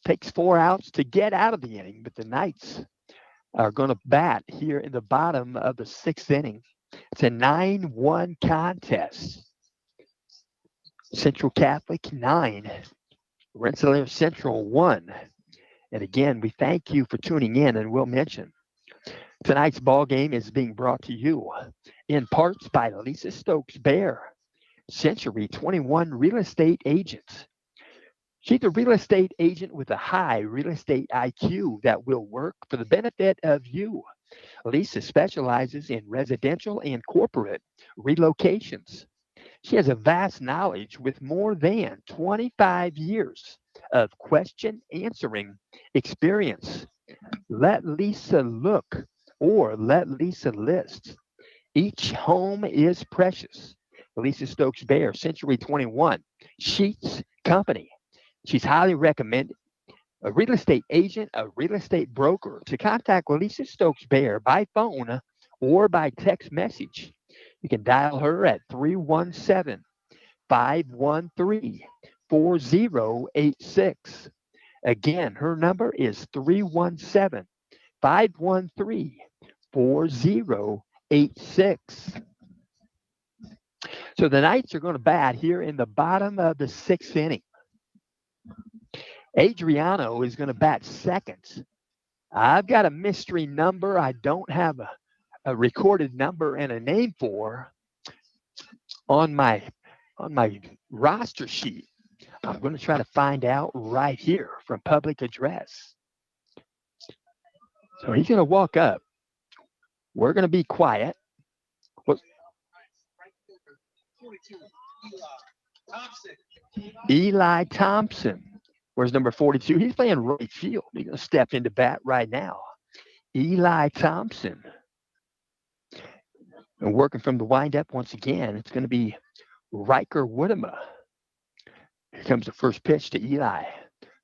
Takes 4 outs to get out of the inning, but the Knights are going to bat here in the bottom of the 6th inning. It's a 9-1 contest. Central Catholic 9, Rensselaer Central 1. And again, we thank you for tuning in, and we'll mention tonight's ball game is being brought to you in parts by Lisa Stokes Bear, Century 21 Real Estate Agents. She's a real estate agent with a high real estate IQ that will work for the benefit of you. Lisa specializes in residential and corporate relocations. She has a vast knowledge with more than 25 years of question answering experience. Let Lisa look or let Lisa list. Each home is precious. Lisa Stokes Bear, Century 21, Sheets Company. She's highly recommended. A real estate agent, a real estate broker. To contact Lisa Stokes Bear by phone or by text message, you can dial her at 317 513 4086. Again, her number is 317 513 4086. So the Knights are going to bat here in the bottom of the 6th inning. Adriano is going to bat second. I've got a mystery number I don't have a recorded number and a name for on my roster sheet. I'm going to try to find out right here from public address. So he's going to walk up. We're going to be quiet. Eli Thompson. Where's number 42? He's playing right field. He's going to step into bat right now. Eli Thompson. And working from the windup once again, it's going to be Riker Woodema. Here comes the first pitch to Eli.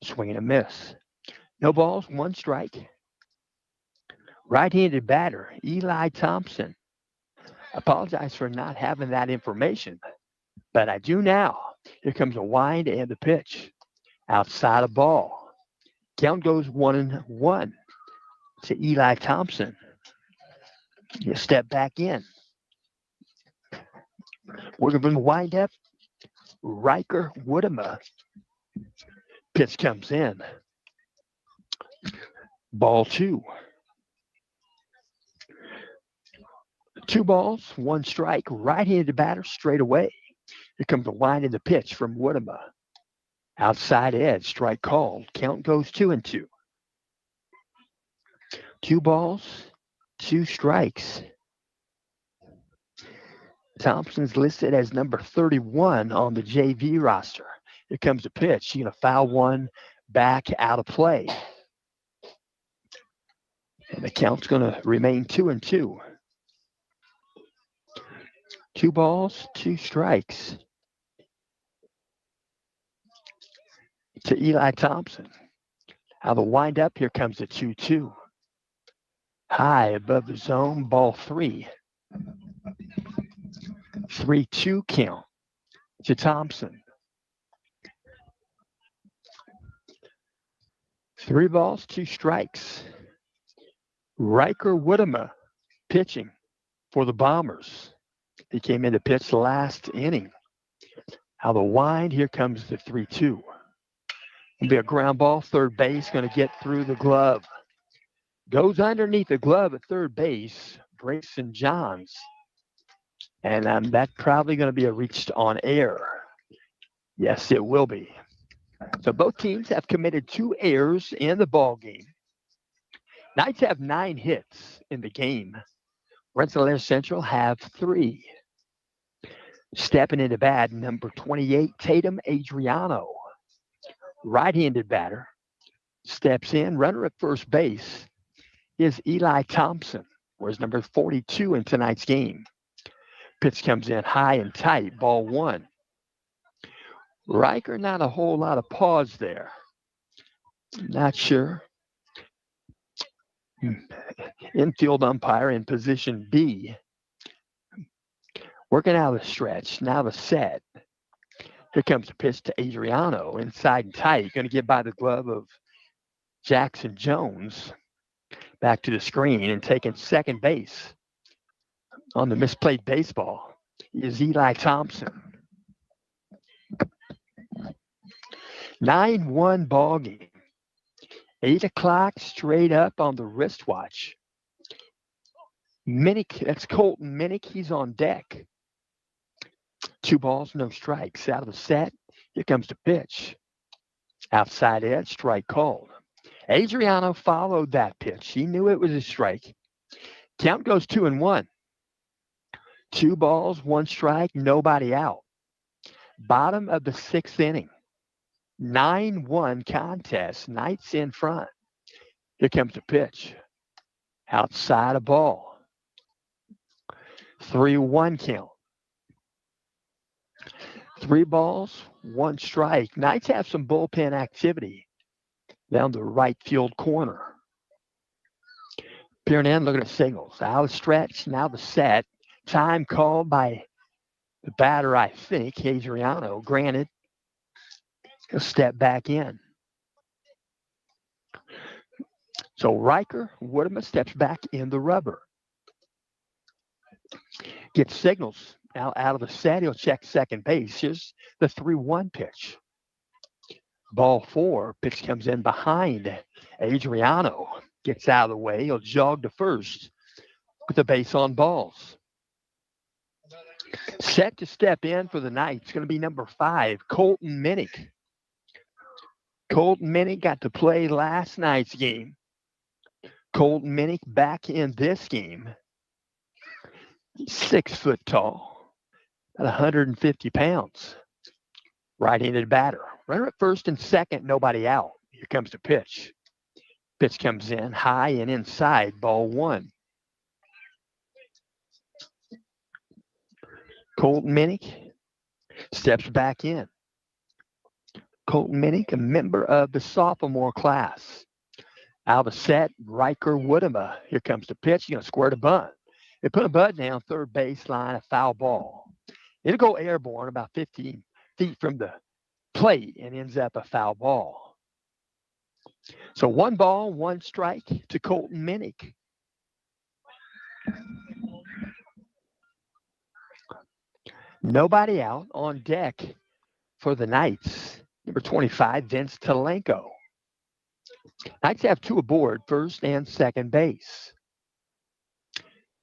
Swing and a miss. No balls, 1 strike. Right-handed batter, Eli Thompson. Apologize for not having that information, but I do now. Here comes a wind and the pitch. Outside of ball. Count goes 1-1 to Eli Thompson. You step back in. We're going to wind up. Riker Woodema. Pitch comes in. Ball 2. 2 balls, 1 strike. Right-handed batter straight away. Here comes a wind in the pitch from Woodema. Outside edge, strike called. Count goes 2-2. 2 balls, 2 strikes. Thompson's listed as number 31 on the JV roster. Here comes a pitch. She's going to foul one back out of play. And the count's going to remain 2-2. 2 balls, 2 strikes. To Eli Thompson. Out of the windup, here comes the 2-2. High above the zone, ball 3. 3-2 count to Thompson. 3 balls, 2 strikes. Riker Woodema pitching for the Bombers. He came in to pitch the last inning. Out of the wind, here comes the 3-2. It'll be a ground ball, third base, going to get through the glove. Goes underneath the glove at third base, Grayson Johns. And that's probably going to be a reached on air. Yes, it will be. So both teams have committed 2 errors in the ball game. Knights have 9 hits in the game. Rensselaer Central have 3. Stepping into bat, number 28, Tatum Adriano. Right-handed batter. Steps in, runner at first base is Eli Thompson, whereas number 42 in tonight's game. Pitch comes in high and tight, ball 1. Riker, not a whole lot of pause there. Not sure. Infield umpire in position B. Working out of the stretch, now the set. Here comes the pitch to Adriano, inside and tight. Going to get by the glove of Jackson Jones. Back to the screen and taking second base on the misplayed baseball is Eli Thompson. 9-1 ball game. 8 o'clock straight up on the wristwatch. Minnick, that's Colton Minnick. He's on deck. 2 balls, no strikes. Out of the set. Here comes the pitch. Outside edge, strike called. Adriano followed that pitch. He knew it was a strike. Count goes 2-1. 2 balls, 1 strike, nobody out. Bottom of the 6th inning. 9-1 contest. Knights in front. Here comes the pitch. Outside a ball. 3-1 count. 3 balls, 1 strike. Knights have some bullpen activity down the right field corner. Peering in, looking at signals. Out of stretch, now the set. Time called by the batter, I think, Adriano. Granted, he'll step back in. So Riker Woodema steps back in the rubber. Gets signals out of the set. He'll check second base. Here's the 3-1 pitch. Ball 4. Pitch comes in behind Adriano. Gets out of the way. He'll jog to first with the base on balls. Set to step in for the Knights. It's going to be number 5, Colton Minnick. Colton Minnick got to play last night's game. Colton Minnick back in this game. He's 6 foot tall, about 150 pounds. Right-handed batter. Runner at first and second, nobody out. Here comes the pitch. Pitch comes in high and inside, ball 1. Colton Minnick steps back in. Colton Minnick, a member of the sophomore class. Out of the set, Riker Woodema. Here comes the pitch. He's going to square the bunt. They put a bunt down third baseline, a foul ball. It'll go airborne about 15 feet from the plate and ends up a foul ball. So 1 ball, 1 strike to Colton Minnick. Nobody out on deck for the Knights. Number 25, Vince Talenko. Knights have 2 aboard, first and second base.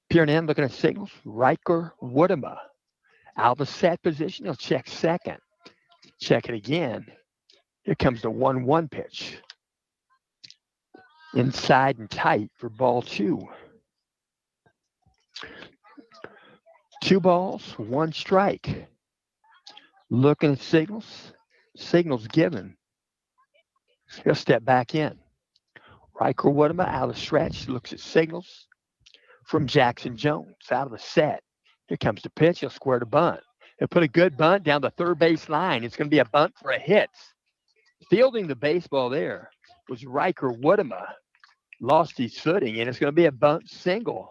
Peering in, looking at signals. Riker Woodema. Out of the set position, he'll check second. Check it again. Here comes the 1-1 pitch. Inside and tight for ball 2. 2 balls, 1 strike. Looking at signals. Signals given. He'll step back in. Riker Woodema out of the stretch. Looks at signals from Jackson Jones. Out of the set. Here comes the pitch. He'll square the bunt. He'll put a good bunt down the third base line. It's going to be a bunt for a hit. Fielding the baseball there was Riker Woodema. Lost his footing, and it's going to be a bunt single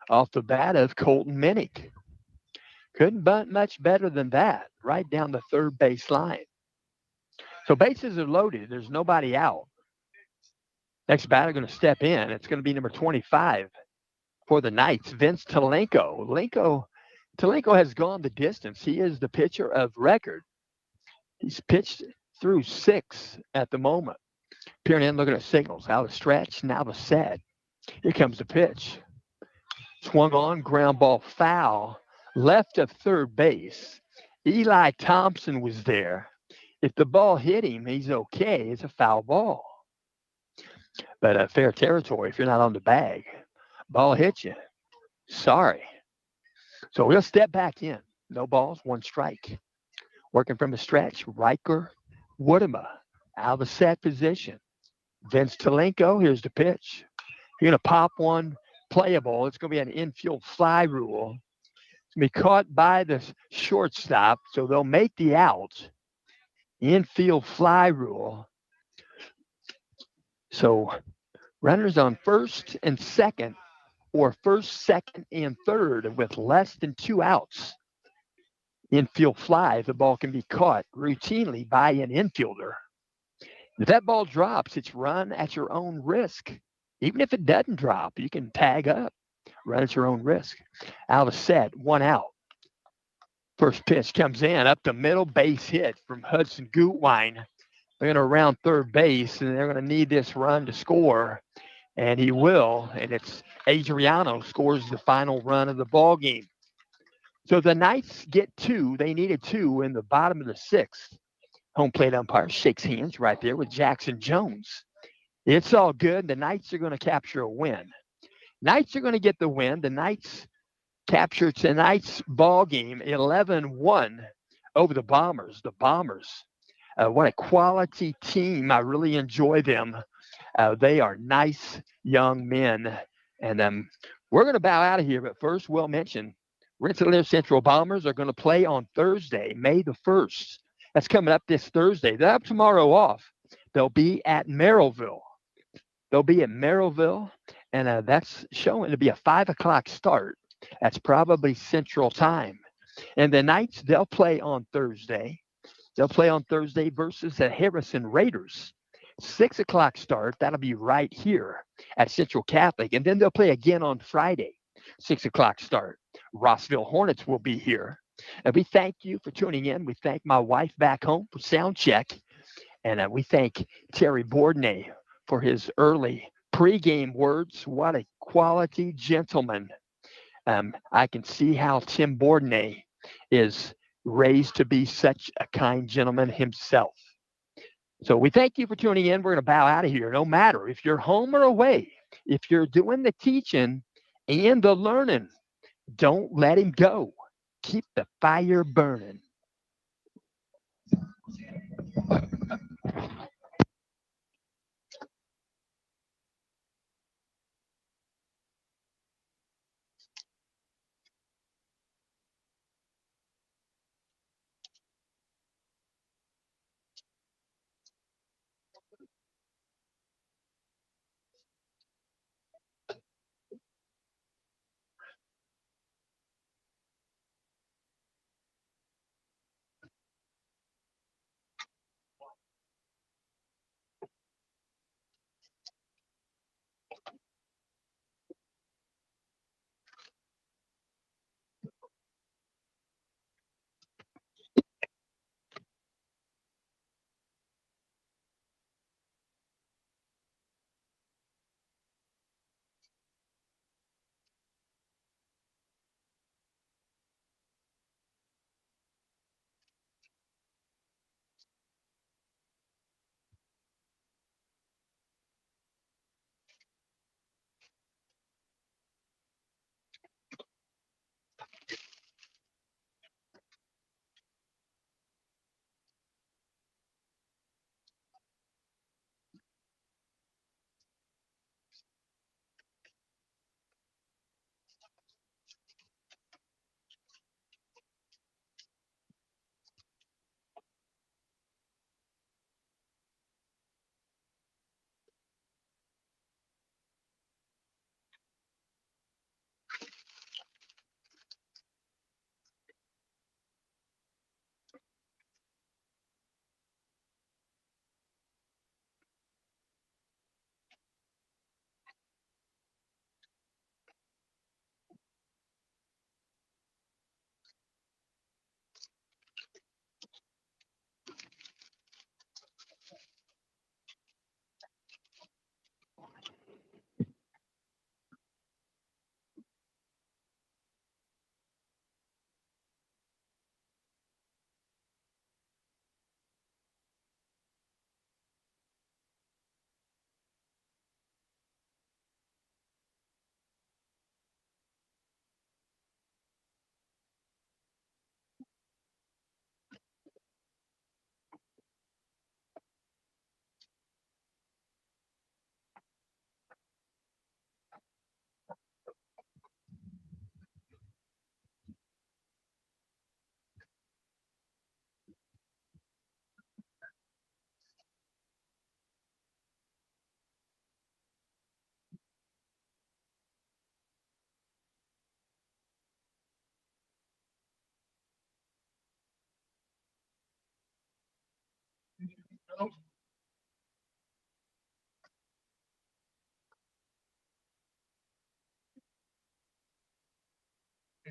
off the bat of Colton Minnick. Couldn't bunt much better than that, right down the third base line. So bases are loaded. There's nobody out. Next batter going to step in. It's going to be number 25 for the Knights, Vince Talenko. Talenko has gone the distance. He is the pitcher of record. He's pitched through 6 at the moment. Peering in, looking at signals. Out of stretch, now the set. Here comes the pitch. Swung on, ground ball foul. Left of third base. Eli Thompson was there. If the ball hit him, he's okay. It's a foul ball. But fair territory if you're not on the bag. Ball hit you. Sorry. So we'll step back in. No balls, 1 strike. Working from the stretch, Riker Woodema out of the set position. Vince Talenko, here's the pitch. You're going to pop one playable. It's going to be an infield fly rule. It's going to be caught by the shortstop, so they'll make the out. Infield fly rule. So runners on first and second, or first, second, and third with less than 2 outs. Infield fly, the ball can be caught routinely by an infielder. If that ball drops, it's run at your own risk. Even if it doesn't drop, you can tag up, run at your own risk. Out of set, 1 out. First pitch comes in, up the middle, base hit from Hudson Gutwein. They're going to round third base, and they're going to need this run to score, and he will. And it's Adriano scores the final run of the ball game. So the Knights get two. They needed two in the bottom of the sixth. Home plate umpire shakes hands right there with Jackson Jones. It's all good. The Knights are going to capture a win. Knights are going to get the win. The Knights capture tonight's ball game 11-1 over the Bombers. The Bombers, what a quality team. I really enjoy them. They are nice young men. And we're going to bow out of here. But first, we'll mention Rensselaer Central Bombers are going to play on Thursday, May the 1st. That's coming up this Thursday. They'll have tomorrow off. They'll be at Merrillville. And that's showing to be a 5 o'clock start. That's probably Central Time. And the Knights, they'll play on Thursday. They'll play on Thursday versus the Harrison Raiders. 6 o'clock start. That'll be right here at Central Catholic. And then they'll play again on Friday, 6 o'clock start. Rossville Hornets will be here. And we thank you for tuning in. We thank my wife back home for sound check. And we thank Terry Bourdonnais for his early pregame words. What a quality gentleman. I can see how Tim Bourdonnais is raised to be such a kind gentleman himself. So we thank you for tuning in. We're going to bow out of here. No matter if you're home or away, if you're doing the teaching and the learning, don't let him go. Keep the fire burning.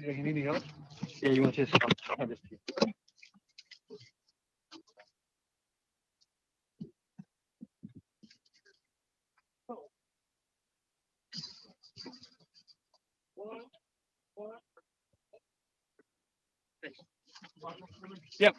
Anything else? Yeah, you want this? I'll hand this to you. Yep.